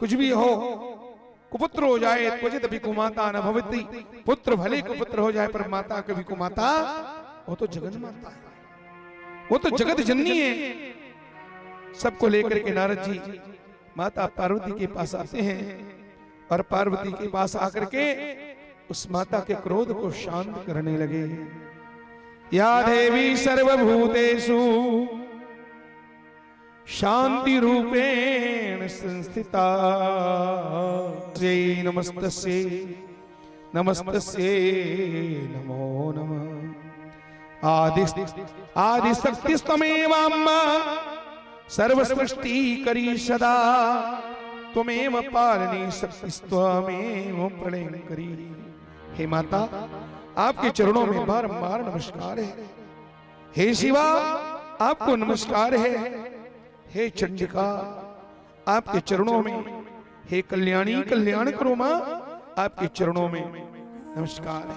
कुछ भी हो, कुपुत्र हो जाए क्वचित भी कुमाता न भवति, पुत्र भले कुपुत्र हो जाए पर माता कभी कुमाता वो तो जगत माता है, वो तो जगत जननी है। सबको लेकर के नारद जी माता पार्वती के पास आते हैं और पार्वती के पास आकर के उस माता के क्रोध को शांत करने लगे। या देवी सर्वभूतेषु शांति रूपेण संस्थिता जय नमस्तस्यै नमस्तस्यै नमो नमः। आदि शक्तिस्तमेवाम्मा सर्वसृष्टि करी सदा त्वमेव पालनी शक्तिस्त्वमेव प्रलयंकरी। हे माता, आपके चरणों में बारंबार नमस्कार है। हे शिवा, आपको नमस्कार है। हे चंडिका, आपके चरणों में, हे कल्याणी कल्याण करो मां, आपके चरणों में नमस्कार है।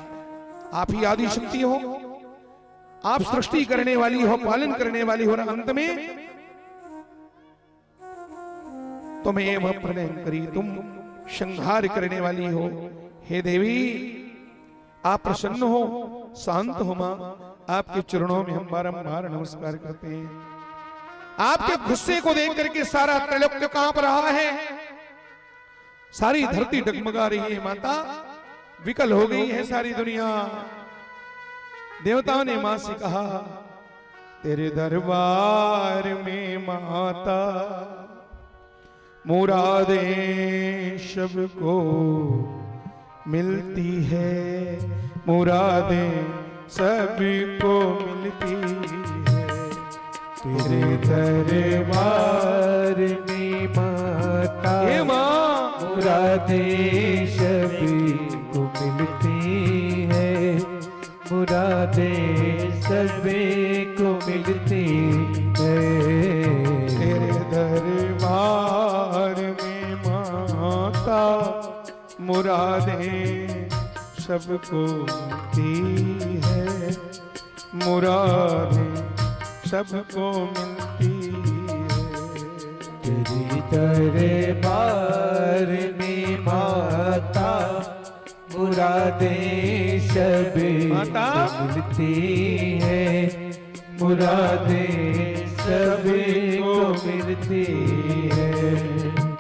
आप ही आदि शक्ति हो, आप सृष्टि करने वाली हो, पालन करने वाली हो, और अंत में तुम्हें प्रलय करी, तुम संहार करने वाली हो। हे देवी, आप प्रसन्न हो, शांत हो मां, आपके चरणों में हम बारंबार नमस्कार करते हैं। आपके गुस्से को देख करके सारा त्रैलोक्य कांप रहा है, सारी धरती डगमगा रही है माता, विकल हो गई है सारी दुनिया। देवताओं ने मां से कहा, तेरे दरबार में माता मुरादें सबको मिलती है, मुरादें सबको मिलती है। तेरे दरबार में माता मुरादें सभी को मिलती है, मुरादें सभी को मिलती है। तेरे दरबार में माता मुरादें सबको मिलती है, मुरादें सबको मिलती है। तेरी दरबार में माता मुरादें सभी को मिलती है, मुरादें सभी को मिलती है।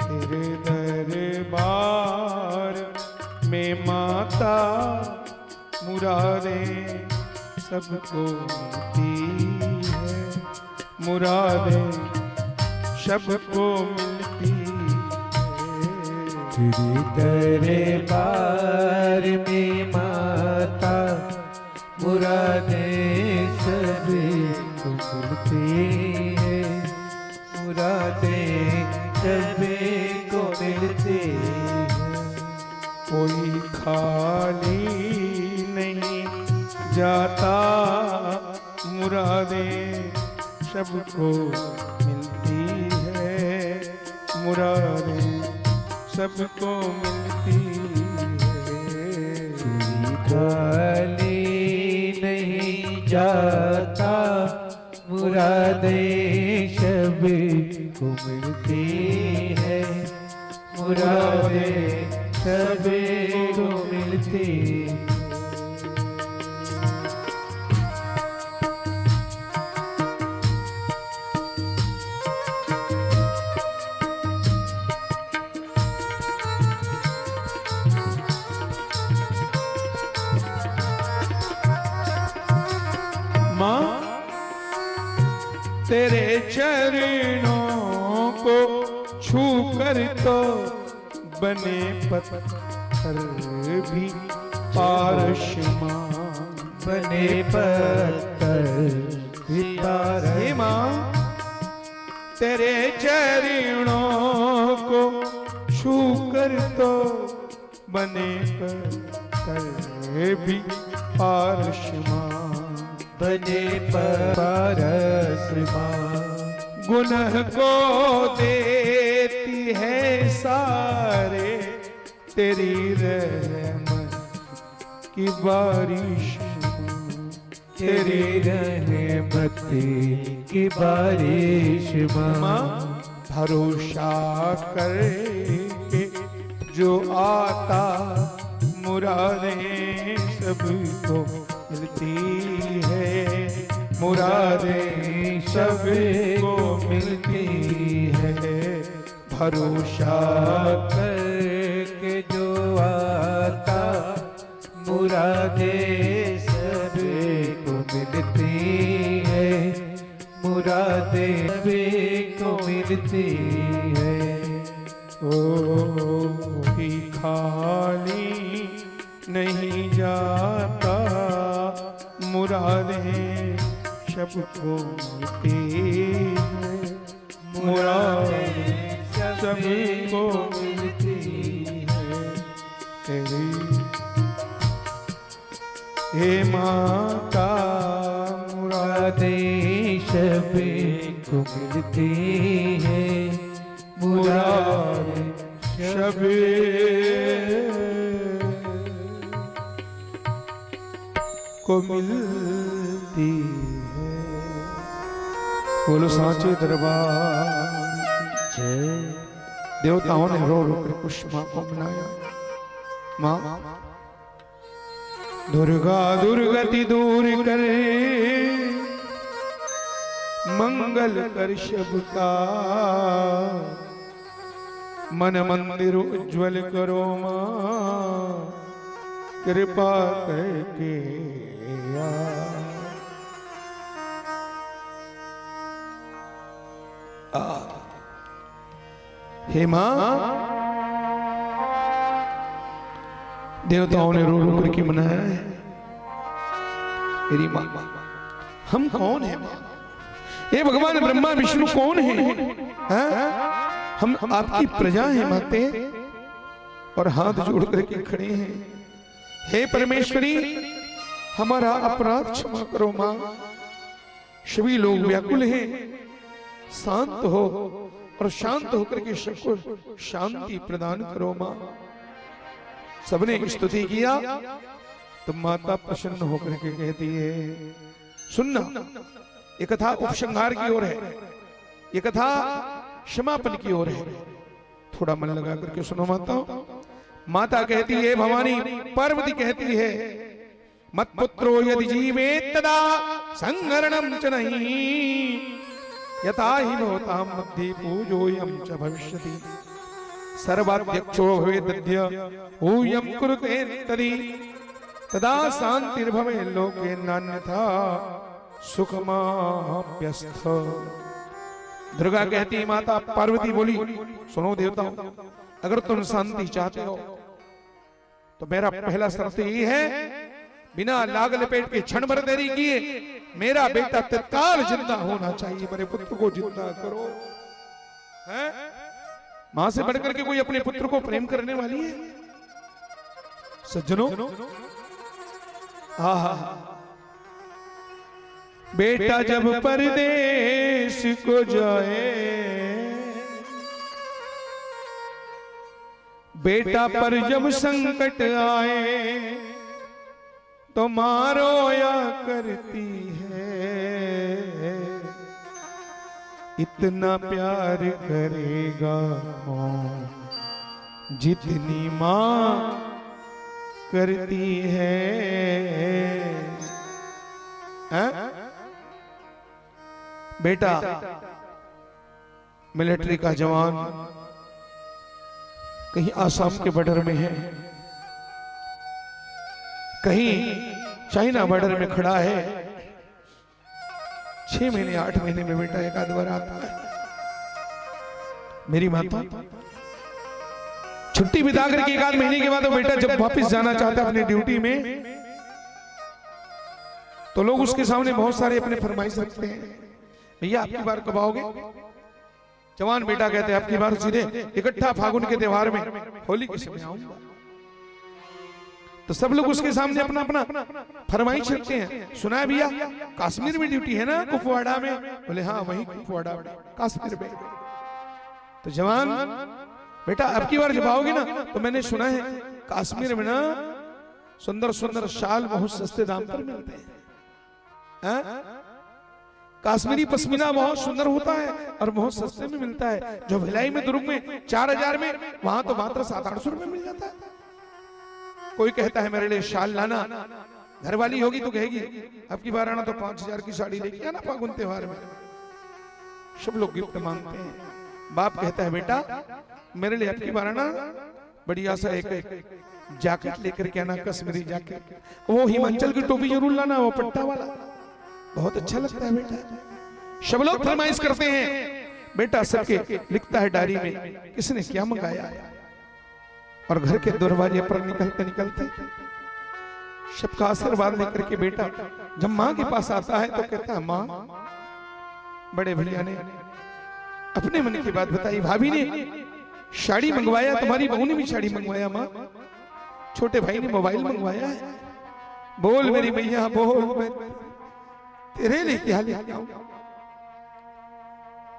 तेरे दरबार में माता मुरादें सबको मिलती है, मुरादें सबको मिलती है। तेरे दरबार में माता मुरादें सभी को मिलती है, मुरादें सभी को मिलती है। कोई खाली नहीं जाता, मुरादें सबको मिलती है, मुरादें सबको मिलती है। खाली नहीं जाता, मुरादें सभी को मिलती है, मुरादें सभी को मिलती है। मां, तेरे चरणों को छू कर तो बने पत्थर भी पारशमान, बने पत्थर भी पारशमान। हे मां, तेरे चरणों को छू कर तो बने पत्थर भी पारशमान, बने पारशमान। गुनह को देती है सारे तेरी रहमत की बारिश, तेरी रहमत की बारिश मां। भरोसा करके जो आता मुरादें सबको मिलती है, मुरादें सबको मिलती है, भरोसा करके जो आता मुरादें सबको मिलती है, मुरादें सबको मिलती है। ओ भी खाली नहीं जाता, मुरादें सबको मिलती है, मुरादें सबको मिलती है। तेरी हे माता मुरादें सबको मिलती है, मुरादें शबे को मिलती है। बोलो सांचे दरबार जय। देवताओं ने रो रो कर उस माँ को मनाया। माँ दुर्गा दुर्गति दूर कर, मंगल कर सबका, मन मंदिर उज्जवल करो माँ, कृपा करके हे माँ, देवताओं ने रो रो करके मनाया है। मेरी माँ, हम कौन है माँ? ये भगवान ब्रह्मा विष्णु कौन है? हम आपकी प्रजा हैं माते, और हाथ जोड़ करके खड़े हैं। हे परमेश्वरी, हमारा अपराध क्षमा करो माँ। सभी लोग व्याकुल हैं, शांत हो और शांत होकर के सबको शांति प्रदान करो माँ। सबने स्तुति किया तो माता प्रसन्न होकर के कहती है, सुनना, ये कथा उपसंहार की ओर है, ये कथा क्षमापन की ओर है। थोड़ा मन लगा करके सुनो माता। माता कहती है, भवानी पार्वती कहती है, मत पुत्रो यदि जीवेत् तदा संहरणं च नहीं, यथा हि भवतां मध्ये पूजोऽयं च भविष्यति, सर्वाध्यक्षो भवेदद्य ऊयं कुरुते तदि, तदा शान्तिर्भवे लोके नान्यथा सुखमाप्यस्थ। दुर्गा कहती है, माता पार्वती बोली, सुनो देवताओं, अगर तुम शांति चाहते हो तो मेरा पहला शर्त ये है, बिना लाग लपेट के क्षण भर देरी किए मेरा बेटा तत्काल जिंदा होना चाहिए। मेरे पुत्र को जिंदा करो। हैं? मां से बढ़कर के कोई अपने पुत्र को प्रेम करने वाली है? सज्जनों, आहा, बेटा जब परदेश को जाए, बेटा पर जब संकट आए तो माँ रोया करती है, इतना प्यार करेगा कौन जितनी माँ करती है। बेटा मिलिट्री का जवान कहीं आसाम के बॉर्डर में है, कहीं चाइना बॉर्डर में खड़ा है। 6 महीने 8 महीने में बेटा एक आध बार आता है। मेरी माता छुट्टी बिता करके 1 आध महीने के बाद वो बेटा जब वापस जाना चाहता है अपनी ड्यूटी में, तो लोग उसके सामने बहुत सारे अपने फरमाइश रखते हैं, भैया आपकी बार कब आओगे? जवान बेटा कहते हैं आपकी बार सीधे इकट्ठा फागुन के त्योहार में, होली के समय आऊंगा। तो सब लोग उसके सामने अपना अपना फरमाइश रखते हैं। सुना है भैया कश्मीर में ड्यूटी है ना, कुपवाड़ा में? बोले हाँ वही कुपवाड़ा में, कश्मीर में। तो जवान बेटा आपकी बार जब आओगे ना, तो मैंने सुना है कश्मीर में ना सुंदर सुंदर शाल बहुत सस्ते दाम पर मिलते हैं। कश्मीरी पश्मीना बहुत सुंदर होता है और बहुत सस्ते में मिलता है। जो भिलाई में दुर्ग में 4000 में, वहां तो मात्र 700-800 रुपए मिल जाता है। कोई कहता है मेरे लिए शाल लाना, घरवाली होगी तो कहेगी अब की बार आना तो 5000 की साड़ी लेके आना फागुन त्योहार में। सब लोग गिफ्ट मांगते हैं। बाप कहता है बेटा मेरे लिए अब की बार आना बढ़िया सा एक जैकेट लेकर के आना, कश्मीरी जैकेट, वो हिमाचल की टोपी जरूर लाना, वो पट्टा वाला, बहुत अच्छा लगता है बेटा। सब लोग फरमाइश करते हैं। बेटा सबके लिखता है डायरी में किसने क्या मंगाया, और घर के दरवाजे पर निकलते निकलते सबका आशीर्वाद लेकर के बेटा जब माँ के पास आता है तो कहता है माँ, बड़े भैया ने अपने मन की बात बताई, भाभी ने साड़ी मंगवाया, तुम्हारी बहू ने भी साड़ी मंगवाया, माँ छोटे भाई ने मोबाइल मंगवाया है, बोल मेरी मैया बोल, मैं तेरे लिए क्या लेके आऊं,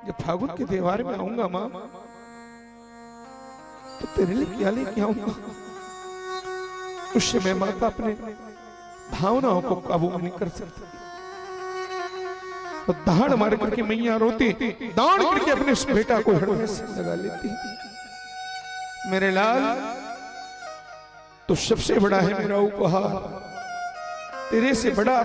जब फागुन के त्योहार में आऊंगा माँ तो तेरे लिए क्या लेके आऊंगा। उस समय माता अपने भावनाओं को काबू में नहीं कर सकती, तो दाढ़ मार करके मैया रोती, दाढ़ करके अपने उस बेटा को हृदय से लगा लेती। मेरे लाल तो सबसे बड़ा है मेरा उपहार, तेरे से बड़ा